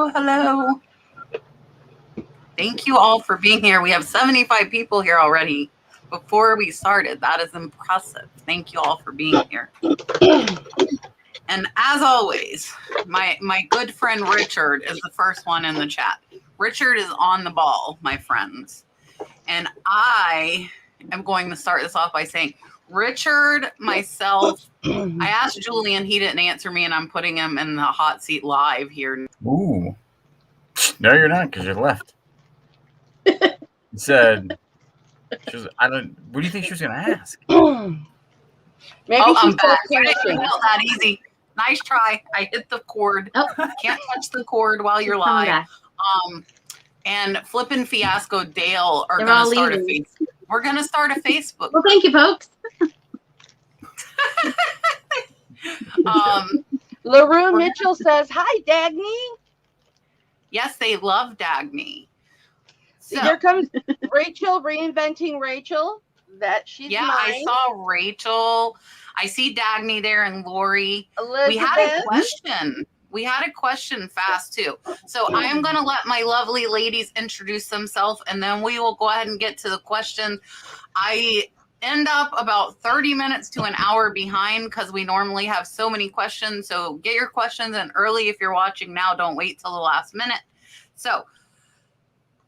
hello. Thank you all for being here. We have 75 people here already before we started. That is impressive. Thank you all for being here. And as always, my good friend Richard is the first one in the chat. Richard is on the ball, my friends. And I am going to start this off by saying, Richard, myself, I asked Julian, he didn't answer me, and I'm putting him in the hot seat live here. Ooh. No, you're not, because you left. You said, what do you think she was going to ask? Maybe I'm back. I didn't know that easy. Nice try. I hit the cord. Oh. Can't touch the cord while you're live. And Flippin Fiasco Dale are going to start a Facebook. We're going to start a Facebook. Well, thank you, folks. LaRue Mitchell says, hi, Dagny. Yes, they love Dagny. So, here comes Rachel, reinventing Rachel. She's mine. I saw Rachel. I see Dagny there and Lori. Elizabeth. We had a question fast too. So I am going to let my lovely ladies introduce themselves, and then we will go ahead and get to the questions. I end up about 30 minutes to an hour behind because we normally have so many questions. So get your questions in early if you're watching now. Don't wait till the last minute. So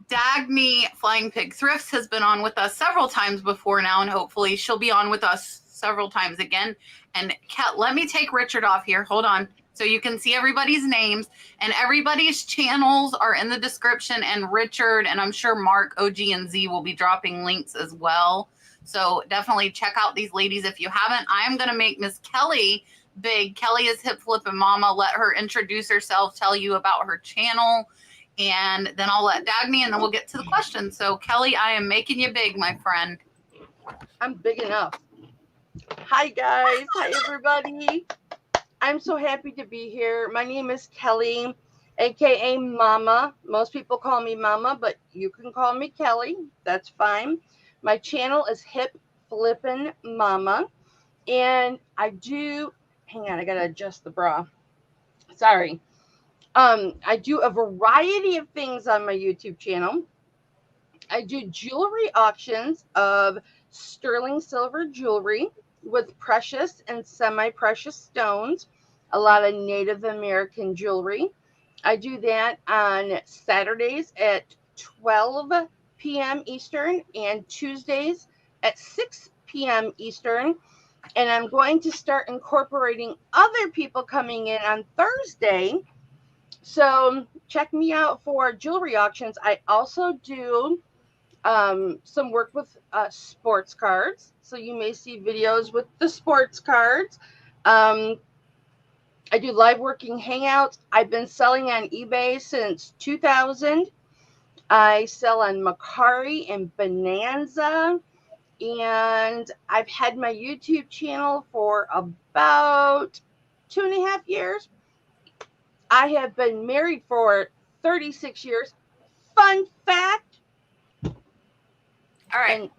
Dagny FlyingPigThrifts has been on with us several times before now, and hopefully she'll be on with us several times again. And let me take Richard off here. Hold on. So you can see everybody's names, and everybody's channels are in the description, and Richard, and I'm sure Mark, OG, and Z will be dropping links as well. So definitely check out these ladies if you haven't. I am going to make Miss Kelly big. Kelly is Hip Flippin' Mama. Let her introduce herself, tell you about her channel, and then I'll let Dagny, and then we'll get to the questions. So Kelly, I am making you big, my friend. I'm big enough. Hi, guys. Hi, everybody. I'm so happy to be here. My name is Kelly, aka Mama. Most people call me Mama, but you can call me Kelly. That's fine. My channel is Hip Flippin' Mama. And I do, hang on, I gotta adjust the bra. Sorry. I do a variety of things on my YouTube channel. I do jewelry auctions of sterling silver jewelry with precious and semi-precious stones, a lot of Native American jewelry. I do that on Saturdays at 12 p.m. Eastern and Tuesdays at 6 p.m. Eastern. And I'm going to start incorporating other people coming in on Thursday. So check me out for jewelry auctions. I also do some work with sports cards. So you may see videos with the sports cards. I do live working hangouts. I've been selling on eBay since 2000. I sell on Macari and Bonanza. And I've had my YouTube channel for about 2.5 years. I have been married for 36 years. Fun fact. All right. And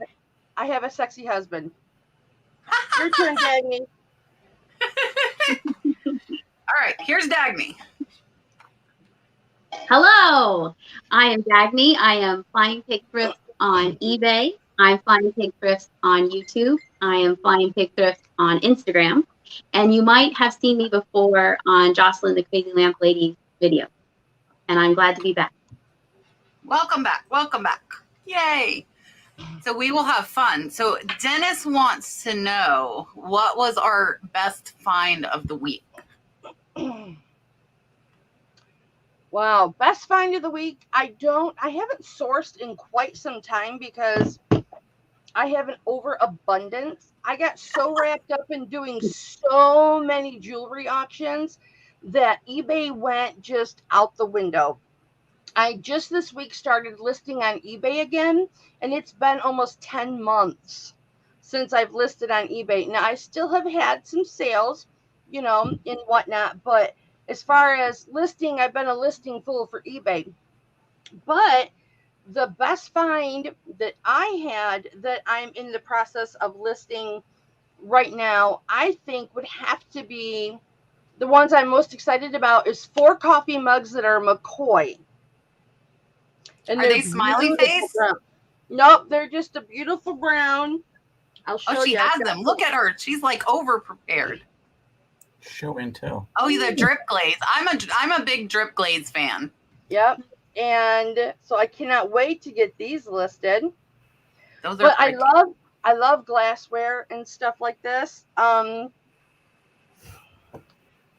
I have a sexy husband. Your turn, Dagny. All right. Here's Dagny. Hello. I am Dagny. I am FlyingPigThrifts on eBay. I'm FlyingPigThrifts on YouTube. I am FlyingPigThrifts on Instagram. And you might have seen me before on Jocelyn the Crazy Lamp Lady video. And I'm glad to be back. Welcome back. Welcome back. Yay. So we will have fun. So Dennis wants to know, what was our best find of the week? Wow, best find of the week. I haven't sourced in quite some time because I have an overabundance. I got so wrapped up in doing so many jewelry auctions that eBay went just out the window. I just this week started listing on eBay again, and it's been almost 10 months since I've listed on eBay. Now, I still have had some sales, and whatnot, but as far as listing, I've been a listing fool for eBay. But the best find that I had that I'm in the process of listing right now, I think would have to be the ones I'm most excited about is 4 coffee mugs that are McCoy. And Are they smiley beautiful face? brown. Nope, they're just a beautiful brown. I'll show Oh, she you. has them. Look at her. She's like over prepared. Show and tell. Oh, the drip glaze. I'm a big drip glaze fan. Yep. And so I cannot wait to get these listed. Those are But pretty. I love glassware and stuff like this.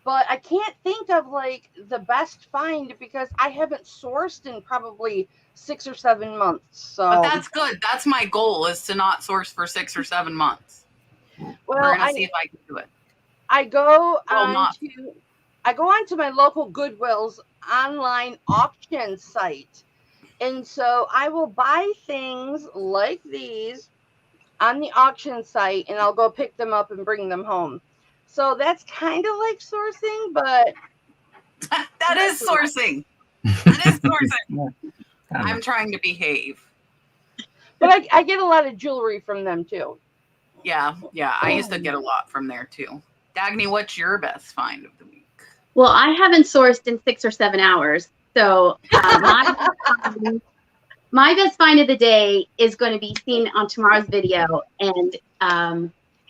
But I can't think of like the best find because I haven't sourced in probably 6 or 7 months. So But that's good. That's my goal, is to not source for 6 or 7 months. well, We're gonna see if I can do it. I go Well, onto my local Goodwill's online auction site. And so I will buy things like these on the auction site and I'll go pick them up and bring them home. So that's kind of like sourcing, but that is sourcing. That is sourcing. I'm trying to behave. But I get a lot of jewelry from them too. Yeah. I used to get a lot from there too. Dagny, what's your best find of the week? Well, I haven't sourced in 6 or 7 hours. So my best find of the day is going to be seen on tomorrow's video. And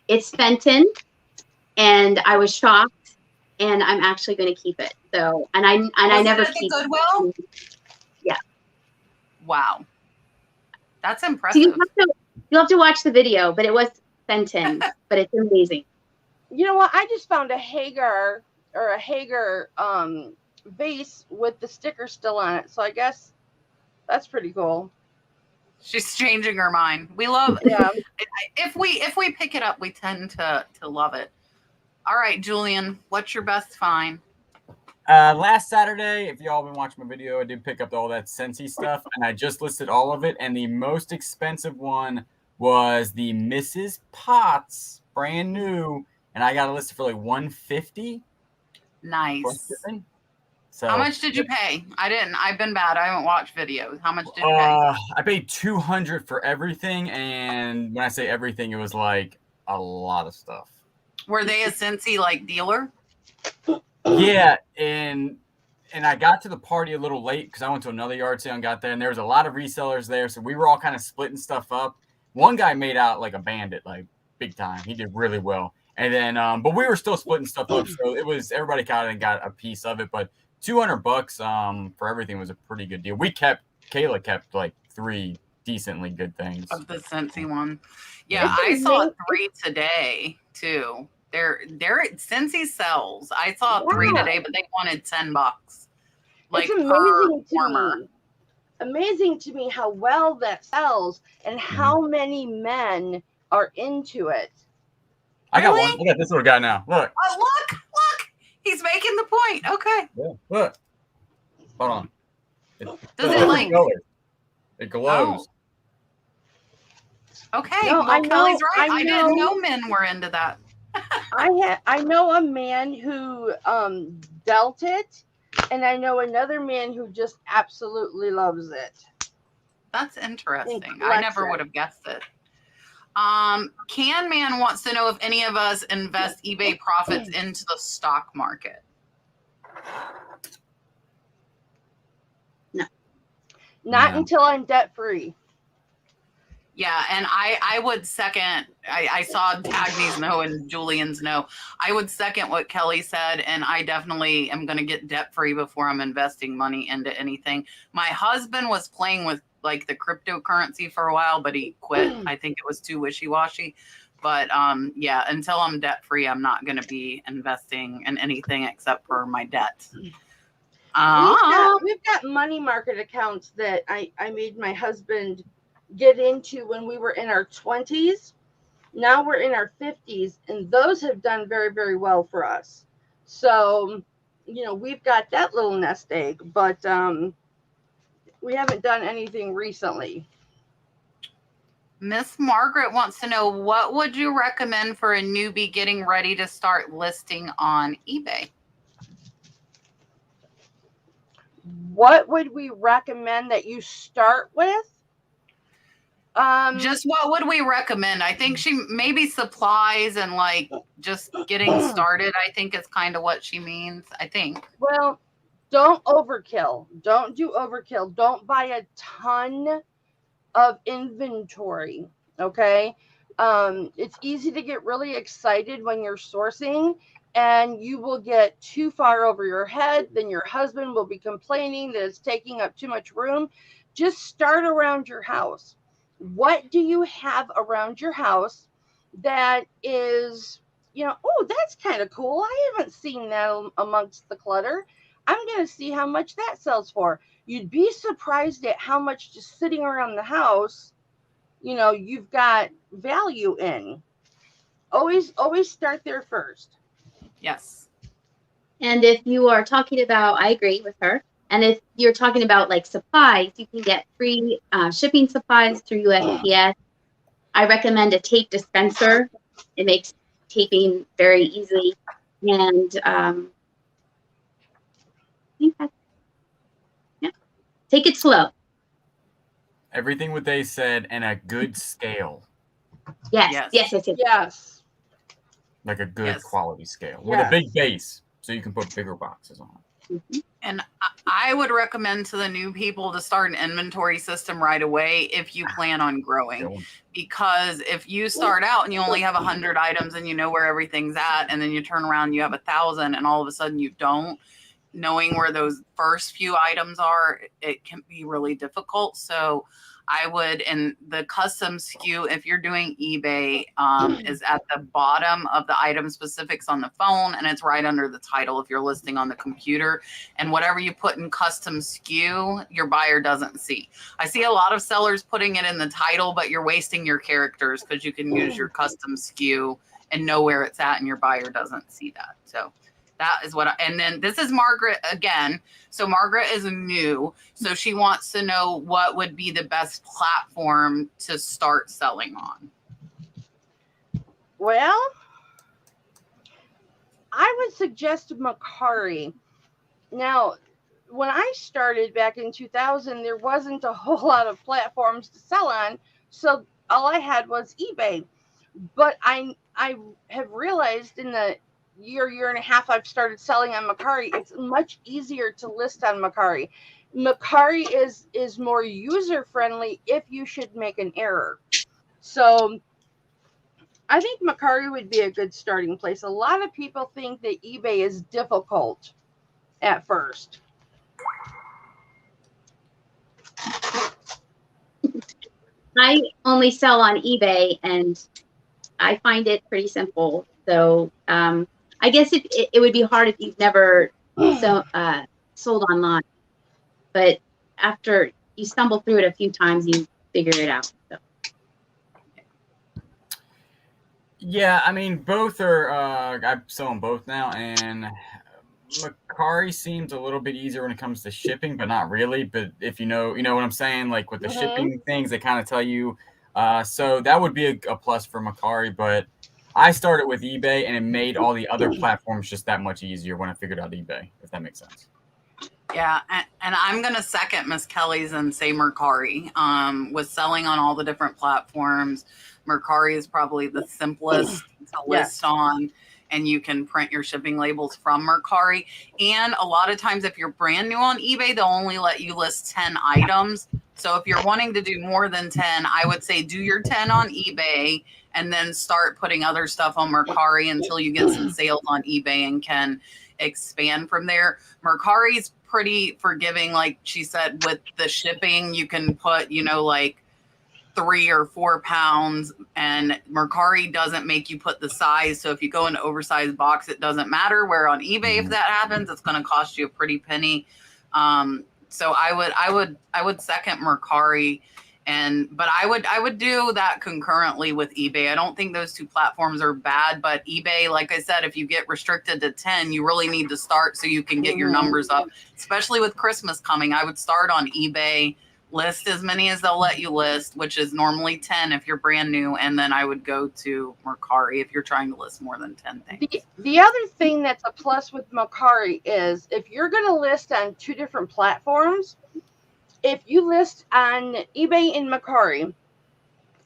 it's Fenton. And I was shocked. And I'm actually going to keep it. So, and I never keep Goodwill. Yeah. Wow. That's So impressive. you'll have to watch the video, but it was Fenton, but it's amazing. You know what? I just found a Hagar vase with the sticker still on it. So I guess that's pretty cool. She's changing her mind. We love Yeah. if we pick it up, we tend to love it. All right, Julian, what's your best find? Last Saturday, if y'all been watching my video, I did pick up all that Scentsy stuff, and I just listed all of it. And the most expensive one was the Mrs. Potts, brand new, and I got it listed for like $150. Nice. So how much did you pay? I didn't. I've been bad. I haven't watched videos. How much did you pay? I paid $200 for everything, and when I say everything, it was like a lot of stuff. Were they a Scentsy like dealer? Yeah, and I got to the party a little late because I went to another yard sale and got there, and there was a lot of resellers there, so we were all kind of splitting stuff up. One guy made out like a bandit, like big time. He did really well, and then but we were still splitting stuff up, so it was everybody kind of got a piece of it. But $200 for everything was a pretty good deal. Kayla kept like 3 decently good things of the Scentsy one. Yeah, I saw 3 today too. They're at Scentsy sells. I saw 3 today, but they wanted $10. Like, it's amazing to me. Amazing to me how well that sells and how many men are into it. I got one. I got this little guy now. Look. Oh, look. He's making the point. Okay. Yeah, look. Hold on. Does it like it glows? Oh. Okay. No, well, Kelly's right. I didn't know men were into that. I know a man who dealt it, and I know another man who just absolutely loves it. That's interesting. I never would have guessed it. Can Man wants to know if any of us invest eBay profits into the stock market. No. Not until I'm debt free. Yeah, and I would second. I saw Dagny's no and Julian's no. I would second what Kelly said, and I definitely am going to get debt free before I'm investing money into anything. My husband was playing with like the cryptocurrency for a while, but he quit. I think it was too wishy-washy. But yeah, until I'm debt free, I'm not going to be investing in anything except for my debt. We've got money market accounts that I made my husband get into when we were in our 20s. Now we're in our 50s, and those have done very, very well for us. So, you know, we've got that little nest egg, but we haven't done anything recently. Miss Margaret wants to know, what would you recommend for a newbie getting ready to start listing on eBay? What would we recommend that you start with? Just what would we recommend? I think she maybe supplies and like just getting started. I think is kind of what she means. I think. Well, don't overkill. Don't do overkill. Don't buy a ton of inventory. Okay. It's easy to get really excited when you're sourcing, and you will get too far over your head. Then your husband will be complaining that it's taking up too much room. Just start around your house. What do you have around your house that is, oh, that's kind of cool. I haven't seen that amongst the clutter. I'm going to see how much that sells for. You'd be surprised at how much just sitting around the house, you've got value in. Always start there first. Yes. And if you are talking about, I agree with her. And if you're talking about like supplies, you can get free shipping supplies through USPS. I recommend a tape dispenser. It makes taping very easy. And I think that's, yeah. Take it slow. Everything what they said, and a good scale. Yes. Yes. Like a good quality scale with Yes. a big base, so you can put bigger boxes on it. Mm-hmm. And I would recommend to the new people to start an inventory system right away if you plan on growing. Because if you start out and you only have 100 items and you know where everything's at, and then you turn around and you have 1,000 and all of a sudden you don't, knowing where those first few items are, it can be really difficult. So I would, and the custom SKU, if you're doing eBay, is at the bottom of the item specifics on the phone, and it's right under the title if you're listing on the computer. And whatever you put in custom SKU, your buyer doesn't see. I see a lot of sellers putting it in the title, but you're wasting your characters because you can use your custom SKU and know where it's at, and your buyer doesn't see that. So that is what and then this is Margaret again. So Margaret is new. So she wants to know what would be the best platform to start selling on. Well, I would suggest Mercari. Now, when I started back in 2000, there wasn't a whole lot of platforms to sell on. So all I had was eBay. But I have realized in the year and a half I've started selling on Mercari, it's much easier to list on Mercari. Mercari is more user friendly if you should make an error. So I think Mercari would be a good starting place. A lot of people think that eBay is difficult at first. I only sell on eBay, and I find it pretty simple. So I guess it would be hard if you've never sold online. But after you stumble through it a few times, you figure it out. So. Yeah, I mean, both are, I sell them both now, and Mercari seems a little bit easier when it comes to shipping, but not really. But if you know what I'm saying, like with the shipping things, they kind of tell you. So that would be a plus for Mercari, but I started with eBay, and it made all the other platforms just that much easier when I figured out eBay, if that makes sense. Yeah, and I'm going to second Miss Kelly's and say Mercari. With selling on all the different platforms, Mercari is probably the simplest to list on, and you can print your shipping labels from Mercari. And a lot of times if you're brand new on eBay, they'll only let you list 10 items. So if you're wanting to do more than 10, I would say do your 10 on eBay and then start putting other stuff on Mercari until you get some sales on eBay and can expand from there. Mercari's pretty forgiving, like she said, with the shipping. You can put, like 3 or 4 pounds, and Mercari doesn't make you put the size. So if you go in an oversized box, it doesn't matter. Where on eBay, if that happens, it's going to cost you a pretty penny. So I would second Mercari, but I would do that concurrently with eBay. I don't think those two platforms are bad, but eBay, like I said, if you get restricted to 10, you really need to start so you can get your numbers up, especially with Christmas coming. I would start on eBay, list as many as they'll let you list, which is normally 10 if you're brand new, and then I would go to Mercari if you're trying to list more than 10 things. The other thing that's a plus with Mercari is if you're going to list on 2 different platforms, if you list on eBay and Mercari,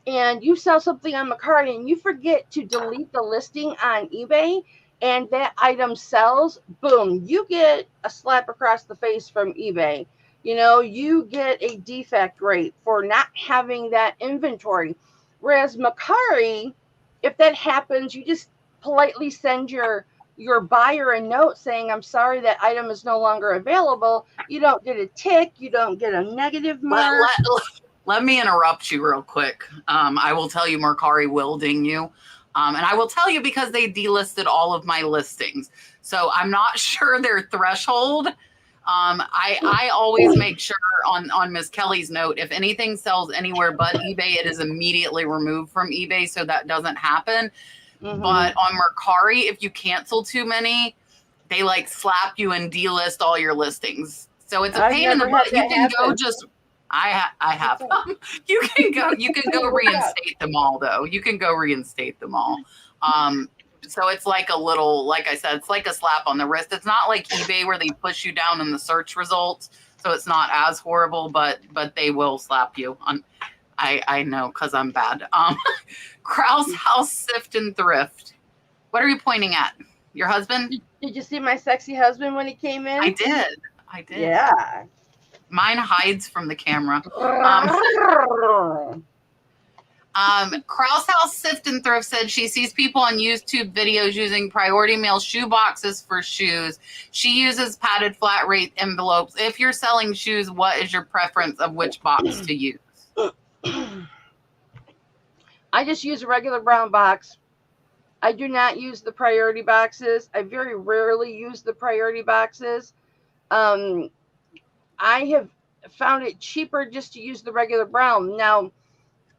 and you sell something on Mercari and you forget to delete the listing on eBay and that item sells, boom, you get a slap across the face from eBay. You know, you get a defect rate for not having that inventory. Whereas Mercari, if that happens, you just politely send your buyer a note saying, I'm sorry, that item is no longer available. You don't get a tick. You don't get a negative mark. Let me interrupt you real quick. I will tell you Mercari will ding you. And I will tell you because they delisted all of my listings. So I'm not sure their threshold. I always make sure on Miss Kelly's note, if anything sells anywhere but eBay, it is immediately removed from eBay so that doesn't happen. Mm-hmm. But on Mercari, if you cancel too many, they like slap you and delist all your listings. So it's a pain in the butt. You can go just... I have them. You can go reinstate them all though. You can go reinstate them all. So it's like a little, like I said, it's like a slap on the wrist. It's not like eBay where they push you down in the search results. So it's not as horrible, but they will slap you on. I know because I'm bad. Krause House Sift and Thrift. What are you pointing at? Your husband? Did you see my sexy husband when he came in? I did. Yeah. Mine hides from the camera. Krause House Sift and Thrift said she sees people on YouTube videos using priority mail shoe boxes for shoes. She uses padded flat rate envelopes. If you're selling shoes, what is your preference of which box to use? I just use a regular brown box. I do not use the priority boxes. I very rarely use the priority boxes. I have found it cheaper just to use the regular brown. Now,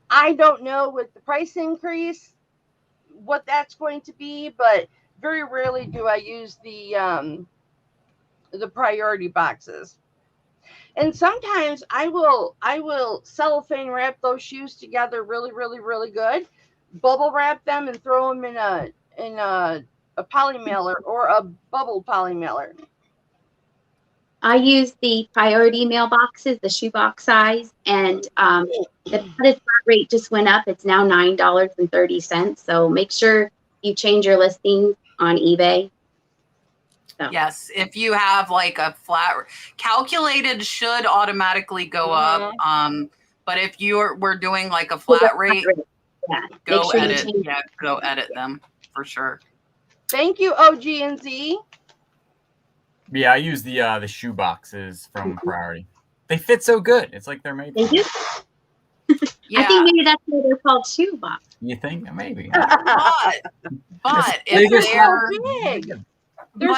I don't know with the price increase what that's going to be, but very rarely do I use the priority boxes. And sometimes I will cellophane wrap those shoes together really, really, really good, bubble wrap them and throw them in a poly mailer or a bubble poly mailer. I use the priority mailboxes, the shoebox size, and the padded flat rate just went up. It's now $9.30. So make sure you change your listings on eBay. So. Yes, if you have like a flat calculated should automatically go up. But if we're doing like a flat rate, go edit them for sure. Thank you, OG and Z. Yeah, I use the shoe boxes from Priority. They fit so good. It's like they're made. They do. Yeah. I think maybe that's why they're called shoe box. You think? Maybe. But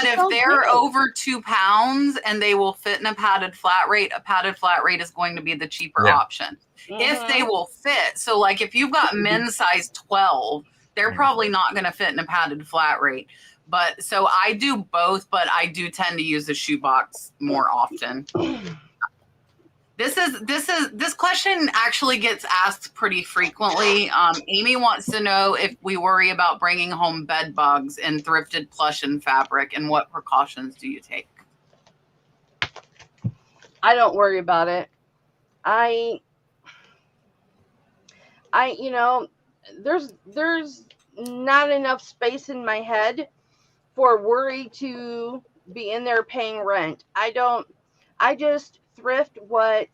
if they're over 2 pounds and they will fit in a padded flat rate is going to be the cheaper option. If they will fit. So like if you've got men's size 12, they're probably not going to fit in a padded flat rate. But so I do both, but I do tend to use the shoebox more often. This question actually gets asked pretty frequently. Amy wants to know if we worry about bringing home bed bugs in thrifted plush and fabric, and what precautions do you take? I don't worry about it. There's not enough space in my head for worry to be in there paying rent. I just thrift what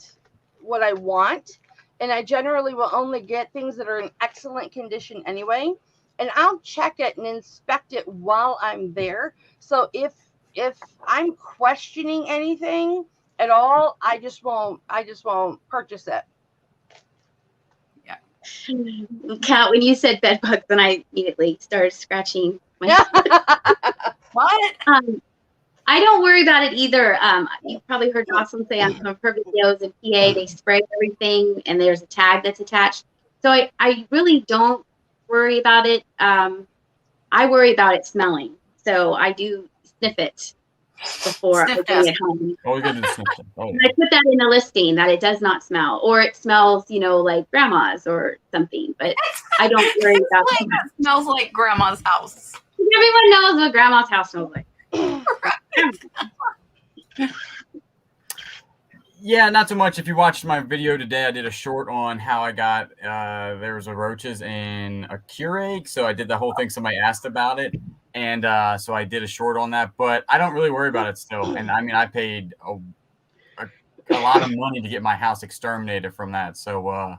I want, and I generally will only get things that are in excellent condition anyway, and I'll check it and inspect it while I'm there. So if I'm questioning anything at all, I just won't purchase it. Yeah. Kat, when you said bed bugs, then I immediately started scratching my head. What? I don't worry about it either. You've probably heard Jocelyn say on some of her videos in PA, they spray everything and there's a tag that's attached. So I really don't worry about it. I worry about it smelling. So I do sniff it before I bring it home. Oh, good to sniff it. Oh, I put that in a listing that it does not smell, or it smells, like grandma's or something. But I don't worry about it. It smells like grandma's house. Everyone knows what grandma's house smells like. Yeah, not so much. If you watched my video today, I did a short on how I got there was a roaches in a Keurig. So I did the whole thing. Somebody asked about it, and so I did a short on that. But I don't really worry about it still. And I mean, I paid a lot of money to get my house exterminated from that. So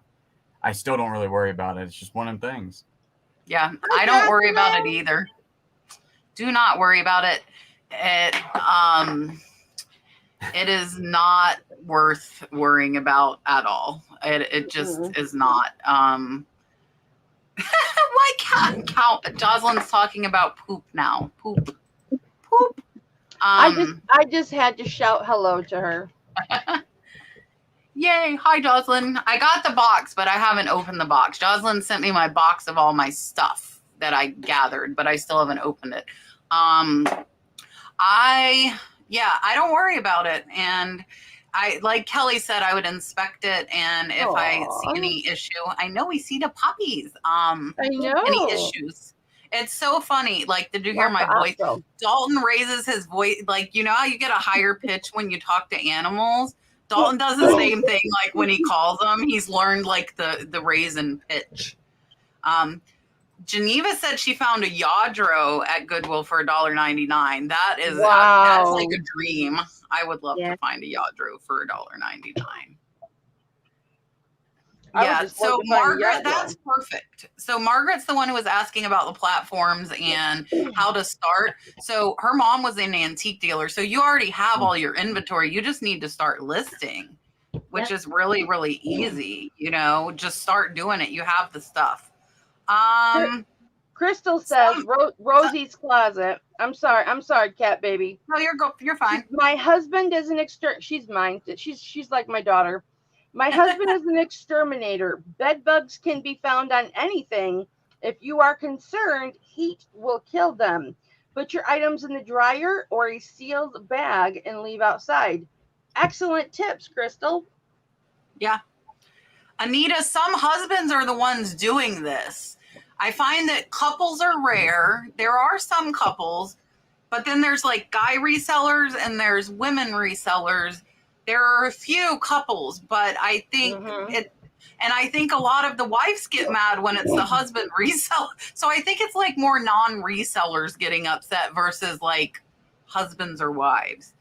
I still don't really worry about it. It's just one of them things. Yeah, I don't worry about it either. Do not worry about it. It is not worth worrying about at all. It just is not. Why can't Jocelyn's talking about poop now? Poop. I just had to shout hello to her. Yay. Hi, Jocelyn. I got the box, but I haven't opened the box. Jocelyn sent me my box of all my stuff that I gathered, but I still haven't opened it. I don't worry about it. And I, like Kelly said, I would inspect it. And if I see any issue, I know we see the puppies. I know. Any issues. It's so funny. Like, did you hear my voice? Dalton raises his voice. Like, you know how you get a higher pitch when you talk to animals? Dalton does the same thing. Like when he calls them, he's learned like the raise in pitch. Geneva said she found a Yadro at Goodwill for $1.99. That is that's like a dream. I would love to find a Yadro for $1.99. Yeah, so Margaret, that's perfect. So Margaret's the one who was asking about the platforms and how to start. So her mom was an antique dealer. So you already have all your inventory. You just need to start listing, which is really, really easy. You know, just start doing it. You have the stuff. Crystal says Rosie's closet. I'm sorry, cat baby. No, you're fine. My husband is an she's mine. She's like my daughter. My husband is an exterminator. Bed bugs can be found on anything. If you are concerned, heat will kill them. Put your items in the dryer or a sealed bag and leave outside. Excellent tips, Crystal. Yeah. Anita, some husbands are the ones doing this. I find that couples are rare. There are some couples, but then there's like guy resellers and there's women resellers. There are a few couples, but I think I think a lot of the wives get mad when it's the husband reseller. So I think it's like more non-resellers getting upset versus like husbands or wives.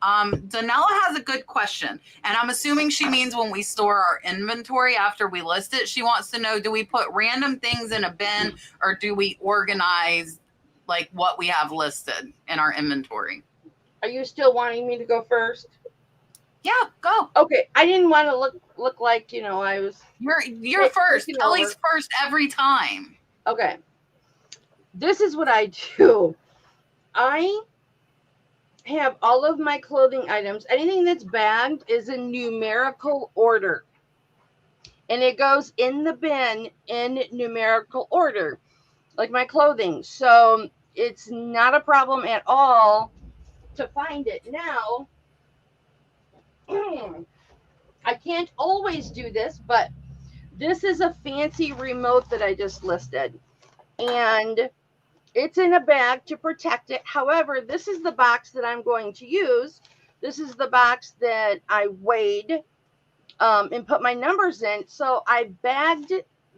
Danella has a good question, and I'm assuming she means when we store our inventory after we list it. She wants to know, do we put random things in a bin or do we organize like what we have listed in our inventory? Are you still wanting me to go first? Yeah, go. Okay, I didn't want to look like, you know, I was. You're first. Kelly's first every time. Okay. This is what I do. I have all of my clothing items. Anything that's bagged is in numerical order. And it goes in the bin in numerical order, like my clothing. So it's not a problem at all to find it. Now, I can't always do this, but this is a fancy remote that I just listed. And it's in a bag to protect it. However, this is the box that I'm going to use. This is the box that I weighed and put my numbers in. So I bagged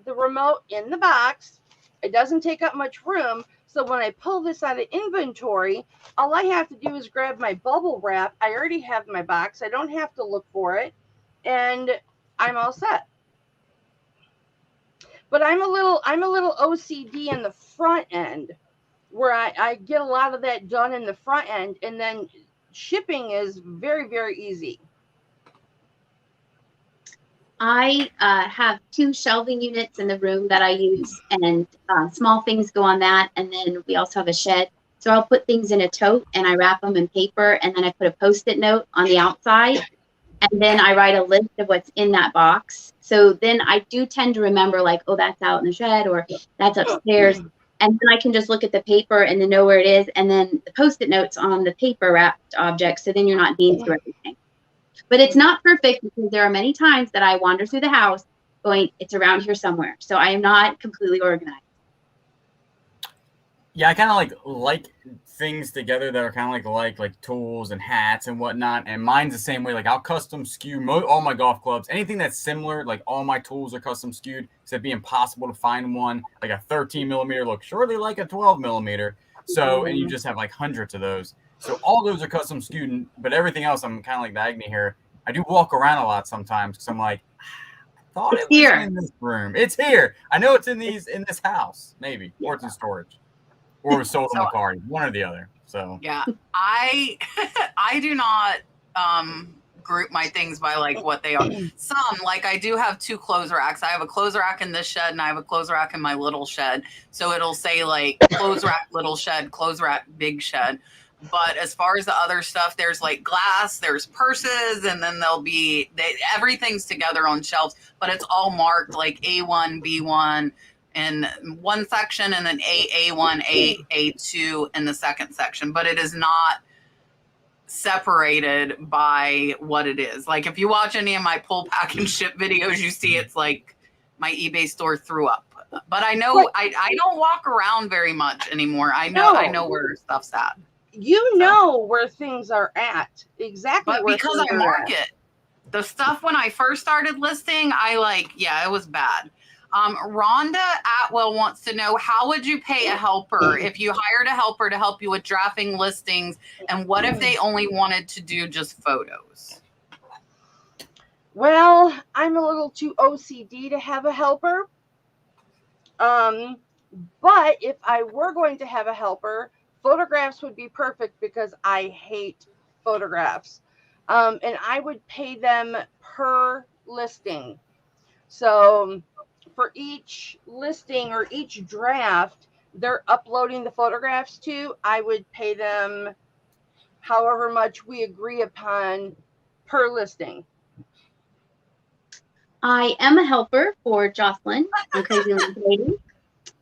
the remote in the box. It doesn't take up much room. So when I pull this out of inventory, all I have to do is grab my bubble wrap. I already have my box. I don't have to look for it. And I'm all set. But I'm a little OCD in the front end, where I get a lot of that done in the front end, and then shipping is very, very easy. I have 2 shelving units in the room that I use, and small things go on that. And then we also have a shed. So I'll put things in a tote and I wrap them in paper, and then I put a Post-it note on the outside. And then I write a list of what's in that box. So then I do tend to remember, like, oh, that's out in the shed, or that's upstairs. And then I can just look at the paper and then know where it is. And then the Post-it notes on the paper wrapped object. So then you're not being through everything. But it's not perfect, because there are many times that I wander through the house going, it's around here somewhere. So I am not completely organized. Yeah, I kind of like things together that are kind of like tools and hats and whatnot. And mine's the same way. Like I'll custom SKU all my golf clubs. Anything that's similar, like all my tools are custom SKU'd. So it'd be impossible to find one like a 13 millimeter look surely like a 12 millimeter. So and you just have like hundreds of those. So all those are custom SKU'd, but everything else I'm kind of like Dagny here. I do walk around a lot sometimes because I'm like, I thought It's it was here. in this room. It's here. I know it's in this house maybe, or it's in storage. Or it was sold in the car, one or the other. So yeah, I do not group my things by like what they are. Some, like I do have 2 clothes racks. I have a clothes rack in this shed and I have a clothes rack in my little shed. So it'll say like clothes rack, little shed, clothes rack, big shed. But as far as the other stuff, there's like glass, there's purses, and then there'll be everything's together on shelves, but it's all marked like A1, B1 in one section, and then A1, A2 in the second section. But it is not separated by what it is. Like if you watch any of my pull, pack, and ship videos, you see it's like my eBay store threw up. But I know I don't walk around very much anymore. I know where stuff's at. You know where things are at. Exactly. But where because things I are mark at. it, the stuff when I first started listing, it was bad. Rhonda Atwell wants to know, how would you pay a helper if you hired a helper to help you with drafting listings? And what if they only wanted to do just photos? Well, I'm a little too OCD to have a helper. But if I were going to have a helper, photographs would be perfect because I hate photographs. And I would pay them per listing. So for each listing or each draft they're uploading the photographs to, I would pay them however much we agree upon per listing. I am a helper for Jocelyn, my crazy little lady,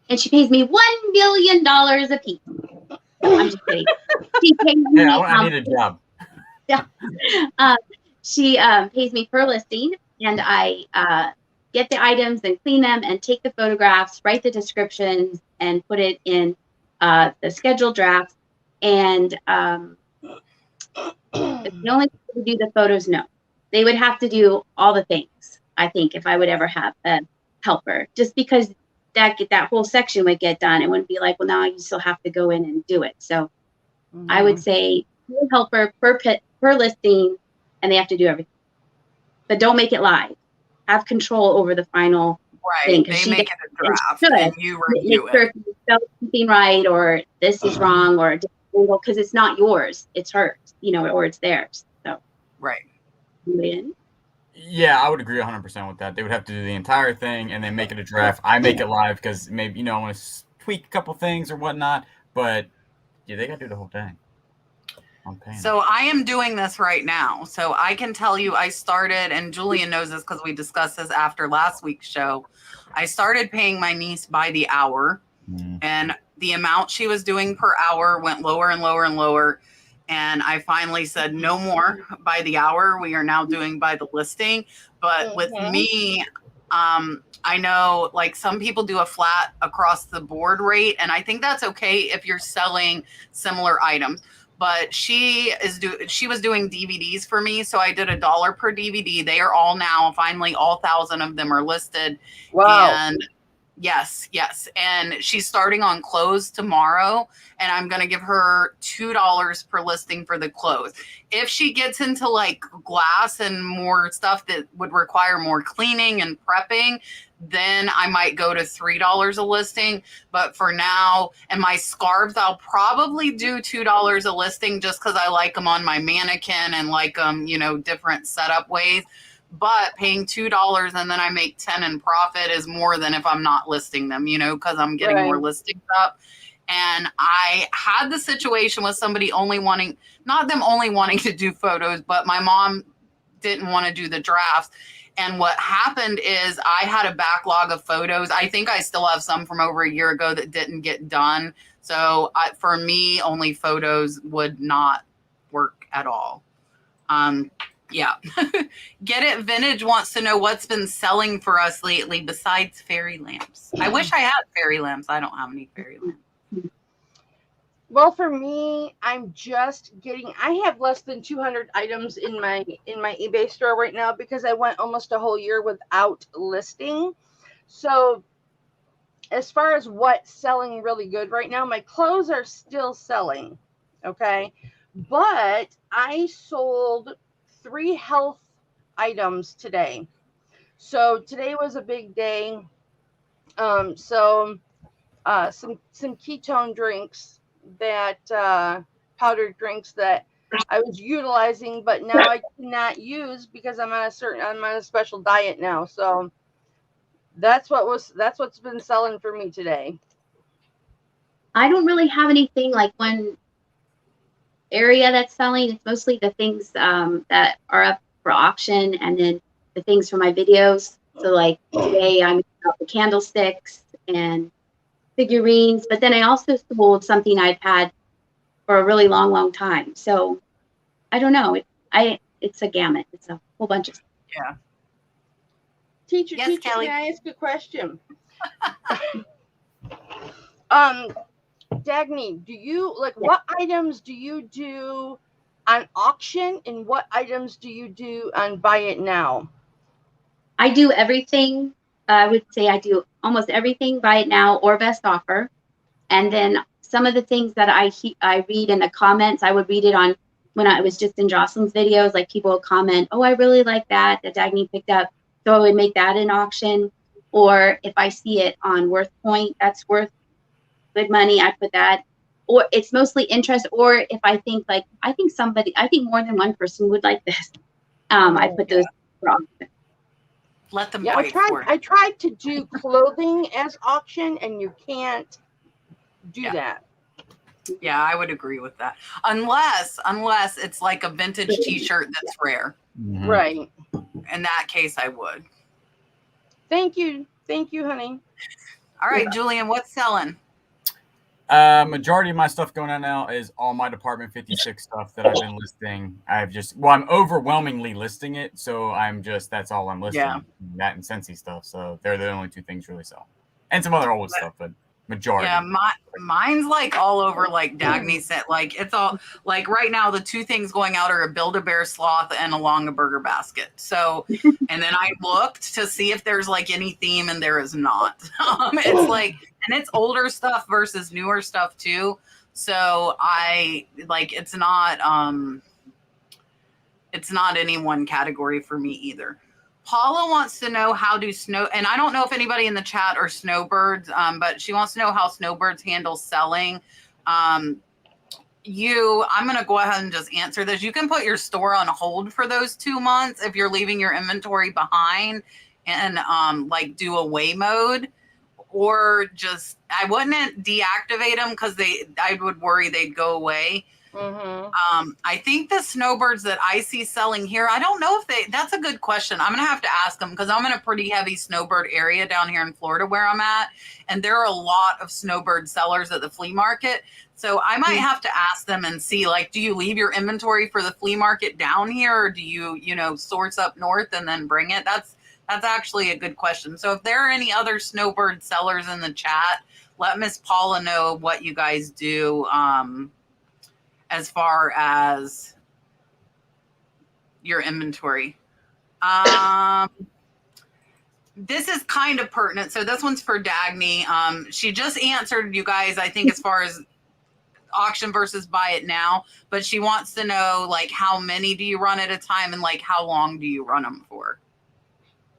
and she pays me $1 million a piece. No, I'm just kidding. She pays me. yeah, I need a job. She pays me per listing, and I get the items and clean them and take the photographs, write the descriptions, and put it in the scheduled draft. And the only people who do the photos, no. They would have to do all the things, I think, if I would ever have a helper, just because that whole section would get done. It wouldn't be like, well, now you still have to go in and do it. So I would say helper per listing, and they have to do everything. But don't make it live. Have control over the final thing. They make it a draft and you review it. If you spell something right, or this is wrong, or because it's not yours, it's hers, or it's theirs. So right. Yeah, I would agree 100% with that. They would have to do the entire thing and then make it a draft. I make it live because maybe I want to tweak a couple things or whatnot. But yeah, they got to do the whole thing. So I am doing this right now. So I can tell you I started, and Julian knows this because we discussed this after last week's show. I started paying my niece by the hour, and the amount she was doing per hour went lower and lower and lower. And I finally said, no more by the hour. We are now doing by the listing. But with me, I know like some people do a flat across the board rate. And I think that's okay if you're selling similar items. But she was doing DVDs for me. So I did $1 per DVD. They are all now, finally, all 1,000 of them are listed. Wow. And yes. And she's starting on clothes tomorrow. And I'm going to give her $2 per listing for the clothes. If she gets into like glass and more stuff that would require more cleaning and prepping, then I might go to $3 a listing. But for now, and my scarves, I'll probably do $2 a listing just because I like them on my mannequin and like them, different setup ways. But paying $2 and then I make 10 in profit is more than if I'm not listing them, because I'm getting more listings up. And I had the situation with somebody not them only wanting to do photos, but my mom didn't want to do the drafts. And what happened is I had a backlog of photos. I think I still have some from over a year ago that didn't get done. So for me, only photos would not work at all. Yeah. Get It Vintage wants to know what's been selling for us lately besides fairy lamps. I wish I had fairy lamps. I don't have any fairy lamps. Well, for me, I'm just getting. I have less than 200 items in my eBay store right now because I went almost a whole year without listing. So, as far as what's selling really good right now, my clothes are still selling. Okay, but I sold 3 health items today. So today was a big day. Some ketone drinks that powdered drinks that I was utilizing, but now I cannot use because I'm on a special diet now. So that's what's been selling for me today. I don't really have anything like one area that's selling. It's mostly the things that are up for auction, and then the things for my videos. So like today I'm about the candlesticks and figurines, but then I also sold something I've had for a really long time. So I don't know. It's a gamut. It's a whole bunch of stuff. Yeah. Teacher, Yes, Kelly. can I ask a question? Dagny, do you what items do you do on auction, and what items do you do on buy it now? I do everything. I would say I do almost everything buy it now or best offer. And then some of the things that I read in the comments, I would read it on when I was just in Jocelyn's videos, like people would comment, oh, I really like that Dagny picked up. So I would make that an auction. Or if I see it on Worth Point, that's worth good money, I put that. Or it's mostly interest. Or if I think more than one person would like this, I put those for auction. Let them Yeah, fight for it. I tried to do clothing as auction, and you can't do that. Yeah, I would agree with that. Unless it's like a vintage t-shirt that's rare. Mhm. Right. In that case, I would. Thank you, honey. All right, Julian, what's selling? Majority of my stuff going on now is all my Department 56 stuff that I've been listing. I'm overwhelmingly listing it, so that's all I'm listing. Yeah. That and Scentsy stuff, so they're the only two things really sell. And some other old stuff, but majority. Yeah, mine's like all over, like Dagny said. Like it's all like right now the two things going out are a Build-A-Bear sloth and a Longaburger basket. So, and then I looked to see if there's like any theme, and there is not. It's like, and it's older stuff versus newer stuff too. So it's not any one category for me either. Paula wants to know how do and I don't know if anybody in the chat are snowbirds, but she wants to know how snowbirds handle selling. I'm going to go ahead and just answer this. You can put your store on hold for those 2 months if you're leaving your inventory behind, and do away mode, or just, I wouldn't deactivate them because I would worry they'd go away. Mm-hmm. I think the snowbirds that I see selling here, I don't know if that's a good question. I'm going to have to ask them because I'm in a pretty heavy snowbird area down here in Florida where I'm at. And there are a lot of snowbird sellers at the flea market. So I might have to ask them and see, like, do you leave your inventory for the flea market down here, or do you, source up north and then bring it? That's actually a good question. So if there are any other snowbird sellers in the chat, let Miss Paula know what you guys do. As far as your inventory. This is kind of pertinent. So this one's for Dagny. She just answered you guys, I think, as far as auction versus buy it now, but she wants to know, like, how many do you run at a time, and like how long do you run them for?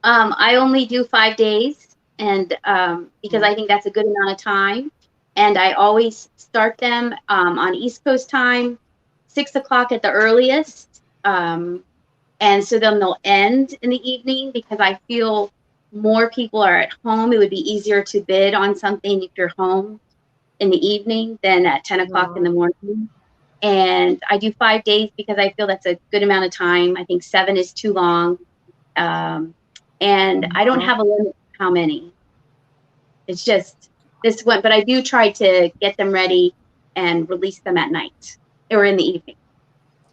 I only do 5 days, and because I think that's a good amount of time. And I always start them on East Coast time, 6 o'clock at the earliest. And so then they'll end in the evening because I feel more people are at home. It would be easier to bid on something if you're home in the evening than at 10 o'clock in the morning. And I do 5 days because I feel that's a good amount of time. I think 7 is too long. And I don't have a limit how many. It's just this one, but I do try to get them ready and release them at night or in the evening.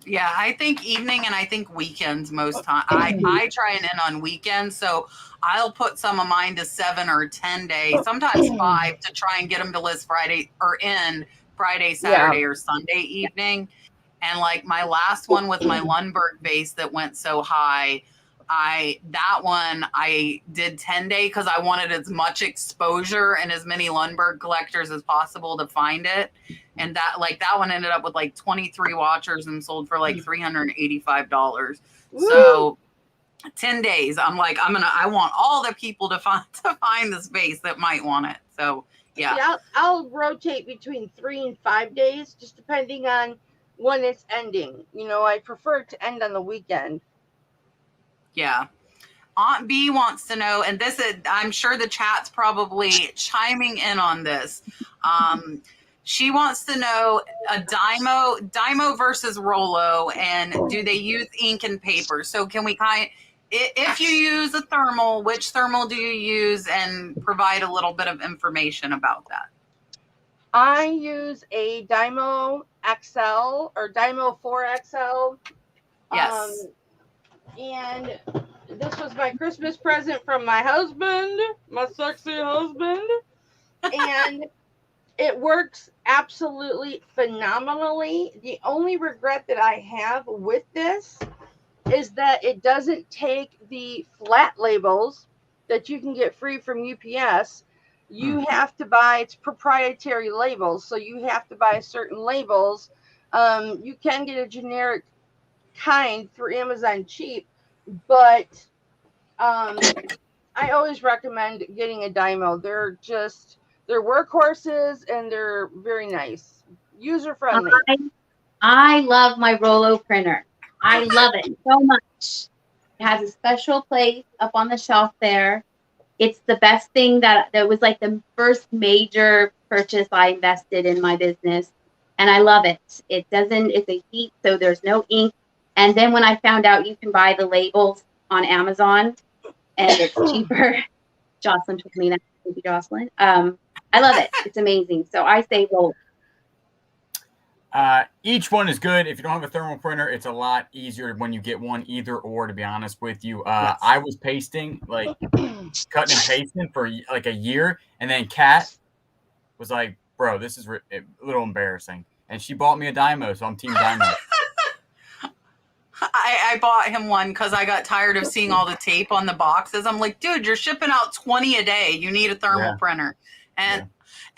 Yeah, I think evening, and I think weekends most time. I try and end on weekends, so I'll put some of mine to 7 or 10 days, sometimes 5, to try and get them to list Friday or end Friday, Saturday, or Sunday evening. And like my last one with my Lundberg vase that went so high, I did 10-day because I wanted as much exposure and as many Lundberg collectors as possible to find it. And that one ended up with like 23 watchers and sold for like $385. Woo! So 10 days, I'm like, I want all the people to find this vase that might want it. So yeah. See, I'll rotate between 3 and 5 days, just depending on when it's ending. You know, I prefer it to end on the weekend. Yeah. Aunt B wants to know, and this is, I'm sure the chat's probably chiming in on this. She wants to know a Dymo versus Rollo, and do they use ink and paper? So can we if you use a thermal, which thermal do you use, and provide a little bit of information about that? I use a Dymo XL or Dymo 4XL. Yes. And this was my Christmas present from my husband, my sexy husband. And it works absolutely phenomenally. The only regret that I have with this is that it doesn't take the flat labels that you can get free from UPS. You have to buy its proprietary labels. So you have to buy certain labels. You can get a generic kind through Amazon cheap, but I always recommend getting a Dymo. They're workhorses and they're very nice, user friendly. I love my Rollo printer. I love it so much. It has a special place up on the shelf there. It's the best thing that was like the first major purchase I invested in my business. And I love it. It's a heat, so there's no ink. And then when I found out you can buy the labels on Amazon and it's cheaper, Jocelyn told me that. Thank you, Jocelyn. I love it. It's amazing. So I say Rollo. Each one is good. If you don't have a thermal printer, it's a lot easier when you get one, either or, to be honest with you. Yes. I was pasting, like cutting and pasting for like a year. And then Kat was like, bro, this is a little embarrassing. And she bought me a Dymo, so I'm team Dymo. I bought him one because I got tired of seeing all the tape on the boxes. I'm like, dude, you're shipping out 20 a day. You need a thermal printer. And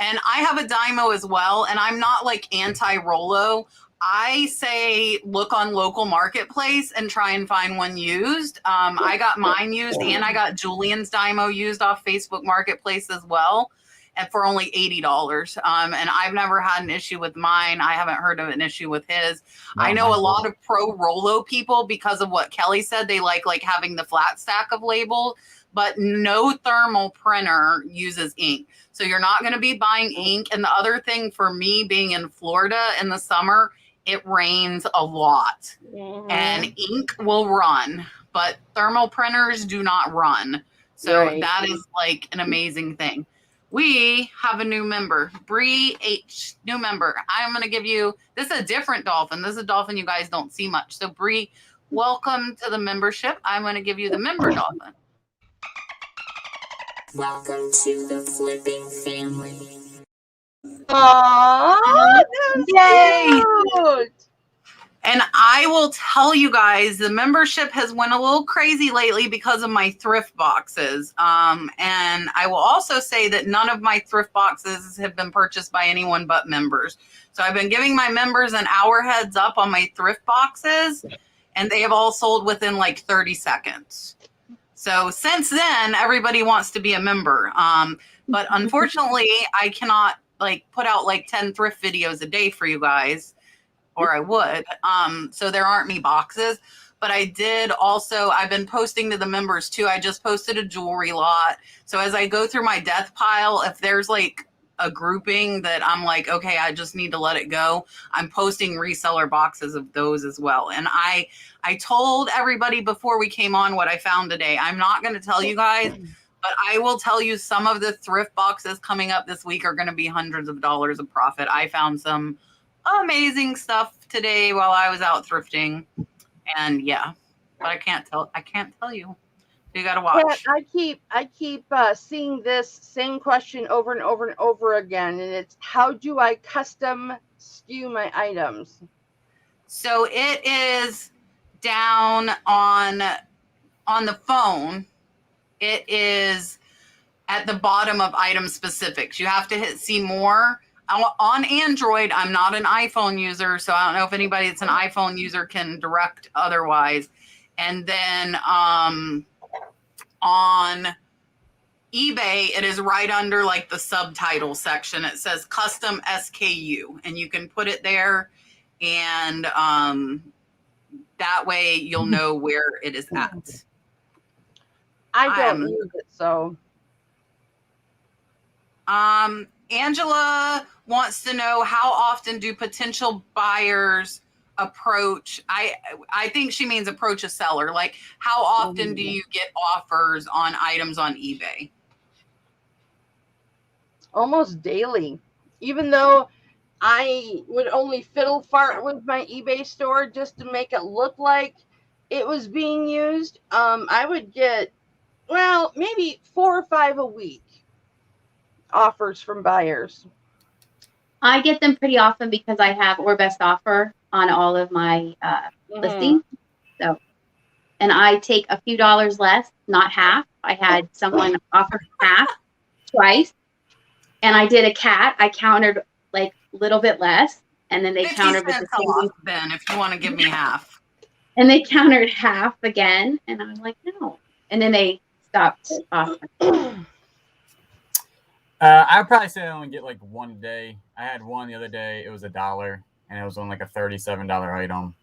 I have a Dymo as well. And I'm not like anti-Rollo. I say look on local marketplace and try and find one used. I got mine used, and I got Julian's Dymo used off Facebook Marketplace as well, and for only $80. And I've never had an issue with mine. I haven't heard of an issue with his. I know a lot of pro Rollo people, because of what Kelly said, they like having the flat stack of labels, but no thermal printer uses ink. So you're not going to be buying ink. And the other thing for me, being in Florida in the summer, it rains a lot, and ink will run, but thermal printers do not run. So that is like an amazing thing. We have a new member, Bree H, new member. I'm going to give you, this is a different dolphin. This is a dolphin you guys don't see much. So Bree, welcome to the membership. I'm going to give you the member dolphin. Welcome to the Flipping family. Aww, Yay! cute. And I will tell you guys, the membership has went a little crazy lately because of my thrift boxes. And I will also say that none of my thrift boxes have been purchased by anyone but members. So I've been giving my members an hour heads up on my thrift boxes, and they have all sold within like 30 seconds. So since then, everybody wants to be a member. But unfortunately, I cannot put out 10 thrift videos a day for you guys, or I would. So there aren't any boxes, but I did also, I've been posting to the members too. I just posted a jewelry lot. So as I go through my death pile, if there's a grouping that I'm like, okay, I just need to let it go, I'm posting reseller boxes of those as well. And I told everybody before we came on what I found today. I'm not going to tell you guys, but I will tell you some of the thrift boxes coming up this week are going to be hundreds of dollars of profit. I found some amazing stuff today while I was out thrifting, and yeah, but I can't tell you. So You got to Kat, watch. I keep seeing this same question over and over and over again, and it's how do I custom SKU my items? So it is down on the phone. It is at the bottom of item specifics. You have to hit see more. On Android, I'm not an iPhone user, so I don't know if anybody that's an iPhone user can direct otherwise. And then on eBay, it is right under like the subtitle section. It says custom SKU, and you can put it there, and that way you'll know where it is at. I don't use it, so. Angela wants to know, how often do potential buyers approach? I think she means approach a seller. Like, how often do you get offers on items on eBay? Almost daily. Even though I would only fiddle fart with my eBay store just to make it look like it was being used, I would get, well, maybe 4 or 5 a week offers from buyers. I get them pretty often because I have or best offer on all of my listings. So, and I take a few dollars less, not half. I had someone offer half twice, and I did a cat. I countered like a little bit less, and then they 50 countered with cents the off, same. Ben, if you want to give me half. And they countered half again, and I was like, no. And then they stopped offering. I'd probably say I only get like one a day. I had one the other day. It was $1, and it was on like a $37 item.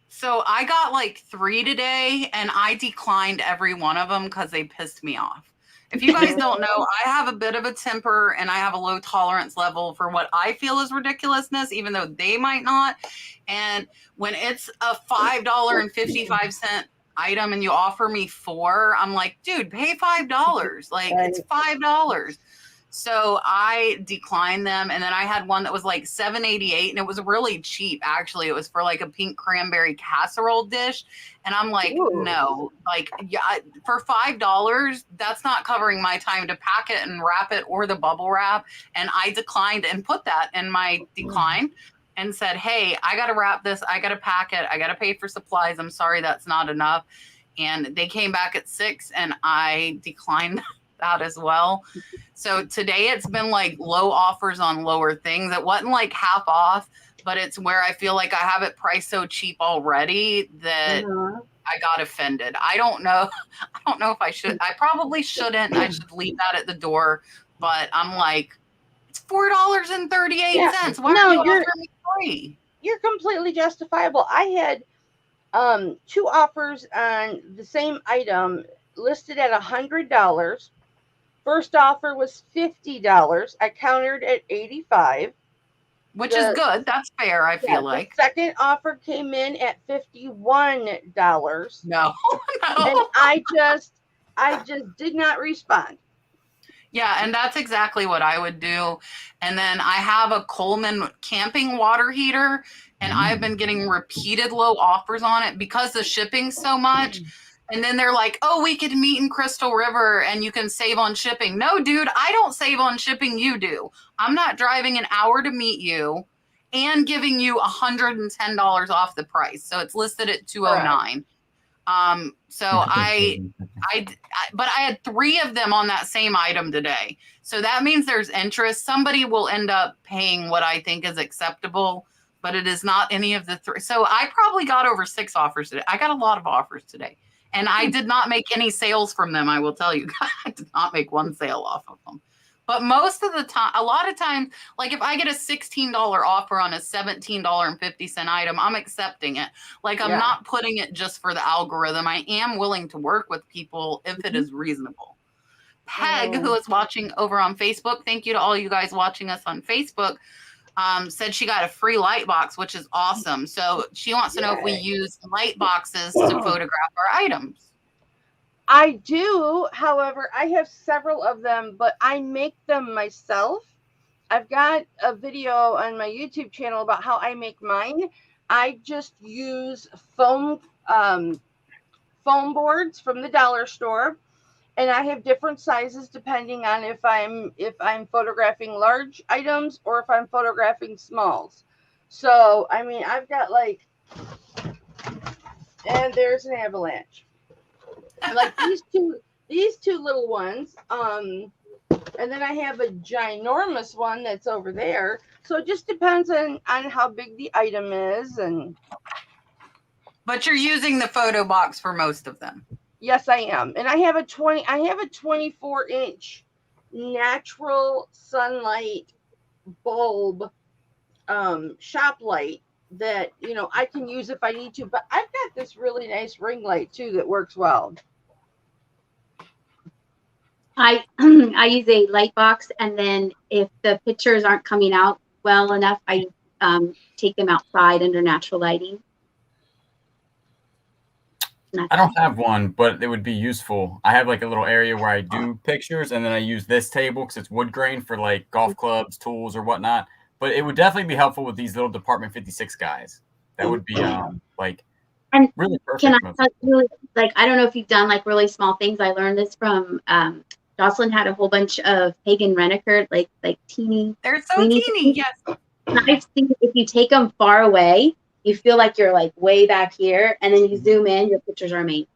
So I got like 3 today, and I declined every one of them because they pissed me off. If you guys don't know, I have a bit of a temper, and I have a low tolerance level for what I feel is ridiculousness, even though they might not. And when it's a $5.55 item and you offer me 4, I'm like, dude, pay $5. Like, it's $5. So I declined them, and then I had one that was like $7.88, and it was really cheap. Actually, it was for like a pink cranberry casserole dish, and I'm like, no, like, yeah, for $5, that's not covering my time to pack it and wrap it or the bubble wrap. And I declined and put that in my decline and said, hey, I got to wrap this, I got to pack it, I got to pay for supplies. I'm sorry, that's not enough. And they came back at 6, and I declined that as well. So today it's been like low offers on lower things. It wasn't like half off, but it's where I feel like I have it priced so cheap already that I got offended. I don't know. I don't know if I should. I probably shouldn't. I should leave that at the door. But I'm like, it's $4.38. Why are you offering me 3? You're completely justifiable. I had 2 offers on the same item listed at $100. First offer was $50. I countered at $85. Which is good. That's fair, I feel like. The second offer came in at $51. No. And I just did not respond. Yeah, and that's exactly what I would do. And then I have a Coleman camping water heater, and I've been getting repeated low offers on it because the shipping's so much. And then they're like, oh, we could meet in Crystal River and you can save on shipping. No, dude, I don't save on shipping. You do. I'm not driving an hour to meet you and giving you $110 off the price. So it's listed at $209. So but I had 3 of them on that same item today. So that means there's interest. Somebody will end up paying what I think is acceptable, but it is not any of the 3. So I probably got over 6 offers today. I got a lot of offers today. And I did not make any sales from them, I will tell you. I did not make one sale off of them. But most of the time, a lot of times, like if I get a $16 offer on a $17.50 item, I'm accepting it. Like I'm not putting it just for the algorithm. I am willing to work with people if it is reasonable. Peg, who is watching over on Facebook, thank you to all you guys watching us on Facebook, said she got a free light box, which is awesome. So she wants to know if we use light boxes to photograph our items. I do. However, I have several of them, but I make them myself. I've got a video on my YouTube channel about how I make mine. I just use foam foam boards from the dollar store, and I have different sizes depending on if I'm photographing large items or if I'm photographing smalls. So I mean, I've got like, and there's an avalanche. Like these two little ones. And then I have a ginormous one that's over there. So it just depends on how big the item is. And But you're using the photo box for most of them. yes, I am. And I have a 24-inch natural sunlight bulb shop light that, you know, I can use if I need to. But I've got this really nice ring light too that works well. I use a light box, and then if the pictures aren't coming out well enough, I take them outside under natural lighting. I don't have one, but it would be useful. I have like a little area where I do pictures, and then I use this table because it's wood grain for like golf clubs, tools, or whatnot. But it would definitely be helpful with these little Department 56 guys. That would be like and really perfect. Can I tell you, like, I don't know if you've done like really small things. I learned this from Jocelyn had a whole bunch of pagan Reniker, like teeny. They're so teeny, yes. And I've seen if you take them far away, you feel like you're like way back here, and then you zoom in, your pictures are amazing.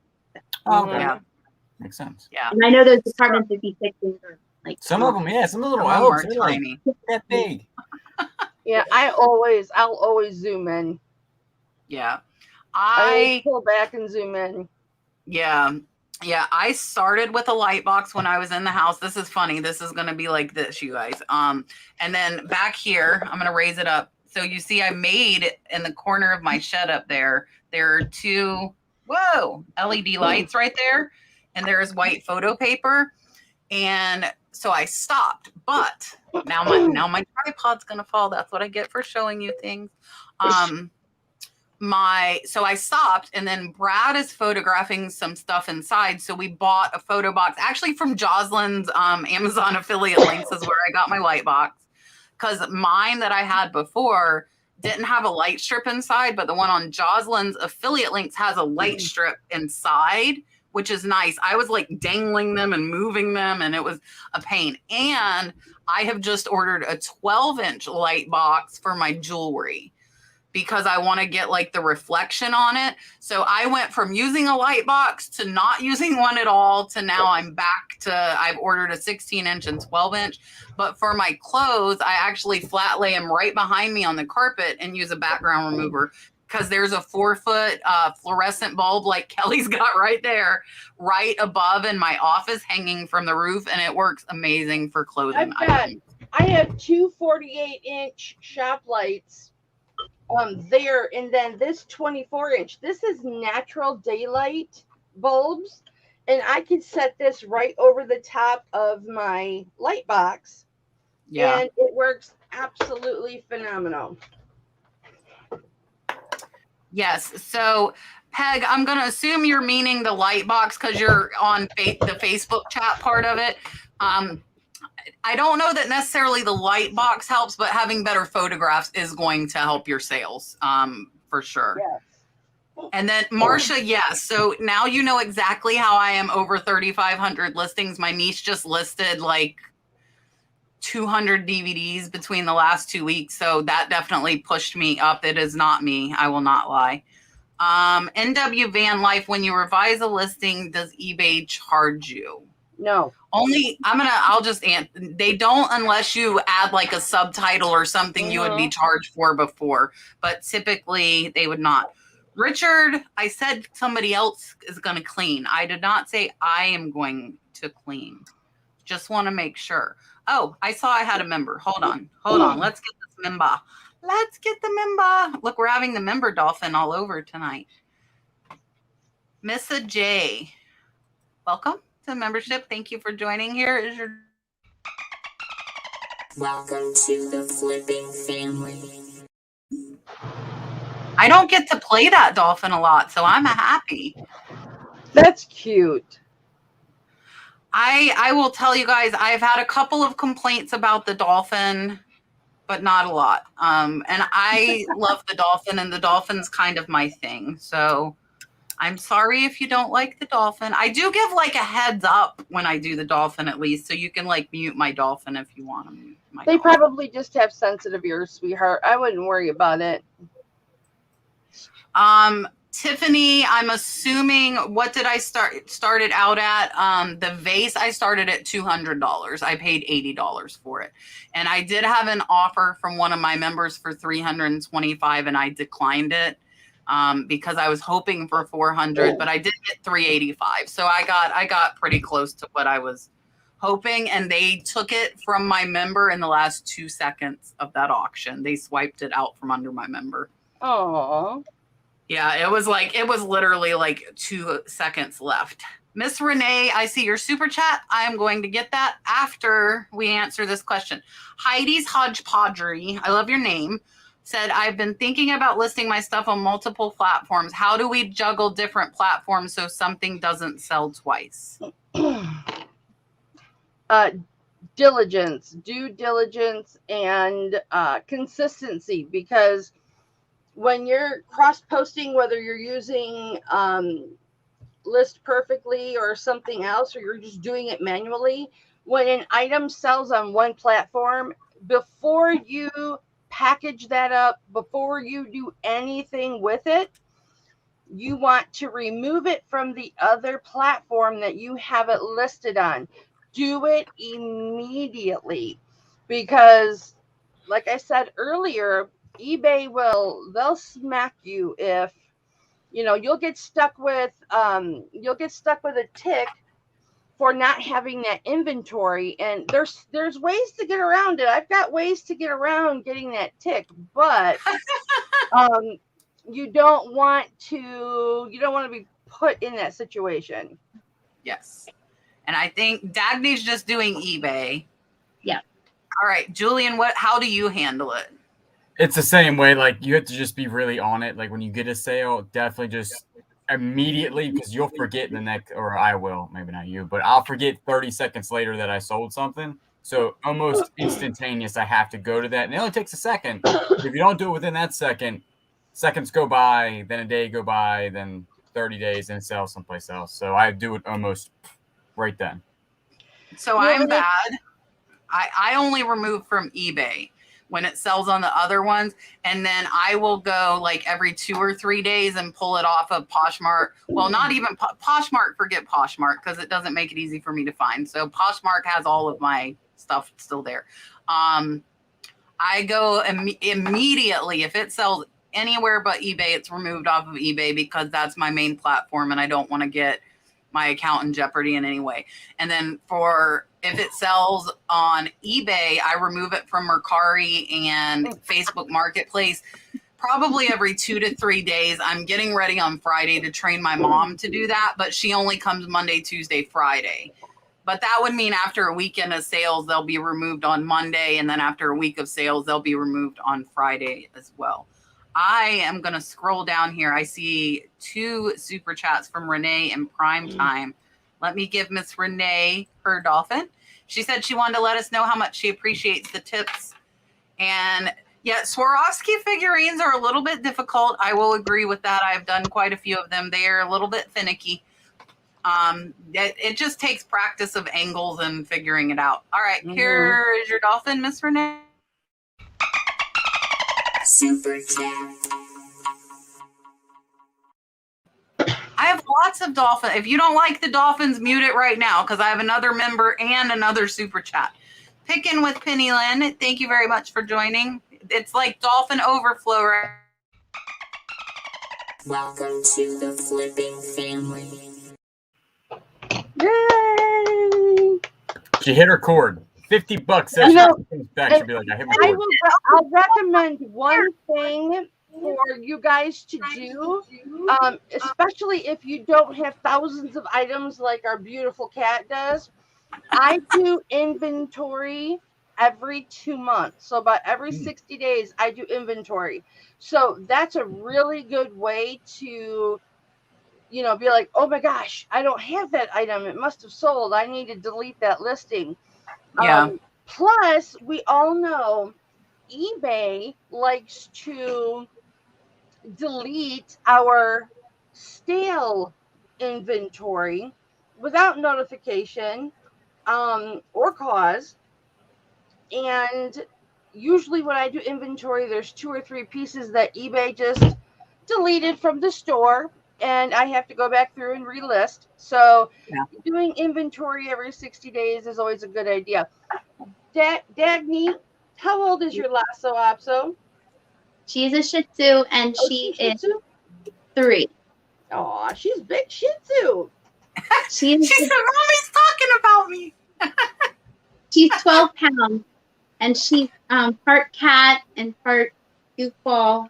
Oh, okay. Yeah. Makes sense. Yeah. And I know those Department 56 things are like Some of them, yeah, some of the little Some of 'em elves, are they're like tiny. that big. Yeah, I'll always zoom in. Yeah. I always pull back and zoom in. Yeah. Yeah, I started with a light box when I was in the house. This is funny. This is going to be like this, you guys. And then back here, I'm going to raise it up. So you see I made in the corner of my shed up there are two, LED lights right there. And there's white photo paper. And so I stopped, but now my tripod's going to fall. That's what I get for showing you things. So I stopped, and then Brad is photographing some stuff inside. So we bought a photo box, actually from Jocelyn's Amazon affiliate links is where I got my light box. Because mine that I had before didn't have a light strip inside, but the one on Jocelyn's affiliate links has a light strip inside, which is nice. I was like dangling them and moving them, and it was a pain. And I have just ordered a 12-inch light box for my jewelry, because I want to get like the reflection on it. So I went from using a light box to not using one at all to now I'm back to, I've ordered a 16-inch and 12-inch. But for my clothes, I actually flat lay them right behind me on the carpet and use a background remover, because there's a 4-foot fluorescent bulb like Kelly's got right there, right above in my office hanging from the roof. And it works amazing for clothing items. I have two 48-inch shop lights there, and then this 24-inch. This is natural daylight bulbs, and I could set this right over the top of my light box. Yeah. And it works absolutely phenomenal. Yes. So, Peg, I'm going to assume you're meaning the light box because you're on the Facebook chat part of it. I don't know that necessarily the light box helps, but having better photographs is going to help your sales for sure. Yes. And then Marcia, yes. So now you know exactly how I am over 3,500 listings. My niece just listed like 200 DVDs between the last 2 weeks. So that definitely pushed me up. It is not me. I will not lie. NW Van Life, when you revise a listing, does eBay charge you? No. Only I'll just answer. They don't unless you add like a subtitle or something you would be charged for before, but typically they would not. Richard, I said somebody else is going to clean. I did not say I am going to clean. Just want to make sure. Oh, I saw I had a member. Hold on. Let's get this member. Let's get the member. Look, we're having the member dolphin all over tonight. Missa J, welcome to membership. Thank you for joining. Here is your. Welcome to the Flipping family. I don't get to play that dolphin a lot, so I'm happy. That's cute. I will tell you guys, I've had a couple of complaints about the dolphin, but not a lot. And I love the dolphin, and the dolphin's kind of my thing. So I'm sorry if you don't like the dolphin. I do give like a heads up when I do the dolphin at least, so you can like mute my dolphin if you want to mute my They dolphin. probably just have sensitive ears, sweetheart. I wouldn't worry about it. Tiffany, I'm assuming, what did I started out at? The vase, I started at $200. I paid $80 for it. And I did have an offer from one of my members for $325 and I declined it because I was hoping for $400, but I did get $385. So I got pretty close to what I was hoping, and they took it from my member in the last 2 seconds of that auction. They swiped it out from under my member. Oh. Yeah, it was literally like 2 seconds left. Miss Renee, I see your super chat. I am going to get that after we answer this question. Heidi's Hodgepodgery, I love your name, said, I've been thinking about listing my stuff on multiple platforms. How do we juggle different platforms so something doesn't sell twice? Diligence, due diligence, and consistency, because when you're cross-posting, whether you're using List Perfectly or something else, or you're just doing it manually, when an item sells on one platform, before you package that up, before you do anything with it, you want to remove it from the other platform that you have it listed on. Do it immediately, because like I said earlier, eBay they'll smack you if, you'll get stuck with a tick for not having that inventory. And there's ways to get around it. I've got ways to get around getting that tick, but you don't want to be put in that situation. Yes. And I think Dagny's just doing eBay. Yeah. All right, Julian, how do you handle it? It's the same way. Like, you have to just be really on it. Like, when you get a sale, definitely just immediately, because you'll forget in the next, or I will, maybe not you, but I'll forget 30 seconds later that I sold something. So almost instantaneous, I have to go to that. And it only takes a second. If you don't do it within that second, seconds go by, then a day go by, then 30 days, and sell someplace else. So I do it almost right then. So I'm bad. I only remove from eBay when it sells on the other ones. And then I will go like every 2 or 3 days and pull it off of Poshmark. Well, not even Poshmark, forget Poshmark, because it doesn't make it easy for me to find. So Poshmark has all of my stuff still there. I go immediately. If it sells anywhere but eBay, it's removed off of eBay, because that's my main platform and I don't want to get my account in jeopardy in any way. And then if it sells on eBay, I remove it from Mercari and Facebook Marketplace probably every 2 to 3 days. I'm getting ready on Friday to train my mom to do that, but she only comes Monday, Tuesday, Friday. But that would mean after a weekend of sales, they'll be removed on Monday. And then after a week of sales, they'll be removed on Friday as well. I am going to scroll down here. I see 2 super chats from Renee in prime time. Let me give Miss Renee her dolphin. She said she wanted to let us know how much she appreciates the tips. And yeah, Swarovski figurines are a little bit difficult. I will agree with that. I've done quite a few of them. They are a little bit finicky. It just takes practice of angles and figuring it out. All right, Here is your dolphin, Miss Renee. Super chat. I have lots of dolphins. If you don't like the dolphins, mute it right now, because I have another member and another super chat. Picking with Penny Lynn, thank you very much for joining. It's like dolphin overflow, right? Welcome to the Flipping family. Yay! She hit her cord. $50. Back. She'll be like, I hit my cord. I'll recommend one thing for you guys to do, especially if you don't have thousands of items like our beautiful cat does. I do inventory every 2 months. So about every 60 days, I do inventory. So that's a really good way to, be like, oh my gosh, I don't have that item. It must have sold. I need to delete that listing. Yeah. Plus, we all know eBay likes to delete our stale inventory without notification or cause. And usually when I do inventory, there's 2 or 3 pieces that eBay just deleted from the store, and I have to go back through and relist. So doing inventory every 60 days is always a good idea. Dagny, how old is your Lhasa Apso? She's a Shih Tzu, and she Shih is Tzu? 3. Aw, she's big Shih Tzu. She She said, "Mommy's talking about me." She's 12 pounds, and she's part cat and part goofball.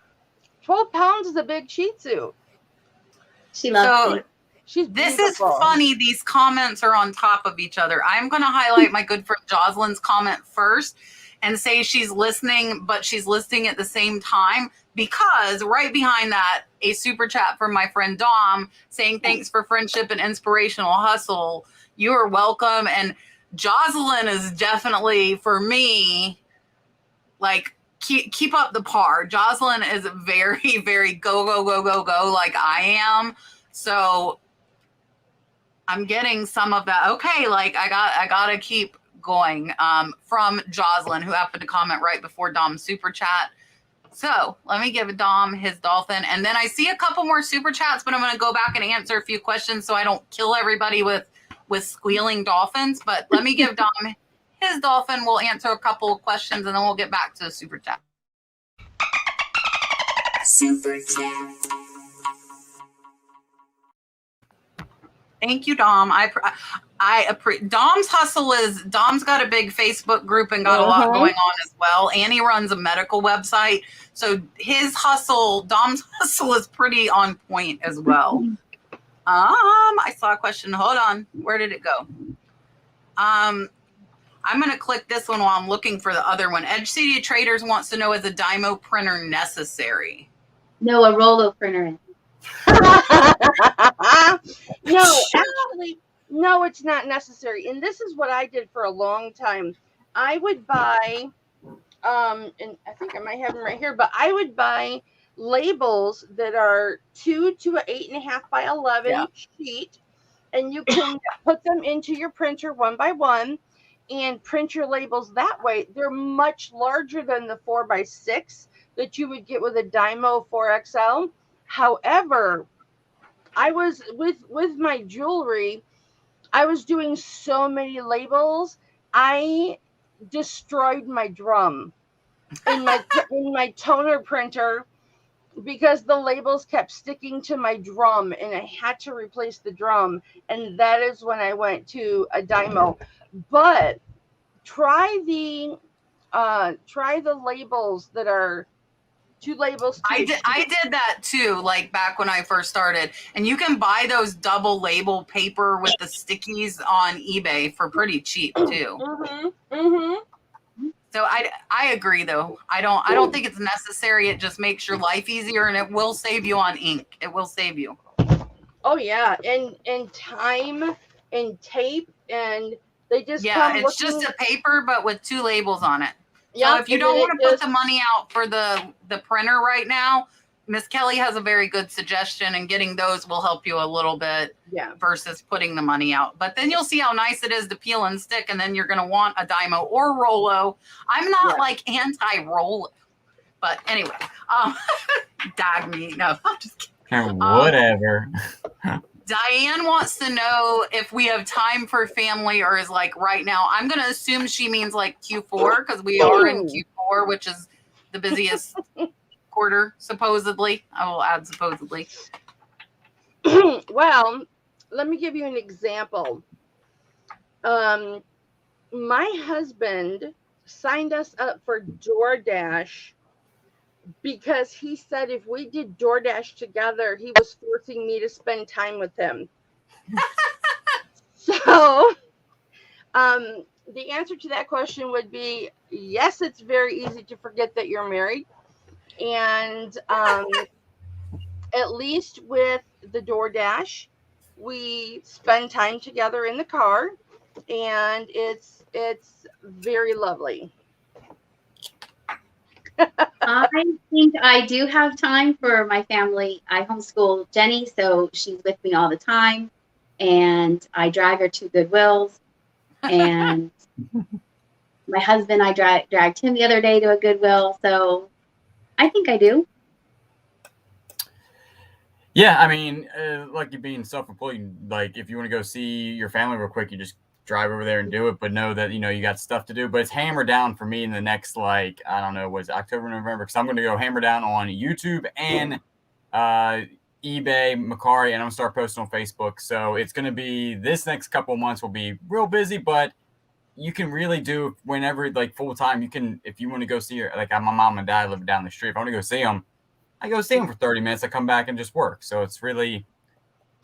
12 pounds is a big Shih Tzu. She loves me. She's This beautiful. is funny. These comments are on top of each other. I'm going to highlight my good friend Jocelyn's comment first and say she's listening, but she's listening at the same time, because right behind that, a super chat from my friend Dom saying, "Thanks for friendship and inspirational hustle. You are welcome." And Jocelyn is definitely, for me, like, keep up the par. Jocelyn is very, very go, go, go, go, go, like I am. So I'm getting some of that. Okay, like I gotta keep going. From Jocelyn, who happened to comment right before Dom's super chat. So let me give Dom his dolphin, and then I see a couple more super chats, but I'm gonna go back and answer a few questions so I don't kill everybody with squealing dolphins. But let me give Dom his dolphin. We'll answer a couple of questions, and then we'll get back to the super chat. Super chat. Thank you, Dom. Dom's hustle is, Dom's got a big Facebook group and got a lot going on as well. And he runs a medical website. So his hustle, Dom's hustle, is pretty on point as well. I saw a question. Hold on. Where did it go? I'm going to click this one while I'm looking for the other one. Edge City Traders wants to know, is a Dymo printer necessary? No, a Rolo printer is. No, actually, no, it's not necessary. And this is what I did for a long time. I would buy, and I think I might have them right here, but I would buy labels that are 2 to an 8.5 by 11 sheet, and you can put them into your printer one by one and print your labels that way. They're much larger than the 4 by 6 that you would get with a Dymo 4XL. However, I was with my jewelry, I was doing so many labels, I destroyed my drum in my toner printer because the labels kept sticking to my drum, and I had to replace the drum. And that is when I went to a Dymo. But try the labels that are 2 labels. I did that too, like back when I first started. And you can buy those double label paper with the stickies on eBay for pretty cheap too. So I agree though. I don't think it's necessary. It just makes your life easier, and it will save you on ink. It will save you. Oh yeah, and time and tape, and they just it's just a paper but with 2 labels on it. So if you don't want to put the money out for the printer right now, Miss Kelly has a very good suggestion, and getting those will help you a little bit versus putting the money out. But then you'll see how nice it is to peel and stick, and then you're going to want a Dymo or Rolo. I'm not like anti-Rolo, but anyway, Dagny. No, I'm just kidding. Whatever. Diane wants to know if we have time for family, or is like right now. I'm going to assume she means like Q4, because we are in Q4, which is the busiest quarter, supposedly. I will add supposedly. Well, let me give you an example. My husband signed us up for DoorDash because he said if we did DoorDash together, he was forcing me to spend time with him. So the answer to that question would be yes, it's very easy to forget that you're married. And at least with the DoorDash, we spend time together in the car, and it's very lovely. I think I do have time for my family. I homeschool Jenny, so she's with me all the time. And I drag her to Goodwill's. And my husband, I dragged him the other day to a Goodwill. So I think I do. Yeah, I mean, like you being self-employed, like if you want to go see your family real quick, you just drive over there and do it, but know that, you got stuff to do. But it's hammer down for me in the next, like, I don't know, was October, November, because I'm going to go hammer down on YouTube and eBay, Macari, and I'm going to start posting on Facebook. So it's going to be, this next couple of months will be real busy, but you can really do whenever, like, full time. You can, if you want to go see her, like my mom and dad live down the street. If I want to go see them, I go see them for 30 minutes. I come back and just work. So it's really,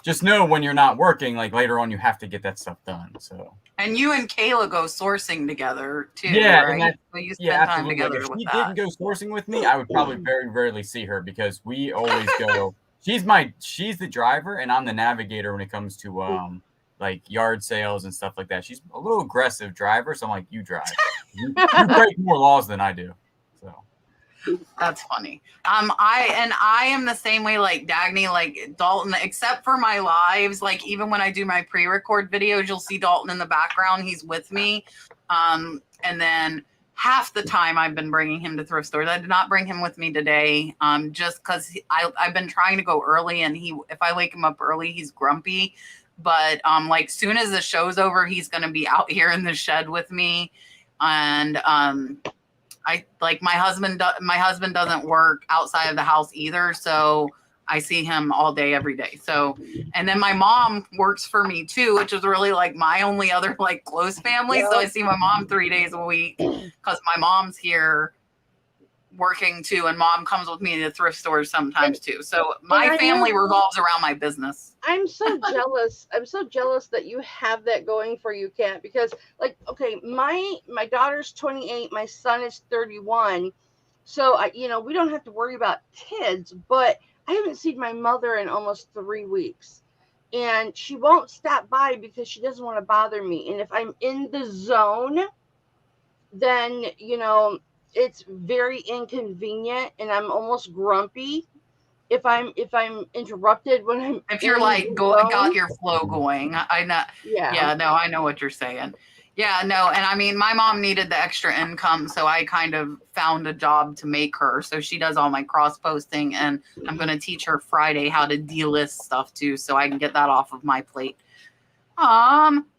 just know when you're not working, like later on, you have to get that stuff done. So. And you and Kayla go sourcing together too, yeah, right? So you spend time together if with she that. didn't go sourcing with me, I would probably very rarely see her because we always go. She's the driver and I'm the navigator when it comes to like yard sales and stuff like that. She's a little aggressive driver, so I'm like, you drive. You break more laws than I do. So. That's funny. I am the same way, like Dagny, like Dalton, except for my lives. Like even when I do my pre-record videos, you'll see Dalton in the background. He's with me. And then half the time I've been bringing him to thrift stores. I did not bring him with me today. Just because I've been trying to go early, and if I wake him up early, he's grumpy. But like soon as the show's over, he's gonna be out here in the shed with me, and I like my husband doesn't work outside of the house either. So I see him all day, every day. So, and then my mom works for me too, which is really like my only other like close family. So I see my mom 3 days a week because my mom's here working too. And mom comes with me to the thrift stores sometimes too. So my family revolves around my business. I'm so jealous. I'm so jealous that you have that going for you, Kat, because like, okay, my daughter's 28, my son is 31. So we don't have to worry about kids, but I haven't seen my mother in almost 3 weeks. And she won't stop by because she doesn't want to bother me. And if I'm in the zone, then, it's very inconvenient and I'm almost grumpy if I'm interrupted when I'm if you're like got your flow going. I know what you're saying. Yeah, no, and I mean my mom needed the extra income, so I kind of found a job to make her. So she does all my cross posting, and I'm gonna teach her Friday how to delist stuff too, so I can get that off of my plate.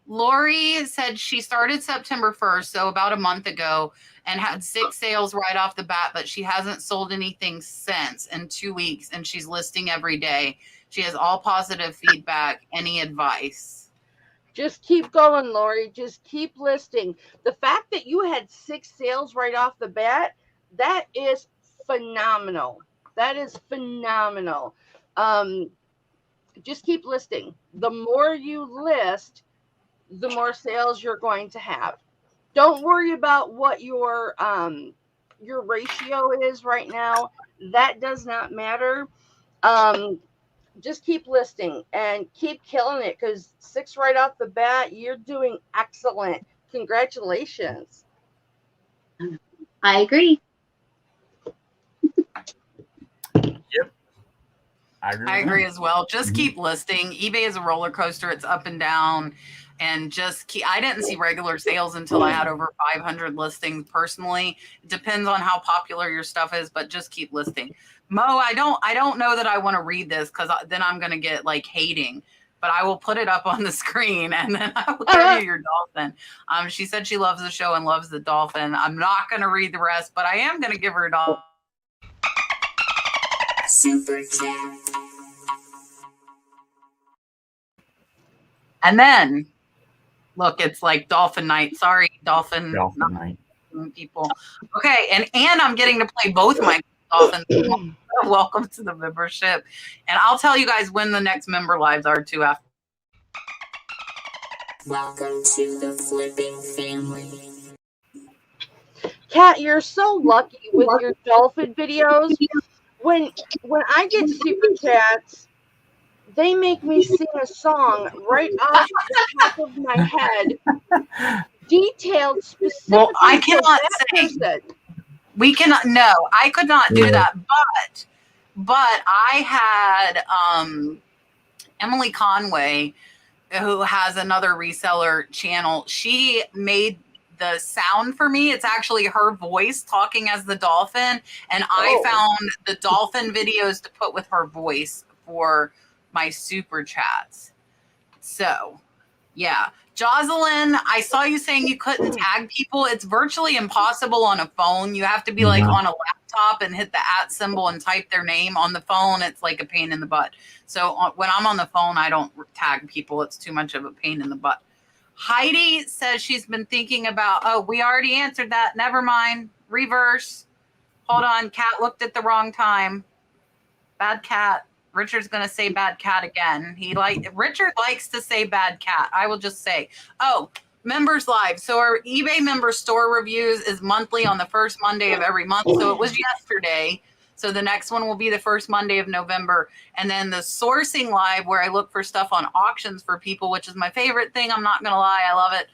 Lori said she started September 1st, so about a month ago, and had 6 sales right off the bat, but she hasn't sold anything since in 2 weeks, and she's listing every day. She has all positive feedback. Any advice? Just keep going, Lori. Just keep listing. The fact that you had 6 sales right off the bat, that is phenomenal. That is phenomenal. Just keep listing. The more you list, the more sales you're going to have. Don't worry about what your ratio is right now. That does not matter. Just keep listing and keep killing it, because 6 right off the bat, you're doing excellent. Congratulations. I agree. Yep. I agree as well. Just keep listing. eBay is a roller coaster. It's up and down. And I didn't see regular sales until I had over 500 listings personally. It depends on how popular your stuff is, but just keep listing. Mo, I don't know that I want to read this because then I'm going to get like hating, but I will put it up on the screen and then I will give you your dolphin. She said she loves the show and loves the dolphin. I'm not going to read the rest, but I am going to give her a dolphin. Super chat. And then, look, it's like dolphin night. Sorry, dolphin night. People. Okay, and I'm getting to play both my dolphins. Welcome to the membership. And I'll tell you guys when the next member lives are too after. Welcome to the Flipping family. Kat, you're so lucky with your dolphin videos. When I get super chats, they make me sing a song right off the top of my head, detailed specifically. Well, I cannot say. We cannot. No, I could not do that. But I had Emily Conway, who has another reseller channel. She made the sound for me. It's actually her voice talking as the dolphin, and I found the dolphin videos to put with her voice for my super chats. So, yeah. Jocelyn, I saw you saying you couldn't tag people. It's virtually impossible on a phone. You have to be like on a laptop and hit the @ symbol and type their name. On the phone, it's like a pain in the butt. So when I'm on the phone, I don't tag people. It's too much of a pain in the butt. Heidi says she's been thinking about, oh, we already answered that. Never mind. Reverse. Hold on. Cat looked at the wrong time. Bad cat. Richard's going to say bad cat again. Richard likes to say bad cat. I will just say, members live. So our eBay member store reviews is monthly on the first Monday of every month. So it was yesterday. So the next one will be the first Monday of November. And then the sourcing live, where I look for stuff on auctions for people, which is my favorite thing. I'm not going to lie. I love it.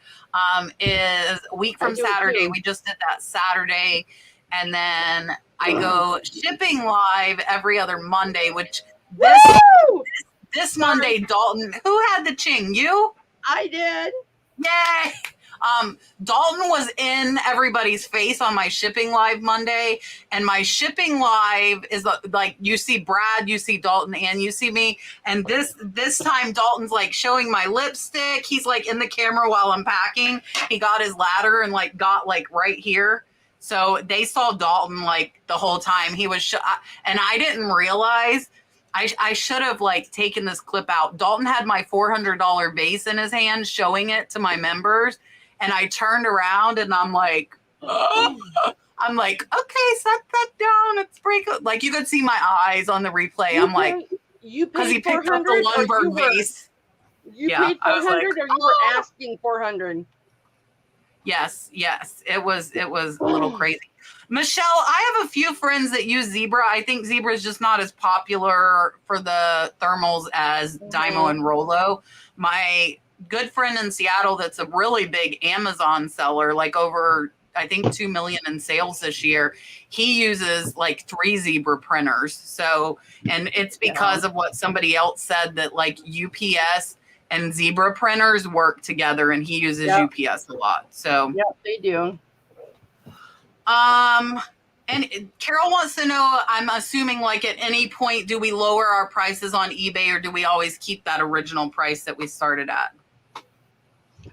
Is a week from Saturday. We just did that Saturday. And then I go shipping live every other Monday, which this Monday, Dalton, who had the ching? You? I did. Yay! Dalton was in everybody's face on my shipping live Monday, and my shipping live is like, you see Brad, you see Dalton, and you see me. And this time Dalton's like showing my lipstick. He's like in the camera while I'm packing. He got his ladder and like got like right here. So they saw Dalton like the whole time. He was, and I didn't realize. I should have like taken this clip out. Dalton had my $400 vase in his hand, showing it to my members, and I turned around and I'm like, okay, set that down. It's break. Like you could see my eyes on the replay. I'm like, because he picked up the Lundberg vase. You paid 400, or you were asking 400? Yes. It was a little crazy. Michelle, I have a few friends that use Zebra. I think Zebra is just not as popular for the thermals as Dymo and Rollo. My good friend in Seattle that's a really big Amazon seller, like over, I think, 2 million in sales this year, he uses like 3 Zebra printers. So, and it's because of what somebody else said, that like UPS and Zebra printers work together, and he uses UPS a lot. So, they do. And Carol wants to know, I'm assuming like at any point, do we lower our prices on eBay, or do we always keep that original price that we started at?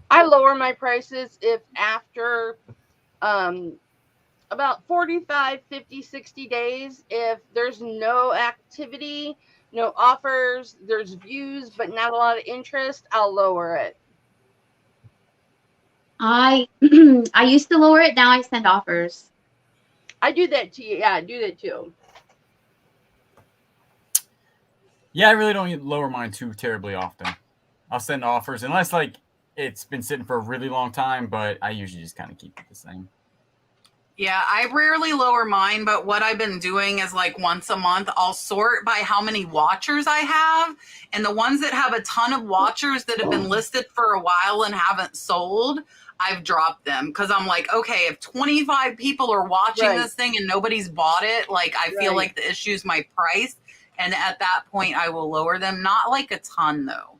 I lower my prices if after about 45, 50, 60 days, if there's no activity, no offers, there's views, but not a lot of interest, I'll lower it. I used to lower it. Now I send offers. I do that too. Yeah, I do that too. Yeah, I really don't lower mine too terribly often. I'll send offers unless like it's been sitting for a really long time, but I usually just kind of keep it the same. Yeah, I rarely lower mine, but what I've been doing is like once a month, I'll sort by how many watchers I have. And the ones that have a ton of watchers that have been listed for a while and haven't sold, I've dropped them, because I'm like, okay, if 25 people are watching this thing and nobody's bought it, like I feel like the issue's my price. And at that point, I will lower them. Not like a ton, though.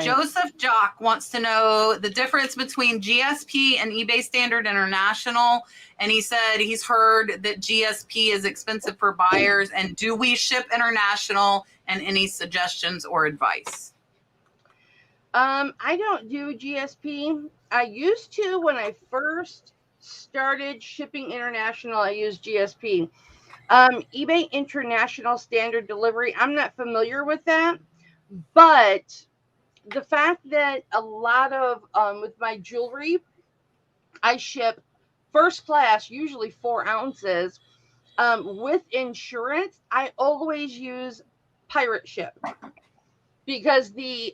Joseph Jock wants to know the difference between GSP and eBay Standard International. And he said he's heard that GSP is expensive for buyers. And do we ship international, and any suggestions or advice? I don't do GSP. I used to when I first started shipping international. I used GSP. eBay International Standard Delivery, I'm not familiar with that, but the fact that a lot of with my jewelry, I ship first class, usually 4 ounces. With insurance, I always use pirate ship, because the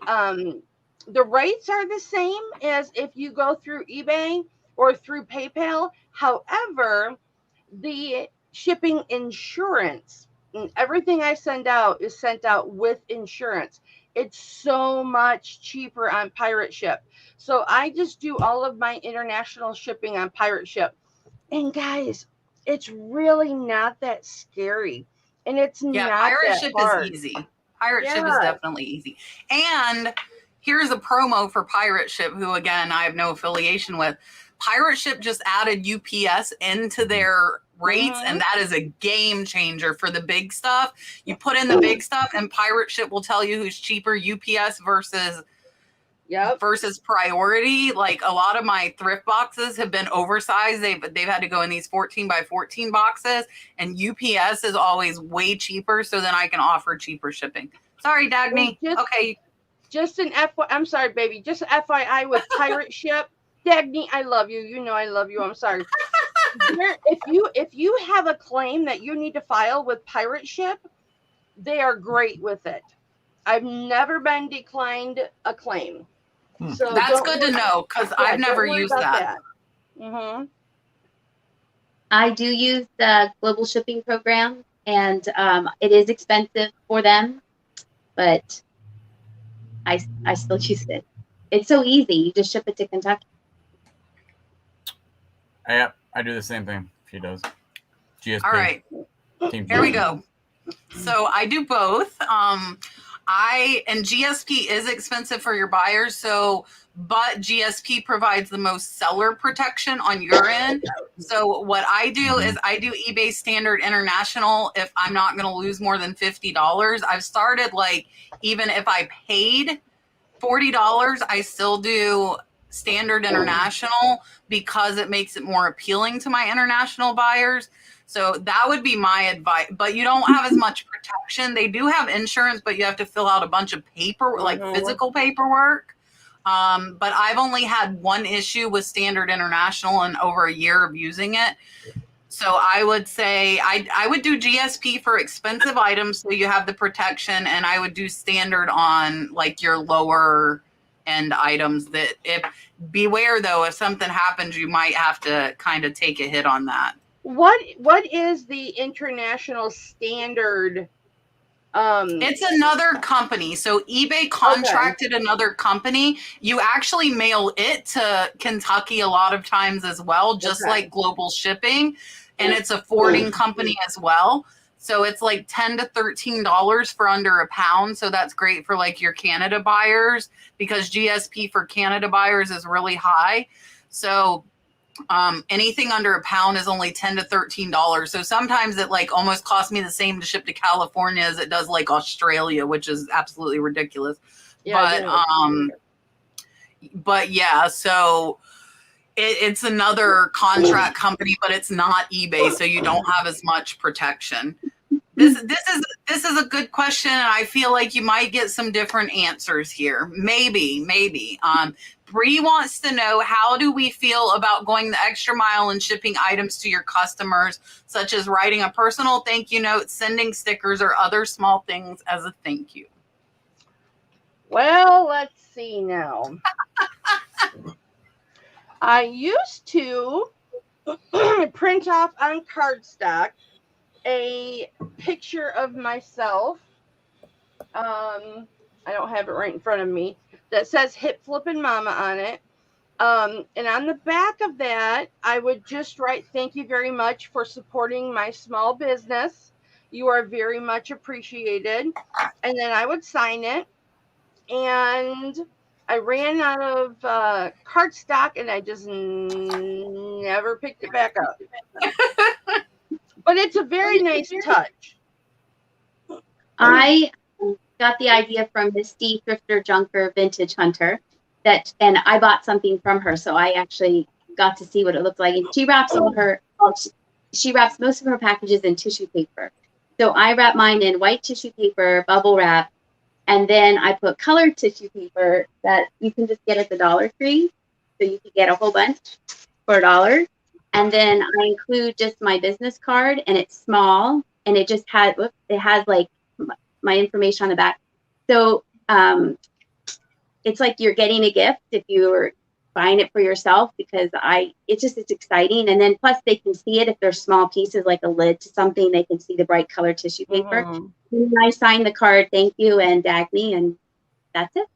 rates are the same as if you go through eBay or through PayPal. However, the shipping insurance, and everything I send out is sent out with insurance. It's so much cheaper on pirate ship. So I just do all of my international shipping on pirate ship. And guys, it's really not that scary. And it's Yeah, not pirate that ship hard. is easy. Pirate ship is Yeah. definitely easy. And here's a promo for Pirate Ship, who again I have no affiliation with. Pirate Ship just added UPS into their rates, Mhm. and that is a game changer for the big stuff. You put in the big stuff, and Pirate Ship will tell you who's cheaper, UPS versus Yep. priority. Like a lot of my thrift boxes have been oversized. They've had to go in these 14 by 14 boxes, and UPS is always way cheaper, so then I can offer cheaper shipping. Sorry, Dagny. Okay. Just an I'm sorry, baby. Just FYI with Pirate Ship. Dagny, I love you. You know I love you. I'm sorry. If you have a claim that you need to file with Pirate Ship, they are great with it. I've never been declined a claim. So that's good to know, because I've never used that. Mm-hmm. I do use the global shipping program, and it is expensive for them, but I still use it. It's so easy. You just ship it to Kentucky. Yeah, I do the same thing. She does. GSP. All right. Here we go. So I do both. And GSP is expensive for your buyers. But GSP provides the most seller protection on your end. So what I do is I do eBay Standard International if I'm not going to lose more than $50. I've started, like, even if I paid $40, I still do Standard International because it makes it more appealing to my international buyers. So that would be my advice. But you don't have as much protection. They do have insurance, but you have to fill out a bunch of paper, like physical paperwork. But I've only had one issue with Standard International in over a year of using it. So I would say I would do GSP for expensive items so you have the protection, and I would do Standard on like your lower end items. That beware though, if something happens, you might have to kind of take a hit on that. What is the international standard? It's another company. So eBay contracted another company. You actually mail it to Kentucky a lot of times as well, just like global shipping. And it's a forwarding company as well. So it's like $10 to $13 for under a pound. So that's great for like your Canada buyers, because GSP for Canada buyers is really high. So anything under a pound is only $10 to $13. So sometimes it like almost costs me the same to ship to California as it does like Australia, which is absolutely ridiculous. Yeah, but yeah, so it's another contract company, but it's not eBay, so you don't have as much protection. This is a good question, and I feel like you might get some different answers here. Maybe. Bree wants to know, how do we feel about going the extra mile and shipping items to your customers, such as writing a personal thank you note, sending stickers, or other small things as a thank you? Well, let's see now. I used to print off on cardstock a picture of myself. I don't have it right in front of me. That says "Hip Flippin' Mama" on it. And on the back of that, I would just write, "Thank you very much for supporting my small business. You are very much appreciated." And then I would sign it. And I ran out of cardstock, and I just never picked it back up. But it's a very nice touch. I got the idea from Misty Thrifter Junker Vintage Hunter, and I bought something from her, so I actually got to see what it looked like. And she wraps she wraps most of her packages in tissue paper. So I wrap mine in white tissue paper, bubble wrap, and then I put colored tissue paper that you can just get at the Dollar Tree. So you can get a whole bunch for $1. And then I include just my business card, and it's small, and it just has like my information on the back. So it's like you're getting a gift if you're buying it for yourself, because it's exciting. And then plus they can see it if they're small pieces, like a lid to something, they can see the bright colored tissue paper. And then I sign the card, "Thank you," and Dagny, and that's it.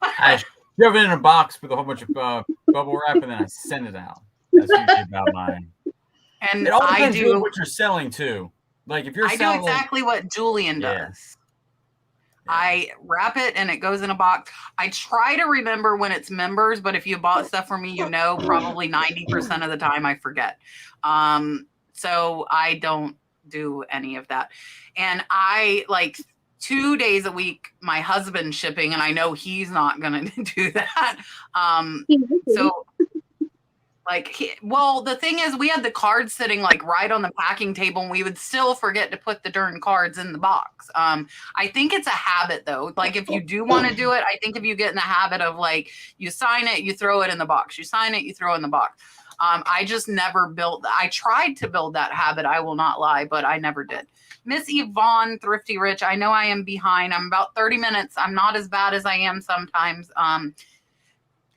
I shove it in a box with a whole bunch of bubble wrap, and then I send it out. That's usually about mine. And It all I depends do what you're selling too. Like if you're I do selling, exactly what Julian Yeah. does. I wrap it and it goes in a box. I try to remember when it's members, but if you bought stuff from me, probably 90% of the time I forget. So I don't do any of that. And I like 2 days a week, my husband's shipping, and I know he's not going to do that. So the thing is, we had the cards sitting like right on the packing table, and we would still forget to put the darn cards in the box. I think it's a habit though. Like if you do want to do it, I think if you get in the habit of like, you sign it, you throw it in the box, you sign it, you throw it in the box. I just never built, I tried to build that habit. I will not lie, but I never did. Miss Yvonne, Thrifty Rich. I know I am behind. I'm about 30 minutes. I'm not as bad as I am sometimes.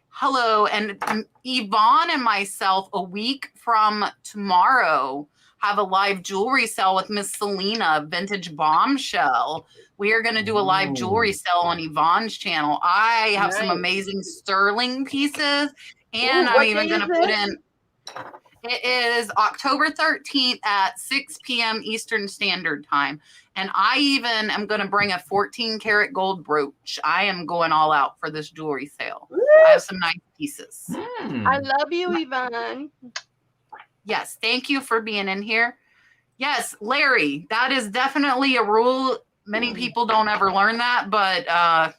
Hello, and Yvonne and myself a week from tomorrow have a live jewelry sale with Miss Selena, Vintage Bombshell. We are going to do a live jewelry sale on Yvonne's channel. I have some amazing sterling pieces, and I'm even going to put in. It is October 13th at 6 p.m. Eastern Standard Time. And I even am going to bring a 14 karat gold brooch. I am going all out for this jewelry sale. I have some nice pieces. I love you, Yvonne. Yes. Thank you for being in here. Yes, Larry, that is definitely a rule. Many people don't ever learn that, but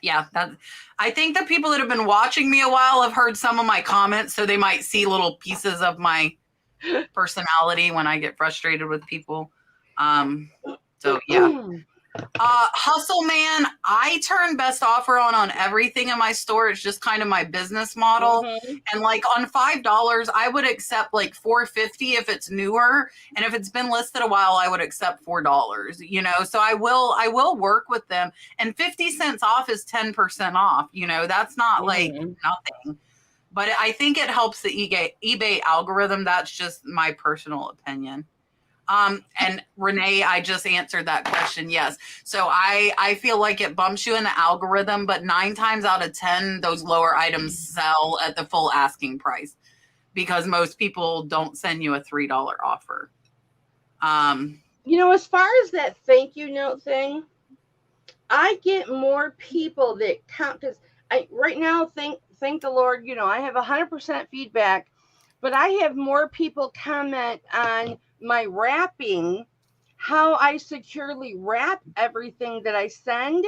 yeah, I think the people that have been watching me a while have heard some of my comments, so they might see little pieces of my personality when I get frustrated with people. So yeah. Hustle Man, I turn best offer on everything in my store. It's just kind of my business model. And like on $5, I would accept like $4.50 if it's newer. And if it's been listed a while, I would accept $4, you know, so I will work with them. And 50 cents off is 10% off, you know, that's not like nothing, but I think it helps the eBay algorithm. That's just my personal opinion. And Renee, I just answered that question. Yes. So I feel like it bumps you in the algorithm, but 9 times out of 10, those lower items sell at the full asking price because most people don't send you a $3 offer. You know, as far as that thank you note thing, I get more people that count, because right now, thank the Lord, you know, I have 100% feedback, but I have more people comment on my wrapping, how I securely wrap everything that I send.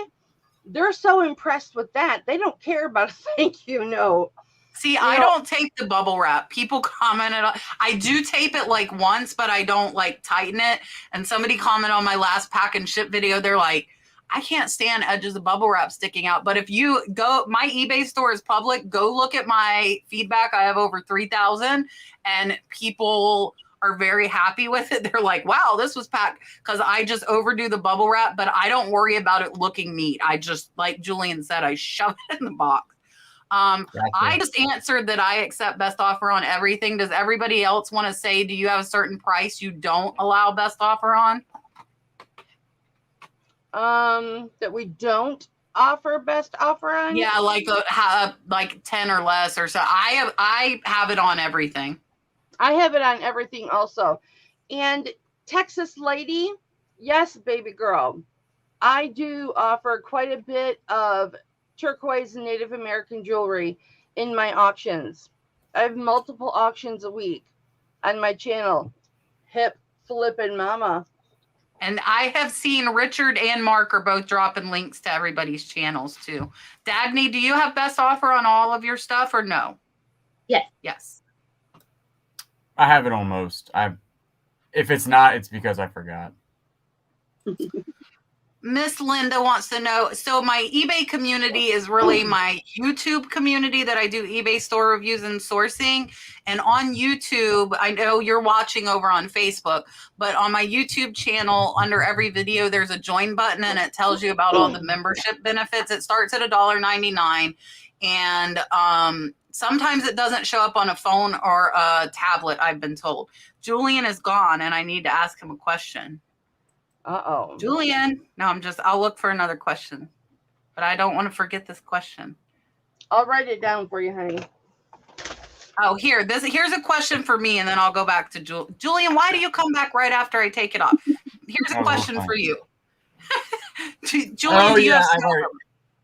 They're so impressed with that. They don't care about a thank you note. See, I don't tape the bubble wrap. People commented on, I do tape it like once, but I don't like tighten it. And somebody commented on my last pack and ship video. They're like, I can't stand edges of bubble wrap sticking out. But if you go, my eBay store is public. Go look at my feedback. I have over 3,000 and people are very happy with it. They're like, wow, this was packed, because I just overdo the bubble wrap, but I don't worry about it looking neat. I just, like Julian said, I shove it in the box. I just answered that I accept best offer on everything. Does everybody else want to say, do you have a certain price you don't allow best offer on? That we don't offer best offer on? Yeah, like 10 or less or so. I have it on everything. I have it on everything also. And Texas lady, yes, baby girl, I do offer quite a bit of turquoise and Native American jewelry in my auctions. I have multiple auctions a week on my channel. Hip Flippin' Mama. And I have seen Richard and Mark are both dropping links to everybody's channels too. Dagny, do you have best offer on all of your stuff or no? Yes. Yes. I have it on most. If it's not, it's because I forgot. Miss Linda wants to know, so my eBay community is really my YouTube community that I do eBay store reviews and sourcing. And on YouTube, I know you're watching over on Facebook, but on my YouTube channel, under every video, there's a join button and it tells you about all the membership benefits. It starts at $1.99. And sometimes it doesn't show up on a phone or a tablet, I've been told. Julian is gone and I need to ask him a question. Uh-oh. Julian. No, I'll look for another question. But I don't want to forget this question. I'll write it down for you, honey. Oh, here's a question for me, and then I'll go back to Julian. Why do you come back right after I take it off? Here's a question for you. Julian, do you have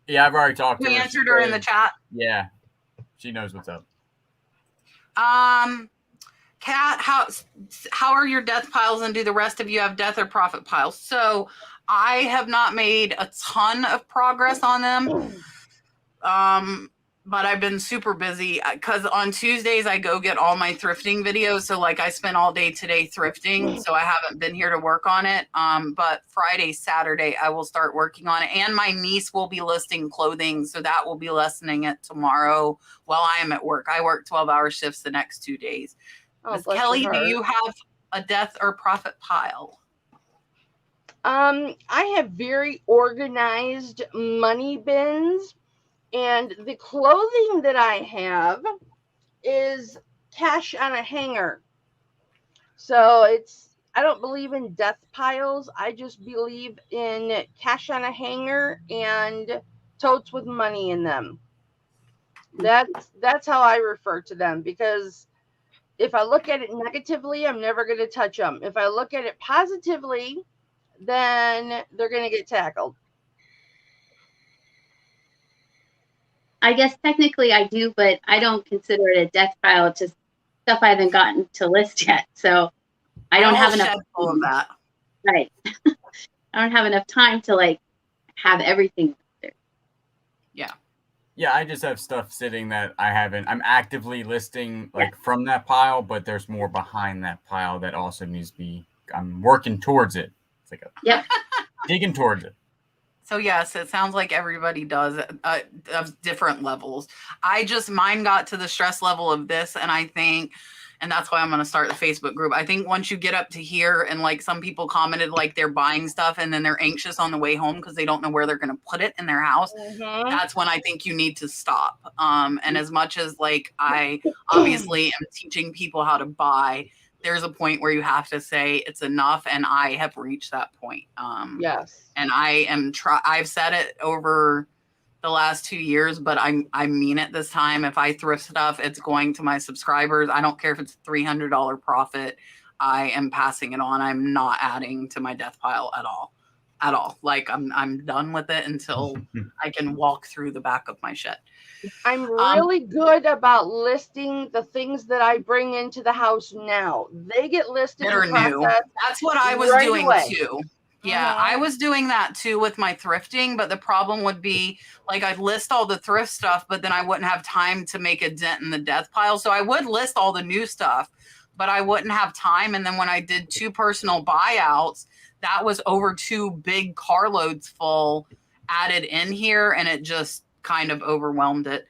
I've already talked to her. You answered her in the chat? Yeah. She knows what's up. Kat, how are your death piles, and do the rest of you have death or profit piles? So I have not made a ton of progress on them. But I've been super busy because on Tuesdays I go get all my thrifting videos. So like I spent all day today thrifting, so I haven't been here to work on it. But Friday, Saturday, I will start working on it. And my niece will be listing clothing, so that will be lessening it tomorrow while I am at work. I work 12-hour shifts the next 2 days. Ms. Kelly, do you have a death or profit pile? I have very organized money bins. And the clothing that I have is cash on a hanger. So I don't believe in death piles. I just believe in cash on a hanger and totes with money in them. That's how I refer to them, because if I look at it negatively, I'm never going to touch them. If I look at it positively, then they're going to get tackled. I guess technically I do, but I don't consider it a death pile. It's just stuff I haven't gotten to list yet. So I don't have enough full of that. Right. I don't have enough time to like have everything there. Yeah. Yeah, I just have stuff sitting that I'm actively listing like from that pile, but there's more behind that pile that also needs to be, I'm working towards it. It's like digging towards it. So yes, it sounds like everybody does of different levels. Mine got to the stress level of this, and I think, and that's why I'm going to start the Facebook group. I think once you get up to here, and like some people commented, like they're buying stuff and then they're anxious on the way home because they don't know where they're going to put it in their house. Mm-hmm. That's when I think you need to stop. And as much as like I obviously am teaching people how to buy, there's a point where you have to say it's enough, and I have reached that point. Yes. And I've said it over the last 2 years, but I mean it this time. If I thrift stuff, it's going to my subscribers. I don't care if it's $300 profit. I am passing it on. I'm not adding to my death pile at all. Like I'm done with it until I can walk through the back of my shed. I'm really good about listing the things that I bring into the house now. They get listed. That are new. That's what I was doing too. Yeah, I was doing that too with my thrifting, but the problem would be like I'd list all the thrift stuff, but then I wouldn't have time to make a dent in the death pile. So I would list all the new stuff, but I wouldn't have time. And then when I did 2 personal buyouts, that was over 2 big carloads full added in here, and it just kind of overwhelmed it.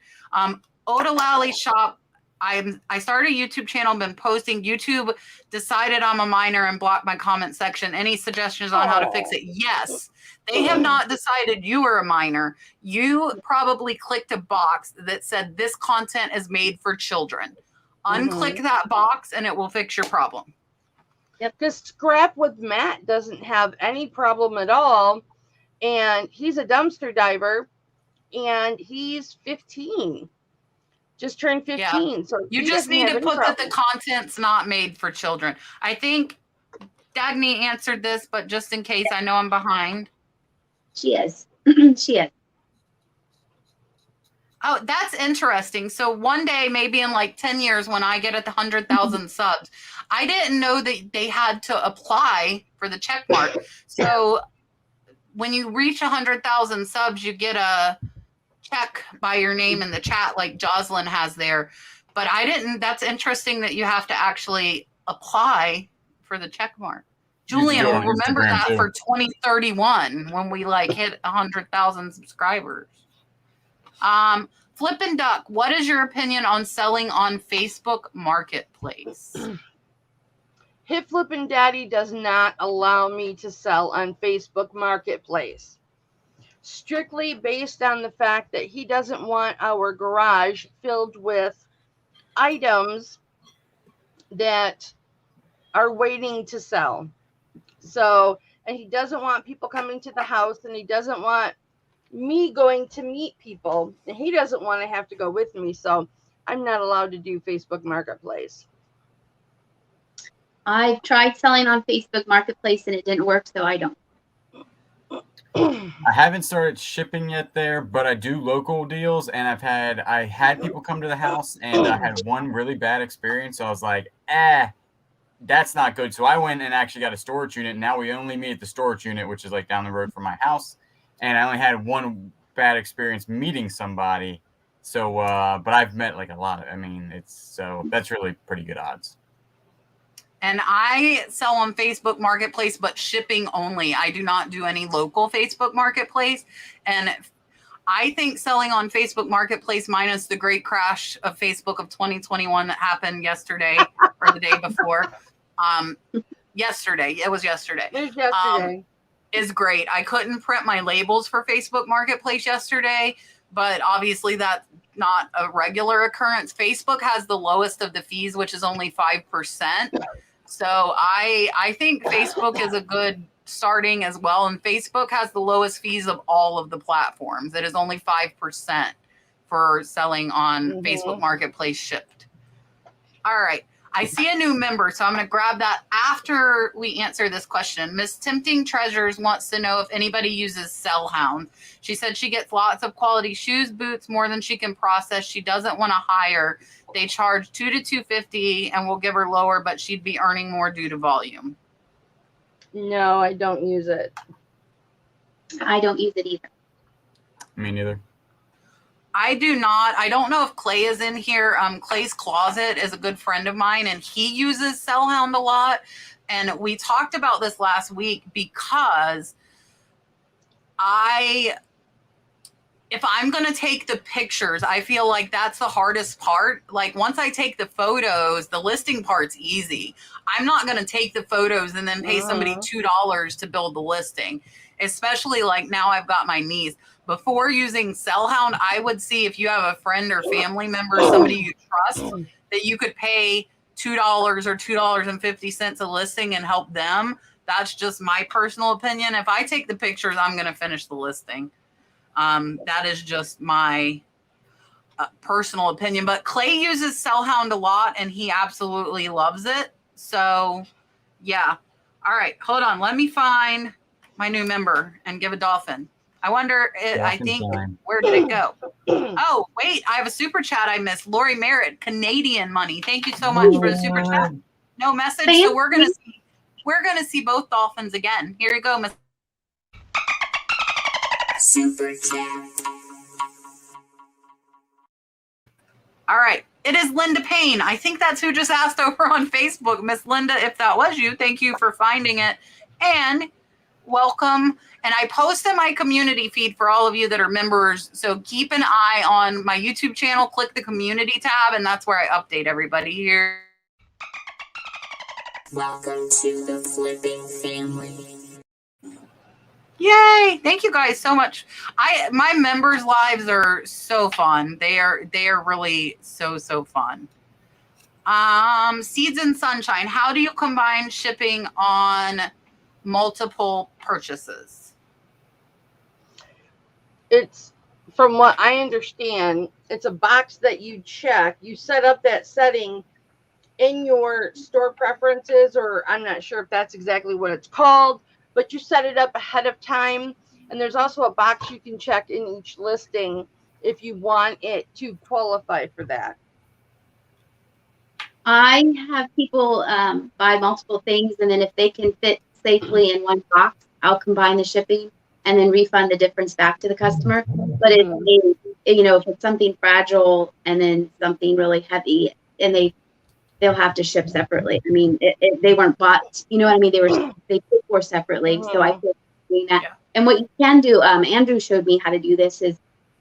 Odalali Shop, I started a YouTube channel, been posting. YouTube decided I'm a minor and blocked my comment section. Any suggestions on how to fix it? Yes. They have not decided you are a minor. You probably clicked a box that said this content is made for children. Unclick that box and it will fix your problem. Yep, because Scrap with Matt doesn't have any problem at all. And he's a dumpster diver, and he's 15. Just turned 15. Yeah. So you just need to put that the content's not made for children. I think Dagny answered this, but just in case, I know I'm behind. She is. She is. Oh, that's interesting. So one day, maybe in like 10 years, when I get at the 100,000 subs, I didn't know that they had to apply for the check mark. So when you reach 100,000 subs, you get a check by your name in the chat like Jocelyn has there. But I didn't. That's interesting that you have to actually apply for the check mark. Julian will remember that for 2031 when we like hit 100,000 subscribers. Flippin Duck, what is your opinion on selling on Facebook Marketplace? Hit Flippin Daddy does not allow me to sell on Facebook Marketplace. Strictly based on the fact that he doesn't want our garage filled with items that are waiting to sell. So, and he doesn't want people coming to the house, and he doesn't want me going to meet people, and he doesn't want to have to go with me, so I'm not allowed to do Facebook Marketplace. I've tried selling on Facebook Marketplace and it didn't work, so I don't. I haven't started shipping yet there, but I do local deals, and I had people come to the house, and I had one really bad experience. So I was like, that's not good. So I went and actually got a storage unit. Now we only meet at the storage unit, which is like down the road from my house. And I only had one bad experience meeting somebody. So, but I've met like a lot. So that's really pretty good odds. And I sell on Facebook Marketplace, but shipping only. I do not do any local Facebook Marketplace. And I think selling on Facebook Marketplace, minus the great crash of Facebook of 2021 that happened yesterday or the day before. Yesterday. It was yesterday. It was yesterday. Is great. I couldn't print my labels for Facebook Marketplace yesterday, but obviously that's not a regular occurrence. Facebook has the lowest of the fees, which is only 5%. So I think Facebook is a good starting as well. And Facebook has the lowest fees of all of the platforms. It is only 5% for selling on Facebook Marketplace shipped. All right. I see a new member, so I'm going to grab that after we answer this question. Miss Tempting Treasures wants to know if anybody uses Sellhound. She said she gets lots of quality shoes, boots, more than she can process. She doesn't want to hire. They charge $200 to $250 and we'll give her lower, but she'd be earning more due to volume. No, I don't use it. I don't use it either. Me neither. I do not. I don't know if Clay is in here. Clay's Closet is a good friend of mine, and he uses Sellhound a lot. And we talked about this last week because if I'm going to take the pictures, I feel like that's the hardest part. Like once I take the photos, the listing part's easy. I'm not going to take the photos and then pay somebody $2 to build the listing, especially like now I've got my niece. Before using Sellhound, I would see if you have a friend or family member, somebody you trust, that you could pay $2 or $2.50 a listing and help them. That's just my personal opinion. If I take the pictures, I'm going to finish the listing. That is just my personal opinion. But Clay uses Sellhound a lot, and he absolutely loves it. So, yeah. All right, hold on. Let me find my new member and give a dolphin. I wonder, where did it go? Oh, wait, I have a super chat I missed. Lori Merritt, Canadian money. Thank you so much for the super chat. No message. So we're gonna see both dolphins again. Here you go, Miss. Super chat. All right. It is Linda Payne. I think that's who just asked over on Facebook. Miss Linda, if that was you, thank you for finding it. And welcome. And I post in my community feed for all of you that are members. So keep an eye on my YouTube channel, click the community tab, and that's where I update everybody here. Welcome to the Flipping family. Yay. Thank you guys so much. My members' lives are so fun. They are really so fun. Seeds and Sunshine. How do you combine shipping on multiple purchases? It's, from what I understand, it's a box that you check. You set up that setting in your store preferences, or I'm not sure if that's exactly what it's called, but you set it up ahead of time. And there's also a box you can check in each listing if you want it to qualify for that. I have people buy multiple things, and then if they can fit safely in one box, I'll combine the shipping and then refund the difference back to the customer. But if it's something fragile and then something really heavy, and they'll have to ship separately. I mean, they weren't bought, you know what I mean? They paid for separately. So I feel doing that. Yeah. And what you can do, Andrew showed me how to do this, is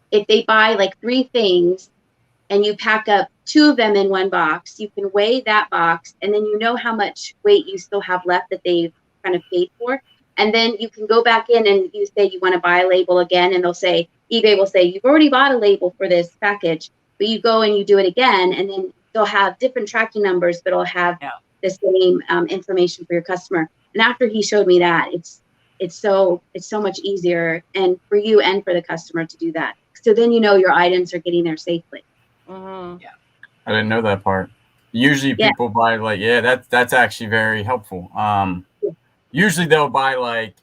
if they buy like 3 things and you pack up 2 of them in one box, you can weigh that box, and then you know how much weight you still have left that they've kind of paid for. And then you can go back in and you say you want to buy a label again, and eBay will say, you've already bought a label for this package, but you go and you do it again, and then they'll have different tracking numbers, but it'll have the same information for your customer. And after he showed me that, it's so much easier and for you and for the customer to do that. So then your items are getting there safely. Mm-hmm. Yeah. I didn't know that part. Usually people buy like, that's actually very helpful. Usually they'll buy like,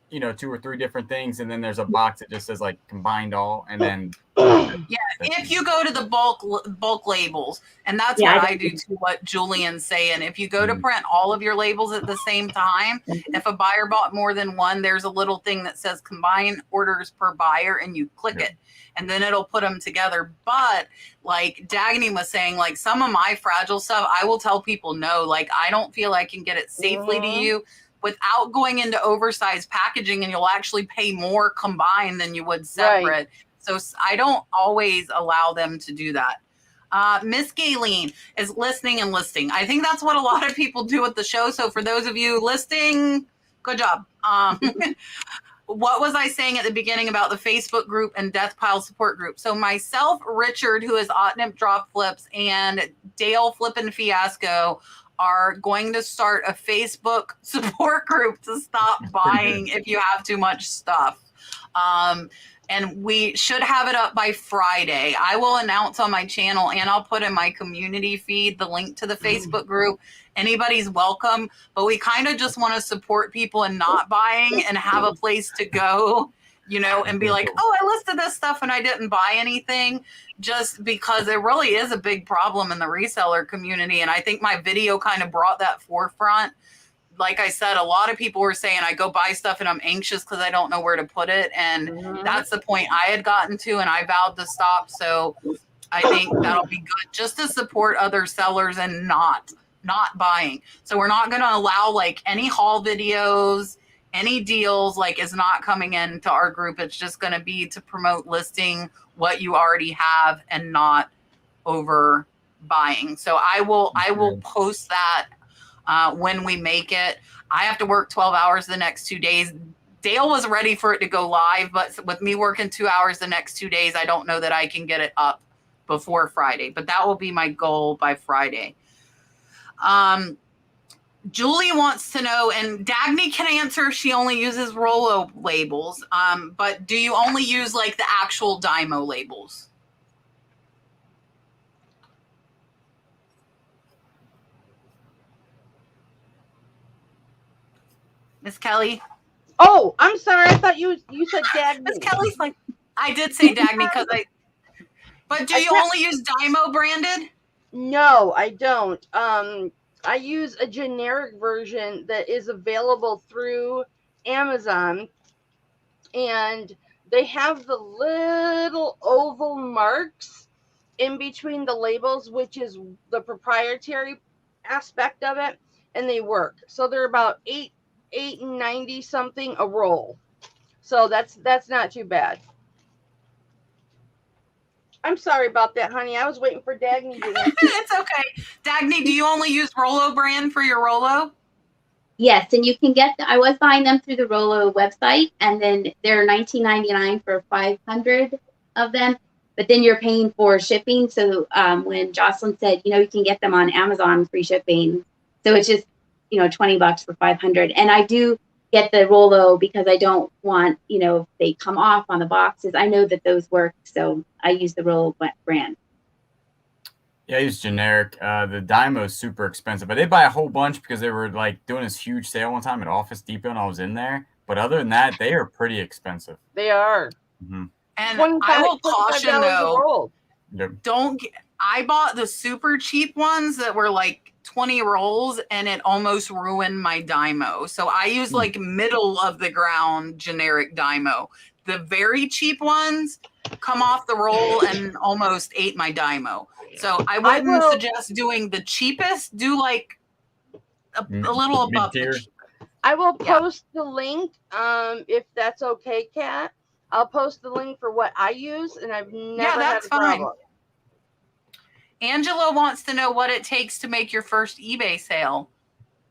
2 or 3 different things, and then there's a box that just says like combined all, and then if you go to the bulk labels, and that's what I do to what Julian's saying. If you go to print all of your labels at the same time, if a buyer bought more than one, there's a little thing that says combine orders per buyer, and you click it, and then it'll put them together. But like Dagny was saying, like some of my fragile stuff, I will tell people no, like I don't feel I can get it safely to you without going into oversized packaging, and you'll actually pay more combined than you would separate. Right. So I don't always allow them to do that. Miss Gayleen is listening and listing. I think that's what a lot of people do at the show. So for those of you listing, good job. What was I saying at the beginning about the Facebook group and Death Pile support group? So myself, Richard, who is Otnip Drop Flips, and Dale Flippin Fiasco are going to start a Facebook support group to stop buying if you have too much stuff. And we should have it up by Friday. I will announce on my channel, and I'll put in my community feed the link to the Facebook group. Anybody's welcome, but we kind of just want to support people in not buying and have a place to go, and be like, oh, I listed this stuff and I didn't buy anything, just because it really is a big problem in the reseller community. And I think my video kind of brought that forefront. Like I said, a lot of people were saying I go buy stuff and I'm anxious because I don't know where to put it. And that's the point I had gotten to, and I vowed to stop. So I think that'll be good just to support other sellers and not buying. So we're not going to allow like any haul videos, any deals, like is not coming into our group. It's just going to be to promote listing what you already have and not over buying. So I will post that when we make it. I have to work 12 hours the next 2 days. Dale was ready for it to go live, but with me working 2 hours the next 2 days, I don't know that I can get it up before Friday, but that will be my goal by Friday. Julie wants to know, and Dagny can answer if she only uses Rollo labels, but do you only use like the actual Dymo labels? Miss Kelly? Oh, I'm sorry. I thought you said Dagny. Miss Kelly's like, I did say Dagny but do you only use Dymo branded? No, I don't. I use a generic version that is available through Amazon, and they have the little oval marks in between the labels, which is the proprietary aspect of it, and they work. So they're about $8.90 something a roll. So that's not too bad. I'm sorry about that, honey. I was waiting for Dagny to answer. It's okay. Dagny, do you only use Rollo brand for your Rollo? Yes, and you can get I was buying them through the Rollo website, and then they're $19.99 for 500 of them. But then you're paying for shipping. So when Jocelyn said, you can get them on Amazon free shipping, so it's just $20 for 500. And I do get the Rollo because I don't want if they come off on the boxes. I know that those work, so I use the Rollo brand. Yeah, I use generic. The Dymo is super expensive, but they buy a whole bunch because they were like doing this huge sale one time at Office Depot, and I was in there. But other than that, they are pretty expensive. They are. Mm-hmm. And I will caution though, Yep. I bought the super cheap ones that were like 20 rolls, and it almost ruined my Dymo. So I use like middle of the ground generic Dymo. The very cheap ones come off the roll and almost ate my Dymo. So I wouldn't suggest doing the cheapest. Do like a little above the cheapest. I will post the link if that's okay, Kat. I'll post the link for what I use, and I've never had a problem. Angela wants to know what it takes to make your first eBay sale.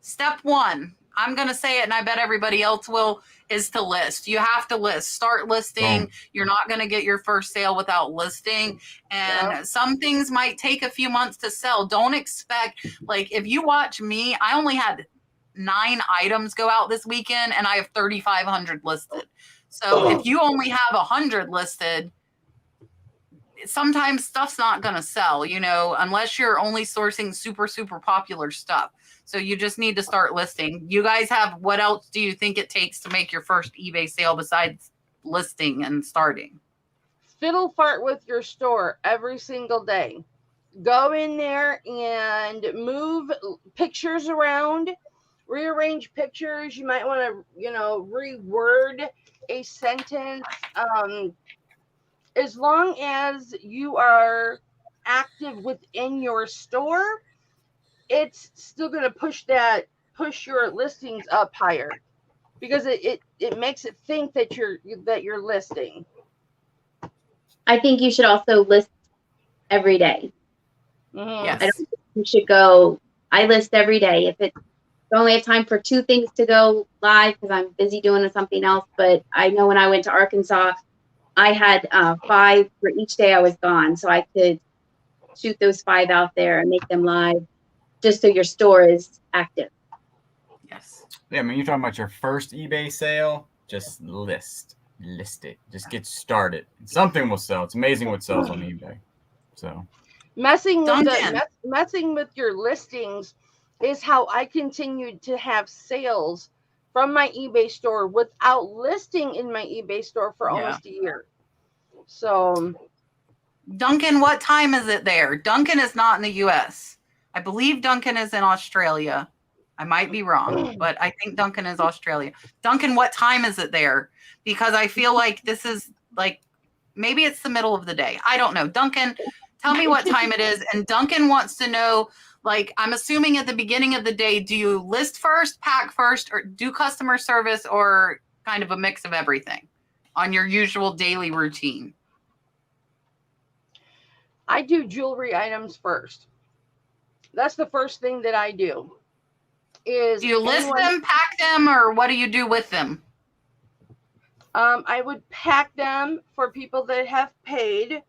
Step 1, I'm going to say it, and I bet everybody else will, is to list. You have to list. Start listing. You're not going to get your first sale without listing. And some things might take a few months to sell. Don't expect, like, if you watch me, I only had 9 items go out this weekend, and I have 3,500 listed. So if you only have 100 listed, sometimes stuff's not going to sell, you know, unless you're only sourcing super, super popular stuff. So you just need to start listing. You guys have, what else do you think it takes to make your first eBay sale besides listing and starting? Fiddle fart with your store every single day. Go in there and move pictures around, rearrange pictures. You might want to, you know, reword a sentence. As long as you are active within your store, it's still going to push your listings up higher, because it makes it think that you're listing. I think you should also list every day. Mm-hmm. Yes. I don't think you should go, I list every day. If it's, I only have time for 2 things to go live because I'm busy doing something else. But I know when I went to Arkansas, I had 5 for each day I was gone. So I could shoot those 5 out there and make them live just so your store is active. Yes. Yeah, I mean, you're talking about your first eBay sale, just list it. Just get started. Something will sell. It's amazing what sells on eBay. So Messing Duncan. with your listings is how I continued to have sales from my eBay store without listing in my eBay store for almost a year. So, Duncan, what time is it there? Duncan is not in the US. I believe Duncan is in Australia. I might be wrong, but I think Duncan is Australia. Duncan, what time is it there? Because I feel like this is like, maybe it's the middle of the day. I don't know. Duncan, tell me what time it is. And Duncan wants to know, like, I'm assuming at the beginning of the day, do you list first, pack first, or do customer service, or kind of a mix of everything on your usual daily routine? I do jewelry items first. That's the first thing that I do. Is do you list them, pack them, or what do you do with them? I would pack them for people that have paid,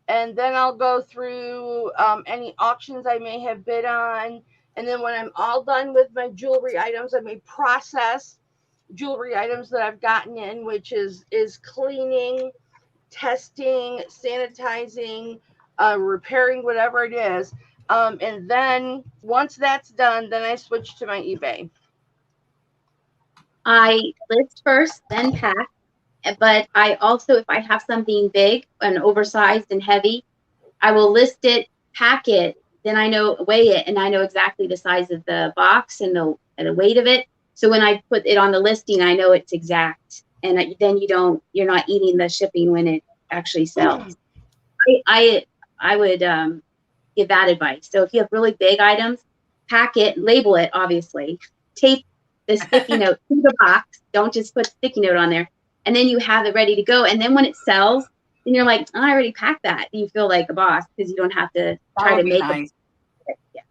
and then I'll go through any auctions I may have bid on. And then when I'm all done with my jewelry items, I may process jewelry items that I've gotten in, which is cleaning, testing, sanitizing, repairing, whatever it is. And then once that's done, then I switch to my eBay. I list first, then pack. But I also, if I have something big and oversized and heavy, I will list it, pack it, then I know, weigh it, and I know exactly the size of the box and the weight of it. So when I put it on the listing, I know it's exact. And then you're not eating the shipping when it actually sells. I would give that advice. So if you have really big items, pack it, label it, obviously. Tape the sticky note to the box. Don't just put sticky note on there. And then you have it ready to go. And then when it sells, then you're like, oh, I already packed that. You feel like a boss because you don't have to try to make nice. it. Yeah.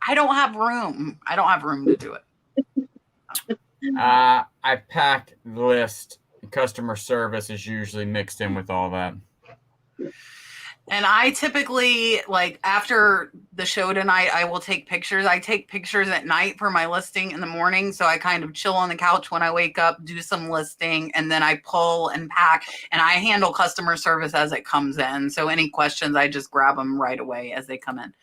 I don't have room. I don't have room to do it. I pack, list. Customer service is usually mixed in with all that. And I typically, like, after the show tonight, I will take pictures. I take pictures at night for my listing in the morning. So I kind of chill on the couch when I wake up, do some listing, and then I pull and pack. And I handle customer service as it comes in. So any questions, I just grab them right away as they come in.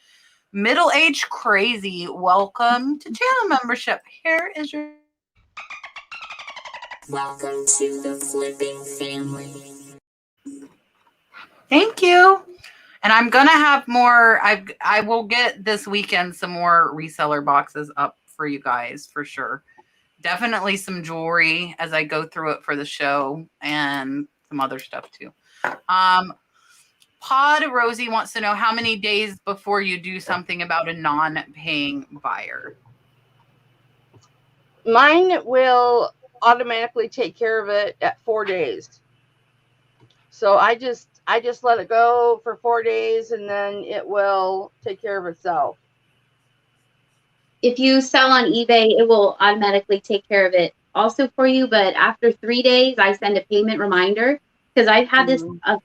Middle-aged Crazy, welcome to channel membership. Here is your... Welcome to the Flipping family. Thank you. And I'm going to have more. I will get this weekend some more reseller boxes up for you guys for sure. Definitely some jewelry as I go through it for the show and some other stuff too. Pod Rosie wants to know how many days before you do something about a non-paying buyer. Mine will automatically take care of it at 4 days. So I just let it go for 4 days, and then it will take care of itself. If you sell on eBay, it will automatically take care of it also for you. But after 3 days, I send a payment reminder because I've had this a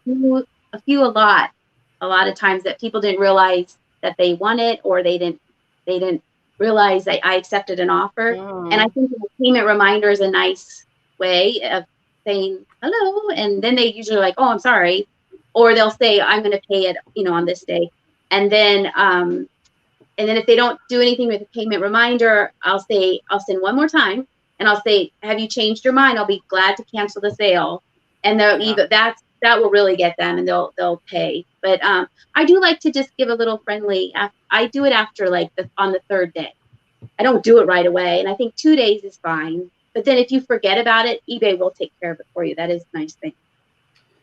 lot of times that people didn't realize that they won it, or they didn't realize I accepted an offer. Mhm. And I think the payment reminder is a nice way of saying hello. And then they usually are like, oh, I'm sorry. Or they'll say, I'm going to pay it, on this day. And then if they don't do anything with the payment reminder, I'll send one more time and I'll say, have you changed your mind? I'll be glad to cancel the sale. And they'll either that will really get them and they'll pay. But I do like to just give a little friendly, I do it after on the third day. I don't do it right away. And I think 2 days is fine. But then if you forget about it, eBay will take care of it for you. That is a nice thing.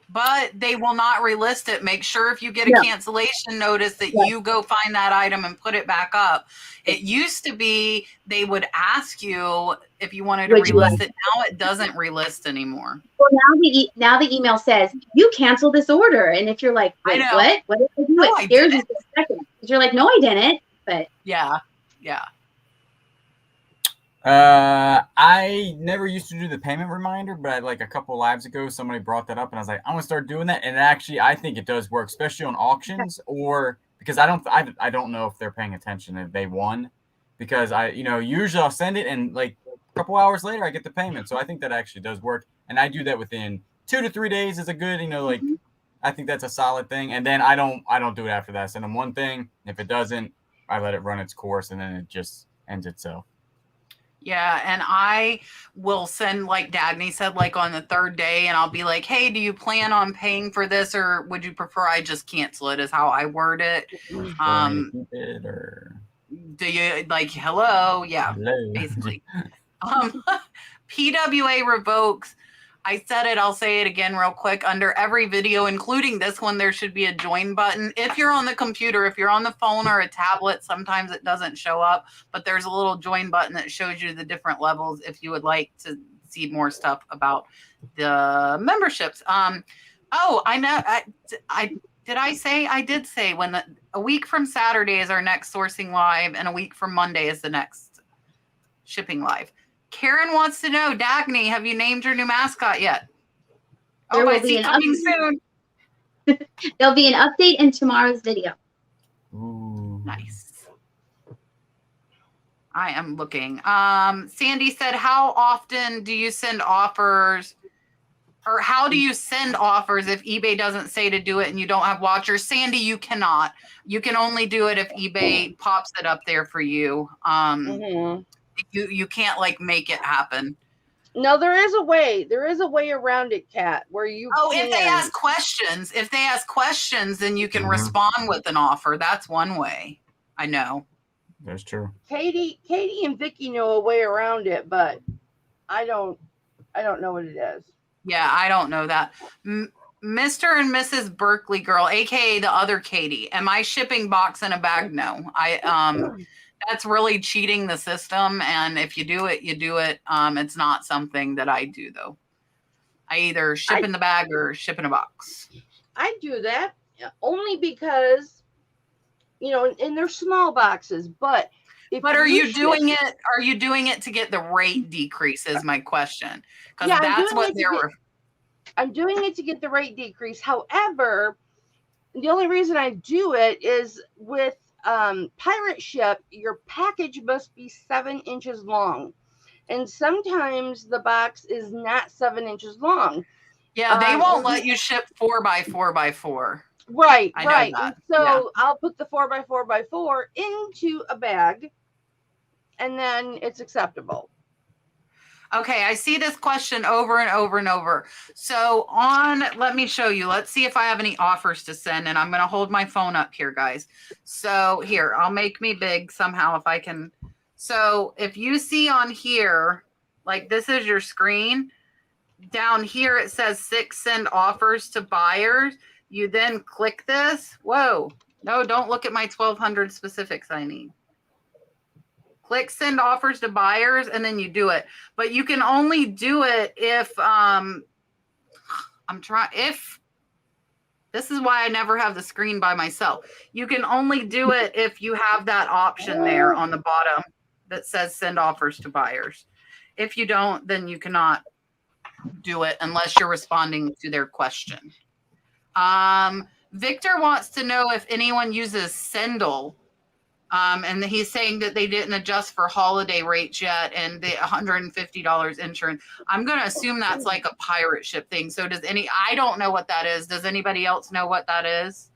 But they will not relist it. Make sure if you get a No. cancellation notice that Right. you go find that item and put it back up. It used to be they would ask you if you wanted to Would you relist it. Now it doesn't relist anymore. Well, now the email says you canceled this order, and if you're like, wait, I know. what? What did I do? No, It I scares you didn't. for a second. You're like, no, I didn't. But Yeah. I never used to do the payment reminder, but like a couple lives ago, somebody brought that up, and I was like, I'm gonna start doing that. And actually, I think it does work, especially on auctions, or because I don't know if they're paying attention if they won, because usually I'll send it, and like a couple hours later, I get the payment. So I think that actually does work, and I do that within 2 to 3 days is a good, I think that's a solid thing. And then I don't do it after that. I send them one thing. If it doesn't, I let it run its course, and then it just ends itself. Yeah, and I will send, like Dagny said, like on the third day, and I'll be like, hey, do you plan on paying for this, or would you prefer I just cancel it, is how I word it. Keep it, or Do you, like, hello? Yeah, hello. basically. PWA revokes. I said it, I'll say it again real quick. Under every video, including this one, there should be a join button. If you're on the computer, if you're on the phone or a tablet, sometimes it doesn't show up, but there's a little join button that shows you the different levels if you would like to see more stuff about the memberships. Oh, I know. I did say when a week from Saturday is our next sourcing live, and a week from Monday is the next shipping live. Karen wants to know, Dagny, have you named your new mascot yet? There I will be see an coming update. soon. There'll be an update in tomorrow's video. Ooh. Nice. I am looking. Sandy said, how often do you send offers, or how do you send offers if eBay doesn't say to do it and you don't have watchers? Sandy, you cannot. You can only do it if eBay pops it up there for you. You can't like make it happen. No, there is a way. There is a way around it, Kat, where you if they ask questions, then you can respond with an offer. That's one way. I know. That's true. Katie and Vicky know a way around it, but I don't know what it is. Yeah, I don't know that. Mr. and Mrs. Berkeley girl, aka the other Katie. Am I shipping box in a bag? No. That's really cheating the system, and if you do it, you do it. It's not something that I do, though. I either ship in the bag or ship in a box. I do that only because, and they're small boxes, but are you doing it? Are you doing it to get the rate decrease? Is my question, because that's what they're. I'm doing it to get the rate decrease. However, the only reason I do it is with pirate ship, your package must be 7 inches long, and sometimes the box is not 7 inches long. Yeah, they won't let you ship 4x4x4. Right. And so I'll put the 4x4x4 into a bag, and then it's acceptable. Okay, I see this question over and over and over. So let me show you. Let's see if I have any offers to send, and I'm going to hold my phone up here, guys. So here, I'll make me big somehow if I can. So if you see on here, like this is your screen. Down here, it says 6 send offers to buyers. You then click this. Whoa, no, don't look at my 1200 specifics I need. Click send offers to buyers, and then you do it. But you can only do it if this is why I never have the screen by myself. You can only do it if you have that option there on the bottom that says send offers to buyers. If you don't, then you cannot do it unless you're responding to their question. Victor wants to know if anyone uses Sendle And he's saying that they didn't adjust for holiday rates yet and the $150 insurance. I'm going to assume that's like a pirate ship thing. So I don't know what that is. Does anybody else know what that is?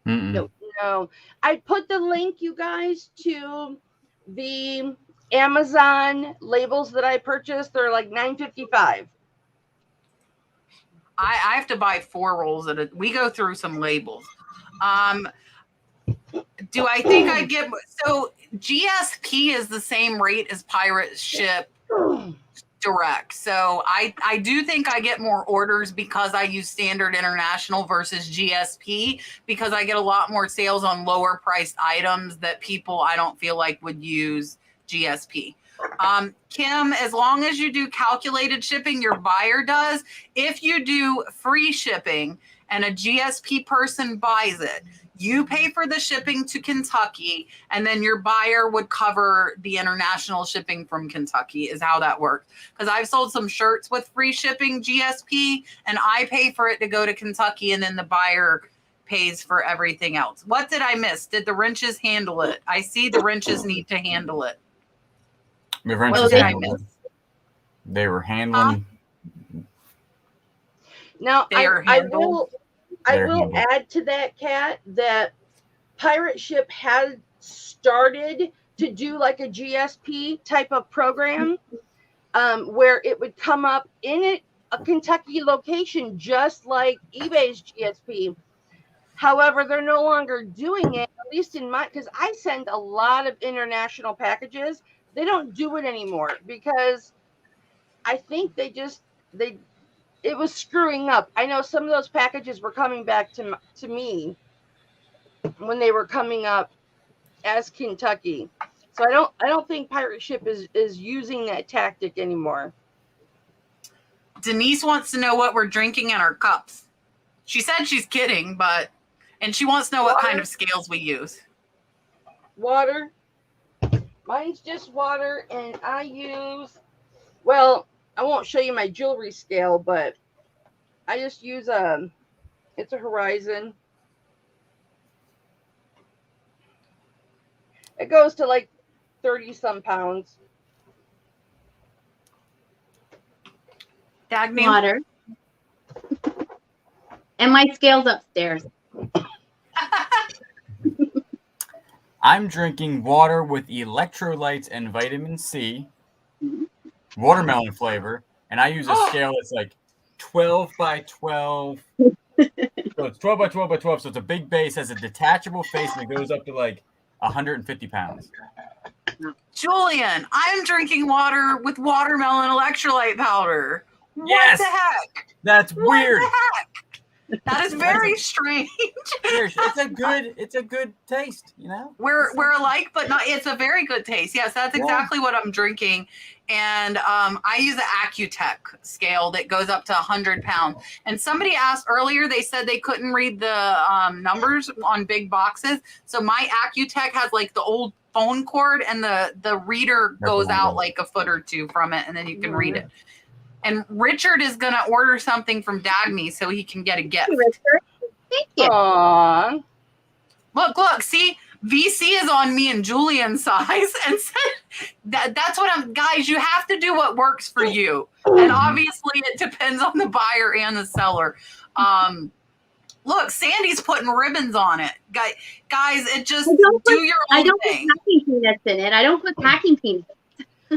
Mm-mm. No. I put the link, you guys, to the Amazon labels that I purchased. They're like $9.55. I have to buy 4 rolls at a. We go through some labels. Do I think I get so GSP is the same rate as pirate ship direct. So I do think I get more orders because I use standard international versus GSP, because I get a lot more sales on lower priced items that people I don't feel like would use GSP. Kim, as long as you do calculated shipping, your buyer does. If you do free shipping and a GSP person buys it, you pay for the shipping to Kentucky, and then your buyer would cover the international shipping from Kentucky, is how that works. Because I've sold some shirts with free shipping GSP, and I pay for it to go to Kentucky, and then the buyer pays for everything else. What did I miss? Did the wrenches handle it? I see the wrenches need to handle it. What did I miss? They were handling. Now, I will add to that, Kat, that Pirate Ship has started to do like a GSP type of program where it would come up in a Kentucky location, just like eBay's GSP. However, they're no longer doing it, at least in my, because I send a lot of international packages. They don't do it anymore because I think it was screwing up. I know some of those packages were coming back to me when they were coming up as Kentucky. So I don't think Pirate Ship is using that tactic anymore. Denise wants to know what we're drinking in our cups. She said she's kidding, and she wants to know what kind of scales we use. Water. Mine's just water, and I use, well, I won't show you my jewelry scale, but I just use it's a Horizon. It goes to like 30 some pounds. Dagny? Water. And my scale's upstairs. I'm drinking water with electrolytes and vitamin C, watermelon flavor, and I use a scale that's like 12 by 12. So it's 12 by 12 by 12. So it's a big base, has a detachable face, and it goes up to like 150 pounds. Julian, I'm drinking water with watermelon electrolyte powder. Yes! What the heck? That's weird. What the heck? That is very strange. It's a good taste, you know. We're alike, but not. It's a very good taste. Yes, that's exactly what I'm drinking. And I use an Accutech scale that goes up to 100 pounds. And somebody asked earlier, they said they couldn't read the numbers on big boxes. So my Accutech has like the old phone cord, and the reader goes out like a foot or two from it, and then you can read it. And Richard is going to order something from Dagny so he can get a gift. Richard, thank you. Aww. Look, see, VC is on me and Julian's size. And that's what guys, you have to do what works for you. And obviously it depends on the buyer and the seller. Look, Sandy's putting ribbons on it. Guys, it just do your own thing. I don't put packing peanuts in it. I don't put packing peanuts.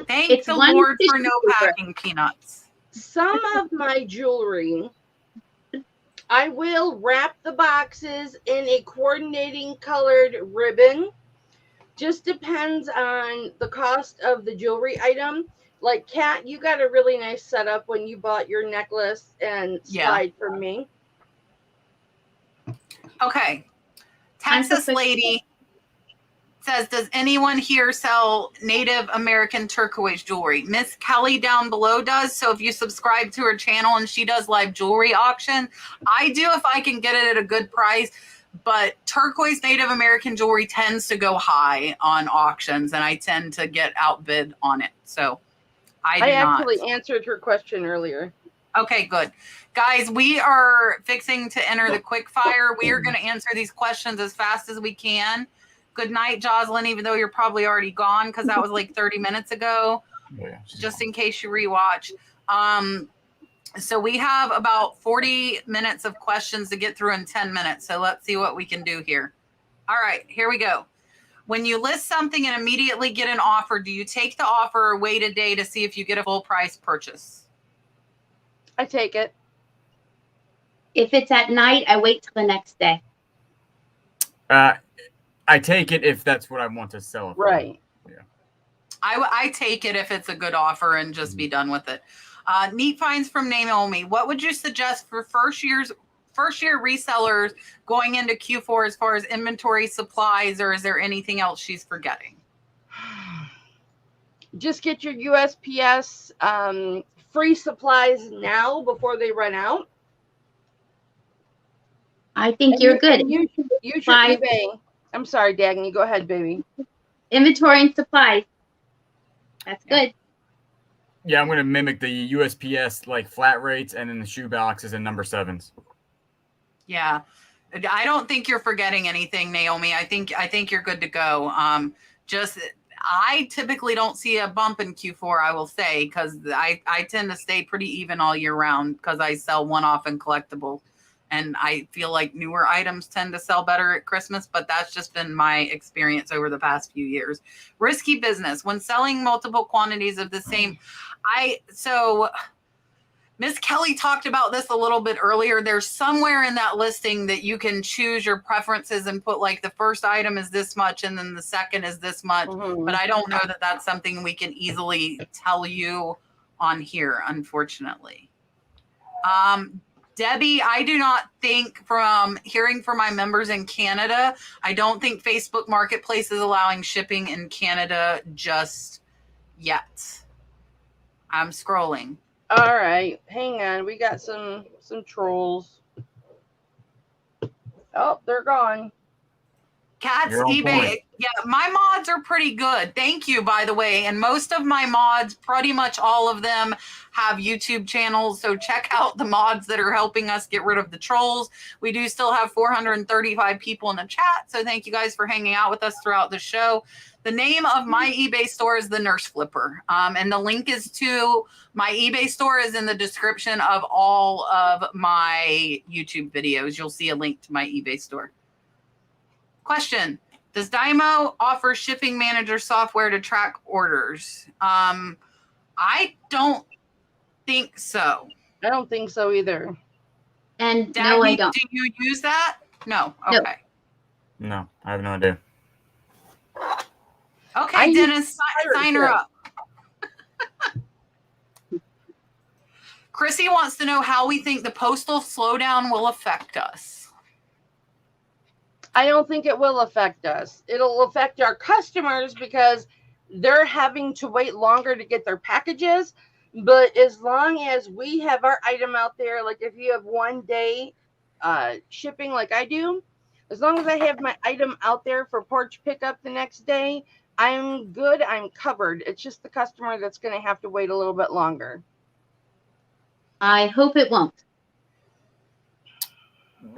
Thank the Lord for no packing peanuts. Some of my jewelry, I will wrap the boxes in a coordinating colored ribbon. Just depends on the cost of the jewelry item. Like, Kat, you got a really nice setup when you bought your necklace and slide from me. Okay. Texas lady says, does anyone here sell Native American turquoise jewelry? Miss Kelly down below does. So if you subscribe to her channel, and she does live jewelry auction, I do if I can get it at a good price. But turquoise Native American jewelry tends to go high on auctions, and I tend to get outbid on it. So I actually answered her question earlier. Okay, good. Guys, we are fixing to enter the quick fire. We are going to answer these questions as fast as we can. Good night, Jocelyn, even though you're probably already gone because that was like 30 minutes ago, just in case you rewatch. So we have about 40 minutes of questions to get through in 10 minutes. So let's see what we can do here. All right, here we go. When you list something and immediately get an offer, do you take the offer or wait a day to see if you get a full price purchase? I take it. If it's at night, I wait till the next day. I take it if that's what I want to sell it for. Right. Yeah. I take it if it's a good offer and just be done with it. Neat finds from Naomi. What would you suggest for first year resellers going into Q4 as far as inventory, supplies, or is there anything else she's forgetting? Just get your USPS free supplies now before they run out. I think you're good. Use your eBay. I'm sorry, Dagny. Go ahead, baby. Inventory and supplies. That's good. Yeah, I'm going to mimic the USPS like flat rates and then the shoe boxes and number 7s. Yeah. I don't think you're forgetting anything, Naomi. I think you're good to go. I typically don't see a bump in Q4, I will say, because I tend to stay pretty even all year round because I sell one-off and collectibles. And I feel like newer items tend to sell better at Christmas, but that's just been my experience over the past few years. Risky business. When selling multiple quantities of the same, so Miss Kelly talked about this a little bit earlier. There's somewhere in that listing that you can choose your preferences and put like the first item is this much and then the second is this much. Mm-hmm. But I don't know that that's something we can easily tell you on here, unfortunately. Debbie, I do not think, from hearing from my members in Canada, I don't think Facebook Marketplace is allowing shipping in Canada just yet. I'm scrolling. All right, hang on. We got some trolls. Oh, they're gone. Cats, eBay. Yeah, my mods are pretty good. Thank you, by the way. And most of my mods, pretty much all of them, have YouTube channels. So check out the mods that are helping us get rid of the trolls. We do still have 435 people in the chat. So thank you guys for hanging out with us throughout the show. The name of my eBay store is The Nurse Flipper. And the link is to my eBay store is in the description of all of my YouTube videos. You'll see a link to my eBay store. Question. Does Dymo offer shipping manager software to track orders? I don't think so. I don't think so either. And Dagny, no, I don't. Do you use that? No. No. Okay. No, I have no idea. Okay, Dennis, sign her up. Chrissy wants to know how we think the postal slowdown will affect us. I don't think it will affect us. It'll affect our customers because they're having to wait longer to get their packages. But as long as we have our item out there, like if you have 1 day shipping like I do, as long as I have my item out there for porch pickup the next day, I'm good. I'm covered. It's just the customer that's going to have to wait a little bit longer. I hope it won't.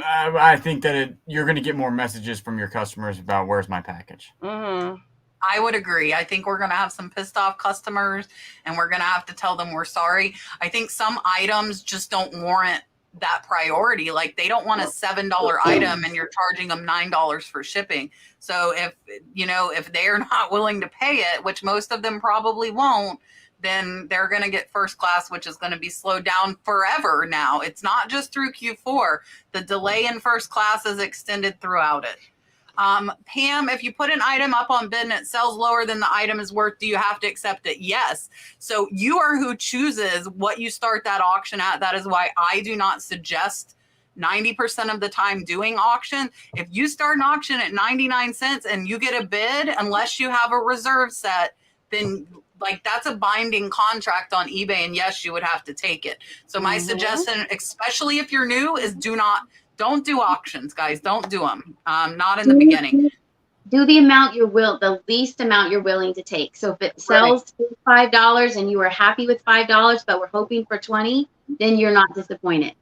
I think that you're going to get more messages from your customers about where's my package. Mm-hmm. I would agree. I think we're going to have some pissed off customers and we're going to have to tell them we're sorry. I think some items just don't warrant that priority. Like they don't want a $7 item and you're charging them $9 for shipping. So if they're not willing to pay it, which most of them probably won't, then they're going to get first class, which is going to be slowed down forever now. It's not just through Q4. The delay in first class is extended throughout it. Pam, if you put an item up on bid and it sells lower than the item is worth, do you have to accept it? Yes. So you are who chooses what you start that auction at. That is why I do not suggest 90% of the time doing auction. If you start an auction at 99 cents and you get a bid, unless you have a reserve set, then that's a binding contract on eBay. And yes, you would have to take it. So my suggestion, especially if you're new, is don't do auctions, guys. Don't do them. Not in the beginning. do the amount the least amount you're willing to take. So if it sells for $5 and you are happy with $5, but we're hoping for 20, then you're not disappointed.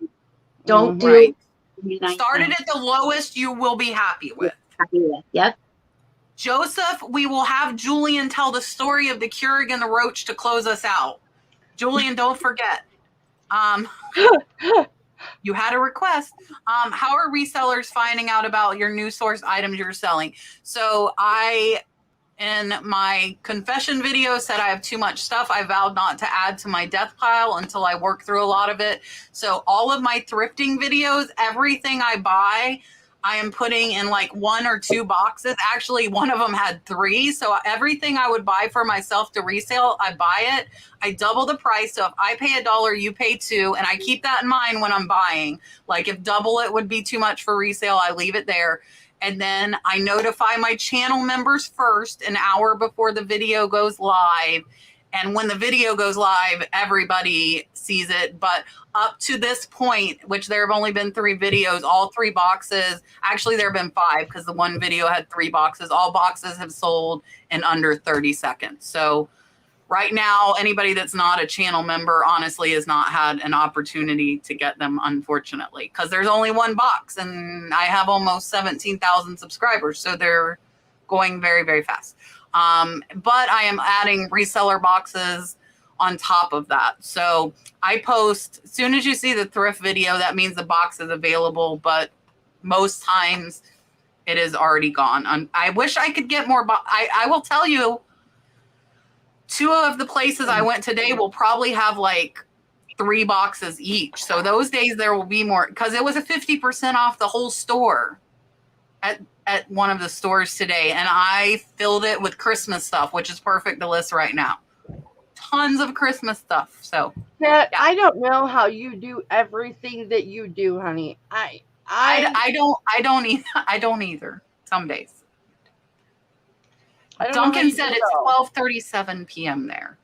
Don't do Right. 99 Started cents. at the lowest you will be happy with. Yep. Joseph, we will have Julian tell the story of the Keurig and the roach to close us out. Julian, don't forget. You had a request. How are resellers finding out about your new source items you're selling? So in my confession video, said I have too much stuff. I vowed not to add to my death pile until I work through a lot of it. So all of my thrifting videos, everything I buy, I am putting in like 1 or 2 boxes. Actually, one of them had 3. So everything I would buy for myself to resale, I buy it. I double the price. So if I pay $1, you pay $2. And I keep that in mind when I'm buying. Like if double it would be too much for resale, I leave it there. And then I notify my channel members first, an hour before the video goes live. And when the video goes live, everybody sees it. But up to this point, which there have only been 3 videos, all 3 boxes, actually there have been 5 because the one video had 3 boxes. All boxes have sold in under 30 seconds. So right now, anybody that's not a channel member, honestly, has not had an opportunity to get them, unfortunately, because there's only 1 box and I have almost 17,000 subscribers. So they're going very, very fast. But I am adding reseller boxes on top of that. So I post, as soon as you see the thrift video, that means the box is available, but most times it is already gone. I wish I could get more. I will tell you, 2 of the places I went today will probably have like 3 boxes each. So those days there will be more, because it was a 50% off the whole store at one of the stores today. And I filled it with Christmas stuff, which is perfect to list right now. Tons of Christmas stuff. So Kat, yeah. I don't know how you do everything that you do, honey. I don't either. Some days. don't know how Duncan you said do it's though. 12:37 p.m. there.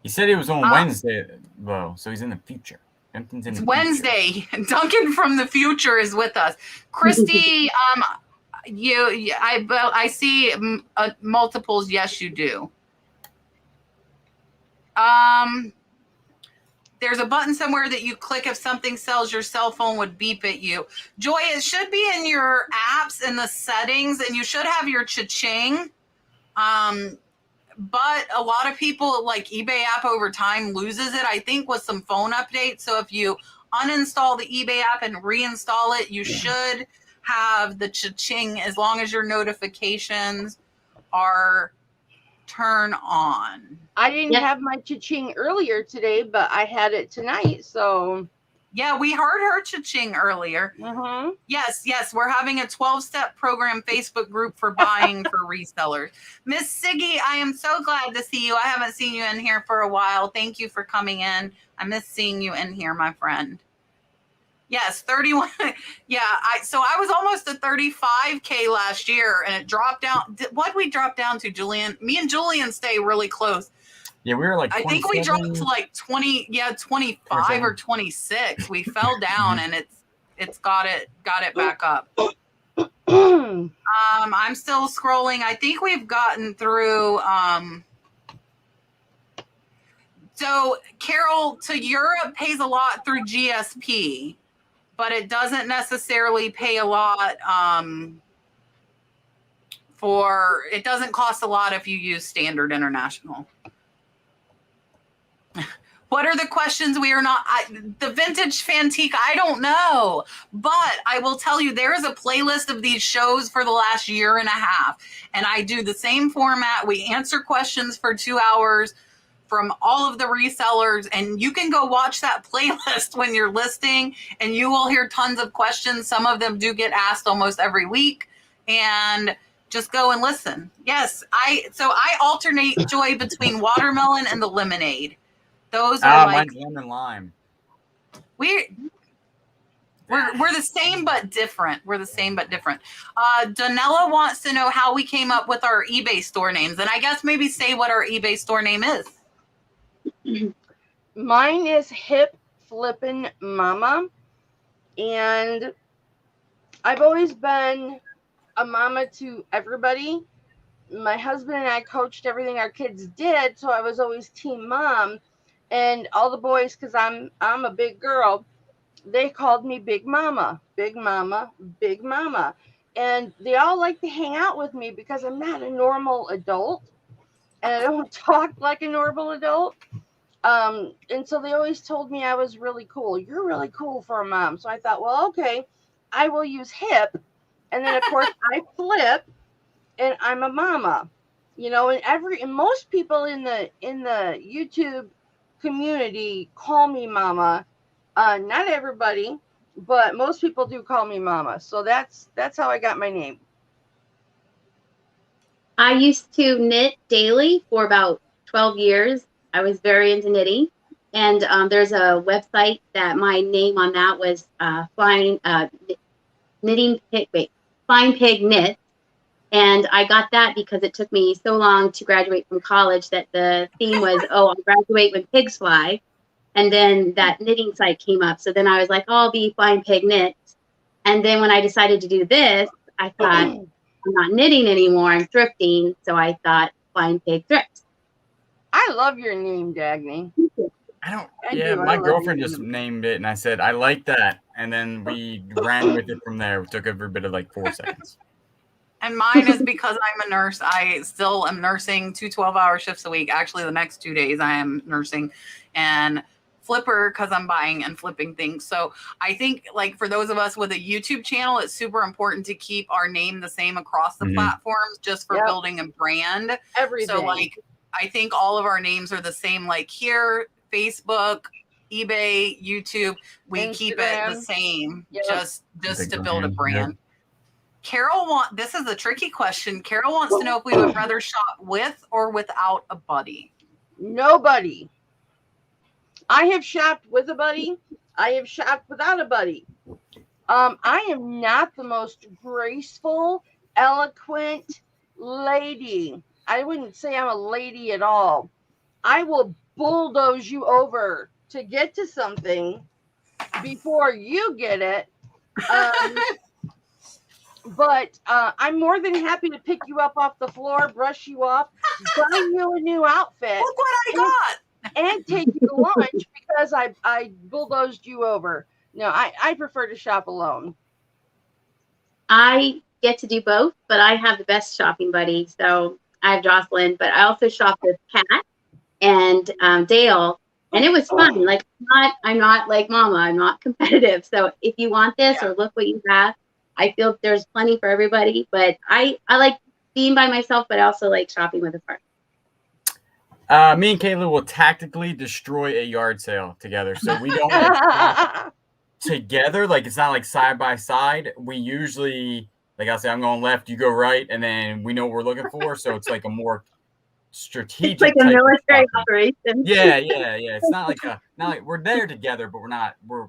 He said he was on Wednesday, though, so he's in the future. Duncan's in It's the Wednesday. Duncan from the future is with us. Christy, I see multiples. Yes, you do. There's a button somewhere that you click if something sells, your cell phone would beep at you. Joy, it should be in your apps in the settings, and you should have your cha-ching. But a lot of people, like eBay app over time, loses it, I think, with some phone updates. So if you uninstall the eBay app and reinstall it, you should have the cha-ching as long as your notifications are turned on. I didn't have my cha-ching earlier today, but I had it tonight. So yeah, we heard her cha-ching earlier. Yes, we're having a 12-step program Facebook group for buying for resellers. Miss Siggy, I am so glad to see you. I haven't seen you in here for a while. Thank you for coming in. I miss seeing you in here, my friend. Yes, 31. Yeah, I was almost at 35K last year, and it dropped down. What did we drop down to, Julian? Me and Julian stay really close. Yeah, we were like I think we dropped to like 25 or 26. We fell down, and it's got it back up. I'm still scrolling. I think we've gotten through. So Carol to Europe pays a lot through GSP, but it doesn't necessarily pay a lot. It doesn't cost a lot if you use Standard International. What are the questions we are not? The vintage Fantique, I don't know. But I will tell you, there is a playlist of these shows for the last year and a half. And I do the same format. We answer questions for 2 hours from all of the resellers. And you can go watch that playlist when you're listing, and you will hear tons of questions. Some of them do get asked almost every week. And just go and listen. Yes, I alternate, Joy, between watermelon and the lemonade. Those are like mine's lemon lime. We're the same but different. Donella wants to know how we came up with our eBay store names, and I guess maybe say what our eBay store name is. Mine is Hip Flippin Mama, and I've always been a mama to everybody. My husband and I coached everything our kids did, so I was always team mom. And all the boys, because I'm a big girl, they called me Big Mama, Big Mama, Big Mama. And they all like to hang out with me because I'm not a normal adult and I don't talk like a normal adult. And so they always told me I was really cool. You're really cool for a mom. So I thought, well, okay, I will use hip. And then of course I flip and I'm a mama. You know, and most people in the YouTube community call me mama. Not everybody, but most people do call me mama. So that's how I got my name. I used to knit daily for about 12 years. I was very into knitting. And there's a website that my name on that was Flying Pig Knits. And I got that because it took me so long to graduate from college that the theme was, oh, I'll graduate when pigs fly. And then that knitting site came up. So then I was like, oh, I'll be Flying Pig Knits. And then when I decided to do this, I thought, I'm not knitting anymore, I'm thrifting. So I thought Flying Pig Thrifts. I love your name, Dagny. My girlfriend just named it and I said, I like that. And then we ran with it from there. It took every bit of like 4 seconds. And mine is because I'm a nurse. I still am nursing 2 12-hour shifts a week. Actually, the next 2 days I am nursing. And Flipper because I'm buying and flipping things. So I think like for those of us with a YouTube channel, it's super important to keep our name the same across the platforms just for building a brand. Everything. So like I think all of our names are the same. Like here, Facebook, eBay, YouTube, we Instagram. keep it the same just to build a brand. Yep. This is a tricky question. Carol wants to know if we would rather shop with or without a buddy. Nobody. I have shopped with a buddy. I have shopped without a buddy. I am not the most graceful, eloquent lady. I wouldn't say I'm a lady at all. I will bulldoze you over to get to something before you get it. But I'm more than happy to pick you up off the floor, brush you off, buy you a new outfit. Look what I got. And take you to lunch because I bulldozed you over. No, I prefer to shop alone. I get to do both, but I have the best shopping buddy. So I have Jocelyn, but I also shop with Kat and Dale. And it was fun. Like I'm not like Mama. I'm not competitive. So if you want this or look what you have, I feel there's plenty for everybody. But I like being by myself, but I also like shopping with a partner. Me and Kayla will tactically destroy a yard sale together. So we don't shop together. Like it's not like side by side. We usually, like I say, I'm going left, you go right, and then we know what we're looking for. So it's like a more strategic. It's like a military operation. Yeah. It's not like we're there together, but we're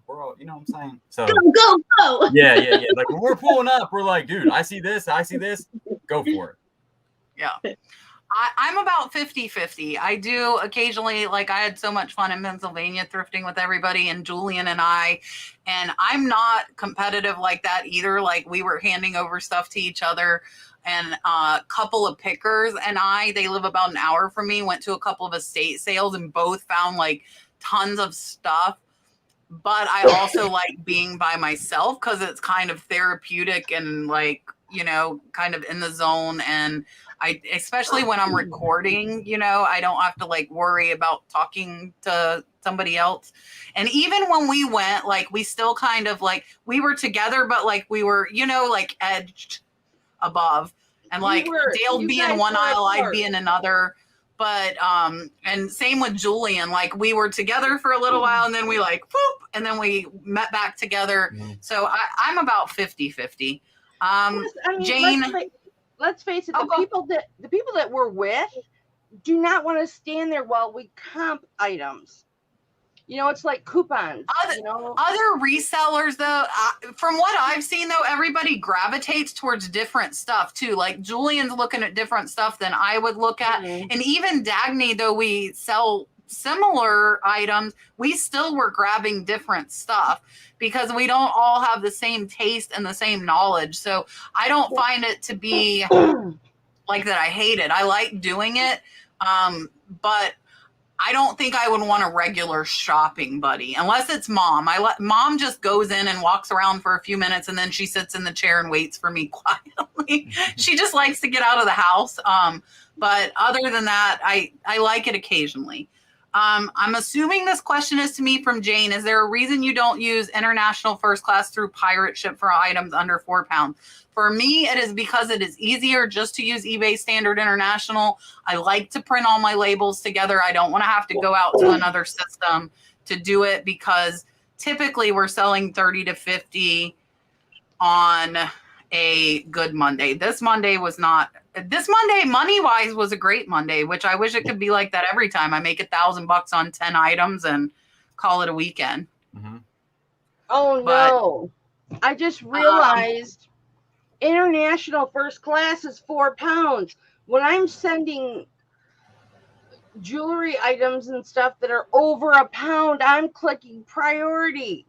all, you know what I'm saying? So go. Yeah. Like when we're pulling up, we're like, dude, I see this, go for it. Yeah. I'm about 50-50. I do occasionally, like I had so much fun in Pennsylvania thrifting with everybody and Julian and I'm not competitive like that either. Like we were handing over stuff to each other, and a couple of pickers and they live about an hour from me, went to a couple of estate sales and both found like tons of stuff. But I also like being by myself because it's kind of therapeutic and like, you know, kind of in the zone. And especially when I'm recording, you know, I don't have to like worry about talking to somebody else. And even when we went, like, we still kind of like, we were together, but like we were, you know, like edged above, and like Dale would be in one aisle, I'd be in another. But, and same with Julian, like we were together for a little while and then we like, whoop, and then we met back together. So I'm about 50-50. Jane, let's face it, the people that we're with do not want to stand there while we comp items. You know, it's like coupons. Other resellers, though, from what I've seen, though, everybody gravitates towards different stuff, too. Like, Julian's looking at different stuff than I would look at. And even Dagny, though we sell similar items, we still were grabbing different stuff because we don't all have the same taste and the same knowledge. So I don't find it to be like that I hate it. I like doing it, but I don't think I would want a regular shopping buddy unless it's mom. Mom just goes in and walks around for a few minutes and then she sits in the chair and waits for me quietly. She just likes to get out of the house. But other than that, I like it occasionally. I'm assuming this question is to me from Jane. Is there a reason you don't use international first class through pirate ship for items under 4 pounds? For me, it is because it is easier just to use eBay Standard International. I like to print all my labels together. I don't want to have to go out to another system to do it because typically we're selling 30 to 50 on a good Monday. This Monday, money-wise, was a great Monday, which I wish it could be like that every time. I make $1,000 on 10 items and call it a weekend. Mm-hmm. Oh, no. I just realized international first class is 4 pounds. When I'm sending jewelry items and stuff that are over a pound, I'm clicking priority.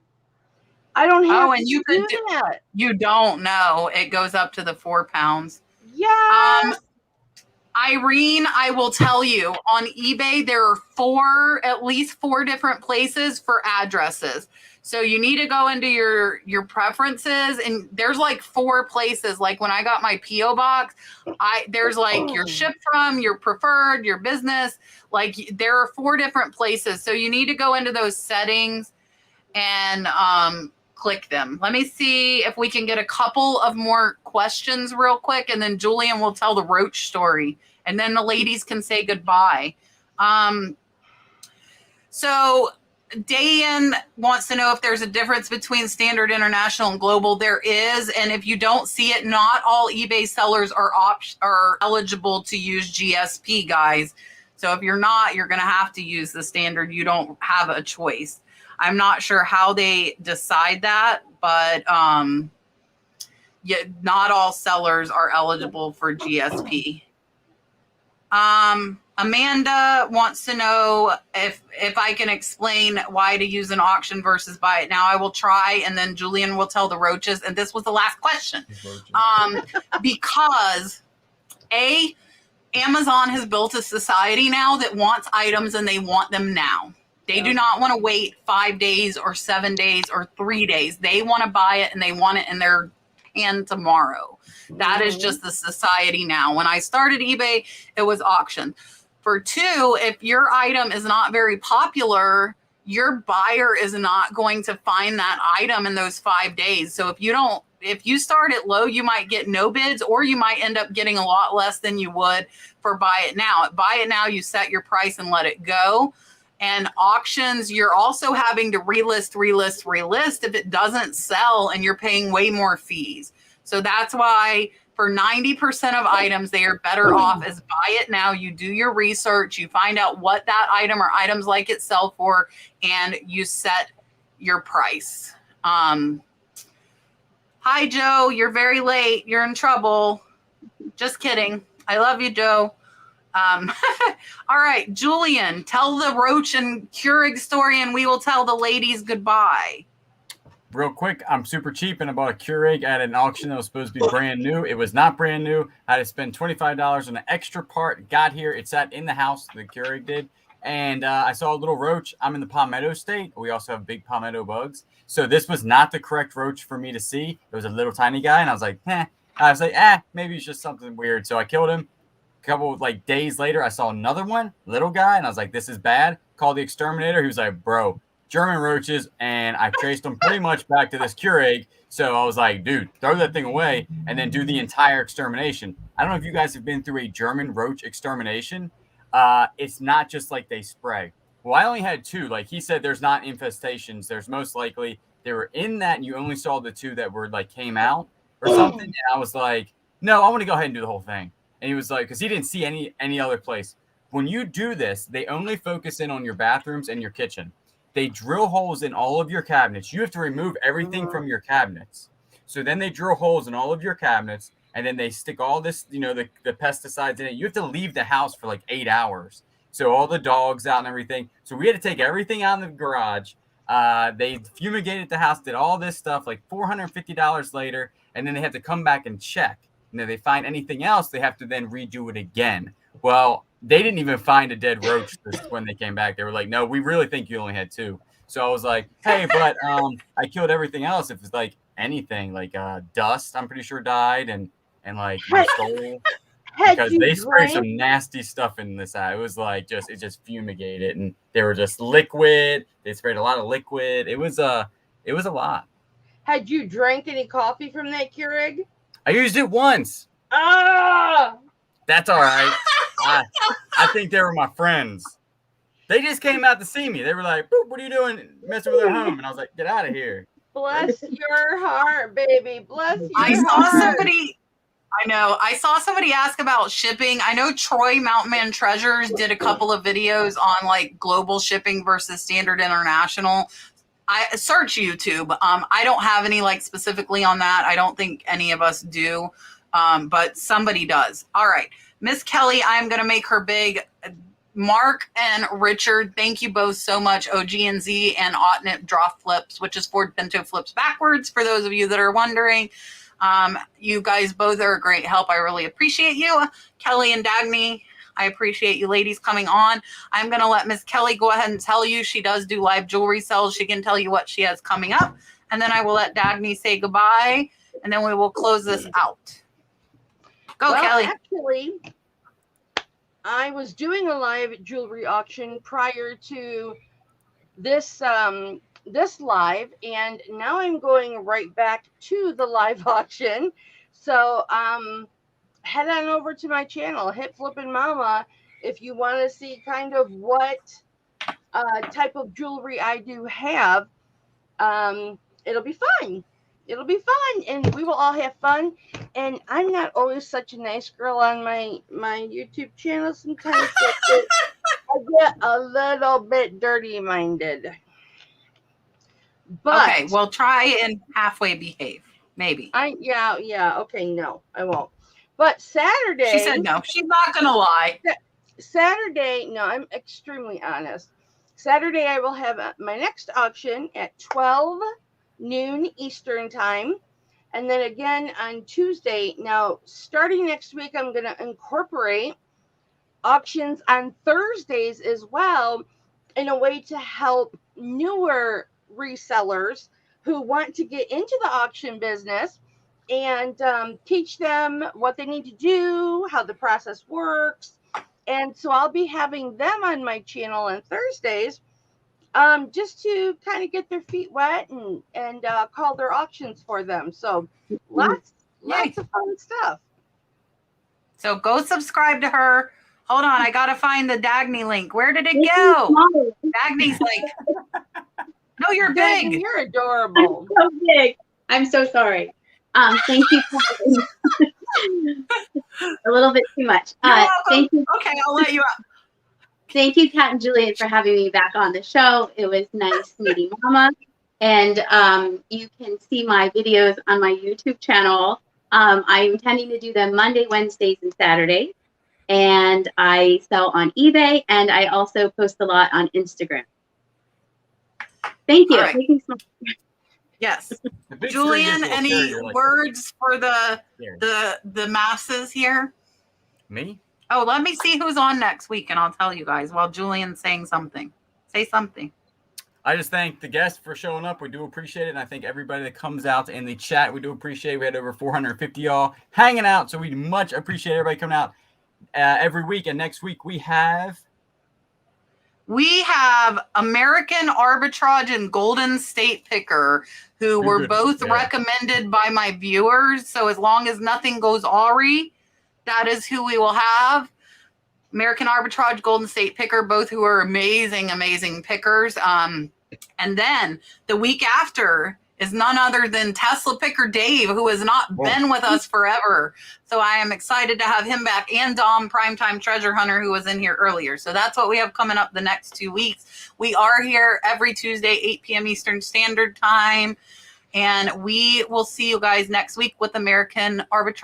I don't have to you do that. You don't know. It goes up to the 4 pounds. Yes. Irene, I will tell you, on eBay, there are at least four different places for addresses. So you need to go into your preferences, and there's like 4 places. Like when I got my PO box, there's like your ship from, your preferred, your business. Like there are 4 different places. So you need to go into those settings and click them. Let me see if we can get a couple of more questions real quick, and then Julian will tell the roach story, and then the ladies can say goodbye. So Dayan wants to know if there's a difference between standard, international, and global. There is, and if you don't see it, not all eBay sellers are eligible to use GSP, guys. So if you're not, you're going to have to use the standard. You don't have a choice. I'm not sure how they decide that, but not all sellers are eligible for GSP. Amanda wants to know if I can explain why to use an auction versus buy it now. I will try, and then Julian will tell the roaches. And this was the last question. Because Amazon has built a society now that wants items and they want them now. They do not want to wait 5 days or 7 days or 3 days. They want to buy it and they want it in their hand tomorrow. That is just the society now. When I started eBay, it was auction. For 2, if your item is not very popular, your buyer is not going to find that item in those 5 days. So if you start it low, you might get no bids, or you might end up getting a lot less than you would for buy it now. At buy it now, you set your price and let it go. And auctions, you're also having to relist if it doesn't sell, and you're paying way more fees. So that's why for 90% of items, they are better off as buy it now. You do your research, you find out what that item or items like it sell for, and you set your price. Hi, Joe. You're very late. You're in trouble. Just kidding. I love you, Joe. All right, Julian, tell the roach and Keurig story, and we will tell the ladies goodbye. Real quick, I'm super cheap, and I bought a Keurig at an auction that was supposed to be brand new. It was not brand new. I had to spend $25 on an extra part. Got here, it sat in the house, the Keurig did, and I saw a little roach. I'm in the palmetto state. We also have big palmetto bugs. So this was not the correct roach for me to see. It was a little tiny guy, and I was like, maybe it's just something weird. So I killed him. Couple days later, I saw another one, little guy, and I was like, this is bad. Called the exterminator. He was like, bro, German roaches. And I traced them pretty much back to this Keurig. So I was like, dude, throw that thing away and then do the entire extermination. I don't know if you guys have been through a German roach extermination. It's not just like they spray. Well, I only had 2. Like he said, there's not infestations. There's most likely they were in that, and you only saw the 2 that were came out or something. And I was like, no, I want to go ahead and do the whole thing. And he was like, because he didn't see any other place. When you do this, they only focus in on your bathrooms and your kitchen. They drill holes in all of your cabinets. You have to remove everything from your cabinets. So then they drill holes in all of your cabinets, and then they stick all this, the pesticides in it. You have to leave the house for 8 hours So all the dogs out and everything. So we had to take everything out in the garage. They fumigated the house, did all this stuff, like $450 later, and then they have to come back and check. And if they find anything else, they have to then redo it again. Well, they didn't even find a dead roach when they came back. They were like, no, we really think you only had 2. So I was like, hey, but I killed everything else. If it's like anything, like dust, I'm pretty sure died, and like my soul. Because they sprayed some nasty stuff in this eye. It was like it just fumigated, and they were just liquid. They sprayed a lot of liquid. It was a lot. Had you drank any coffee from that Keurig? I used it once. Ah! That's all right. I think they were my friends. They just came out to see me. They were like, "Boop, what are you doing messing with our home?" And I was like, "Get out of here." Bless your heart, baby. Bless your I saw heart. somebody. I know. I saw somebody ask about shipping. I know Troy Mountain Man Treasures did a couple of videos on like global shipping versus standard international. I search YouTube. I don't have any like specifically on that. I don't think any of us do, but somebody does. All right, Miss Kelly, I'm going to make her big. Mark and Richard, thank you both so much. OG&Z and Otnip Draw Flips, which is Ford Pinto Flips backwards, for those of you that are wondering. You guys both are a great help. I really appreciate you. Kelly and Dagny, I appreciate you ladies coming on. I'm going to let Miss Kelly go ahead and tell you she does do live jewelry sales. She can tell you what she has coming up. And then I will let Dagny say goodbye. And then we will close this out. Go, Kelly. Actually, I was doing a live jewelry auction prior to this this live, and now I'm going right back to the live auction. So head on over to my channel, hit Flippin' Mama, if you want to see kind of what type of jewelry I do have. It'll be fun. It'll be fun, and we will all have fun. And I'm not always such a nice girl on my YouTube channel. Sometimes I get a little bit dirty-minded. But okay, well, try and halfway behave. Maybe. Yeah. Okay, no, I won't. But Saturday. She said no. She's not going to lie. Saturday, no, I'm extremely honest. Saturday, I will have my next auction at 12 noon Eastern time. And then again on Tuesday. Now, starting next week, I'm going to incorporate auctions on Thursdays as well in a way to help newer resellers who want to get into the auction business and teach them what they need to do, how the process works. And so I'll be having them on my channel on Thursdays just to kind of get their feet wet and call their auctions for them. So lots of fun stuff. So go subscribe to her. Hold on, I got to find the Dagny link. Where did it go? Dagny's like, no, you're big. Dagny, you're adorable. I'm so big. I'm so sorry. Thank you. A little bit too much. Thank you. Okay, I'll let you out. Thank you, Kat and Julian, for having me back on the show. It was nice meeting Mama. And you can see my videos on my YouTube channel. I'm intending to do them Monday, Wednesdays, and Saturdays. And I sell on eBay, and I also post a lot on Instagram. Thank you. Right. Thank you so much. Yes. Julian, any words for the masses here? Me? Oh, let me see who's on next week, and I'll tell you guys while Julian's saying something. Say something. I just thank the guests for showing up. We do appreciate it. And I think everybody that comes out in the chat, we do appreciate it. We had over 450 y'all hanging out. So we much appreciate everybody coming out every week. And next week we have American Arbitrage and Golden State Picker, who were both recommended by my viewers. So as long as nothing goes awry, that is who we will have. American Arbitrage, Golden State Picker, both who are amazing, amazing pickers. And then the week after is none other than Tesla Picker Dave, who has not been with us forever. So I am excited to have him back, and Dom Primetime Treasure Hunter, who was in here earlier. So that's what we have coming up the next 2 weeks. We are here every Tuesday, 8 p.m. Eastern Standard Time. And we will see you guys next week with American Arbitrage.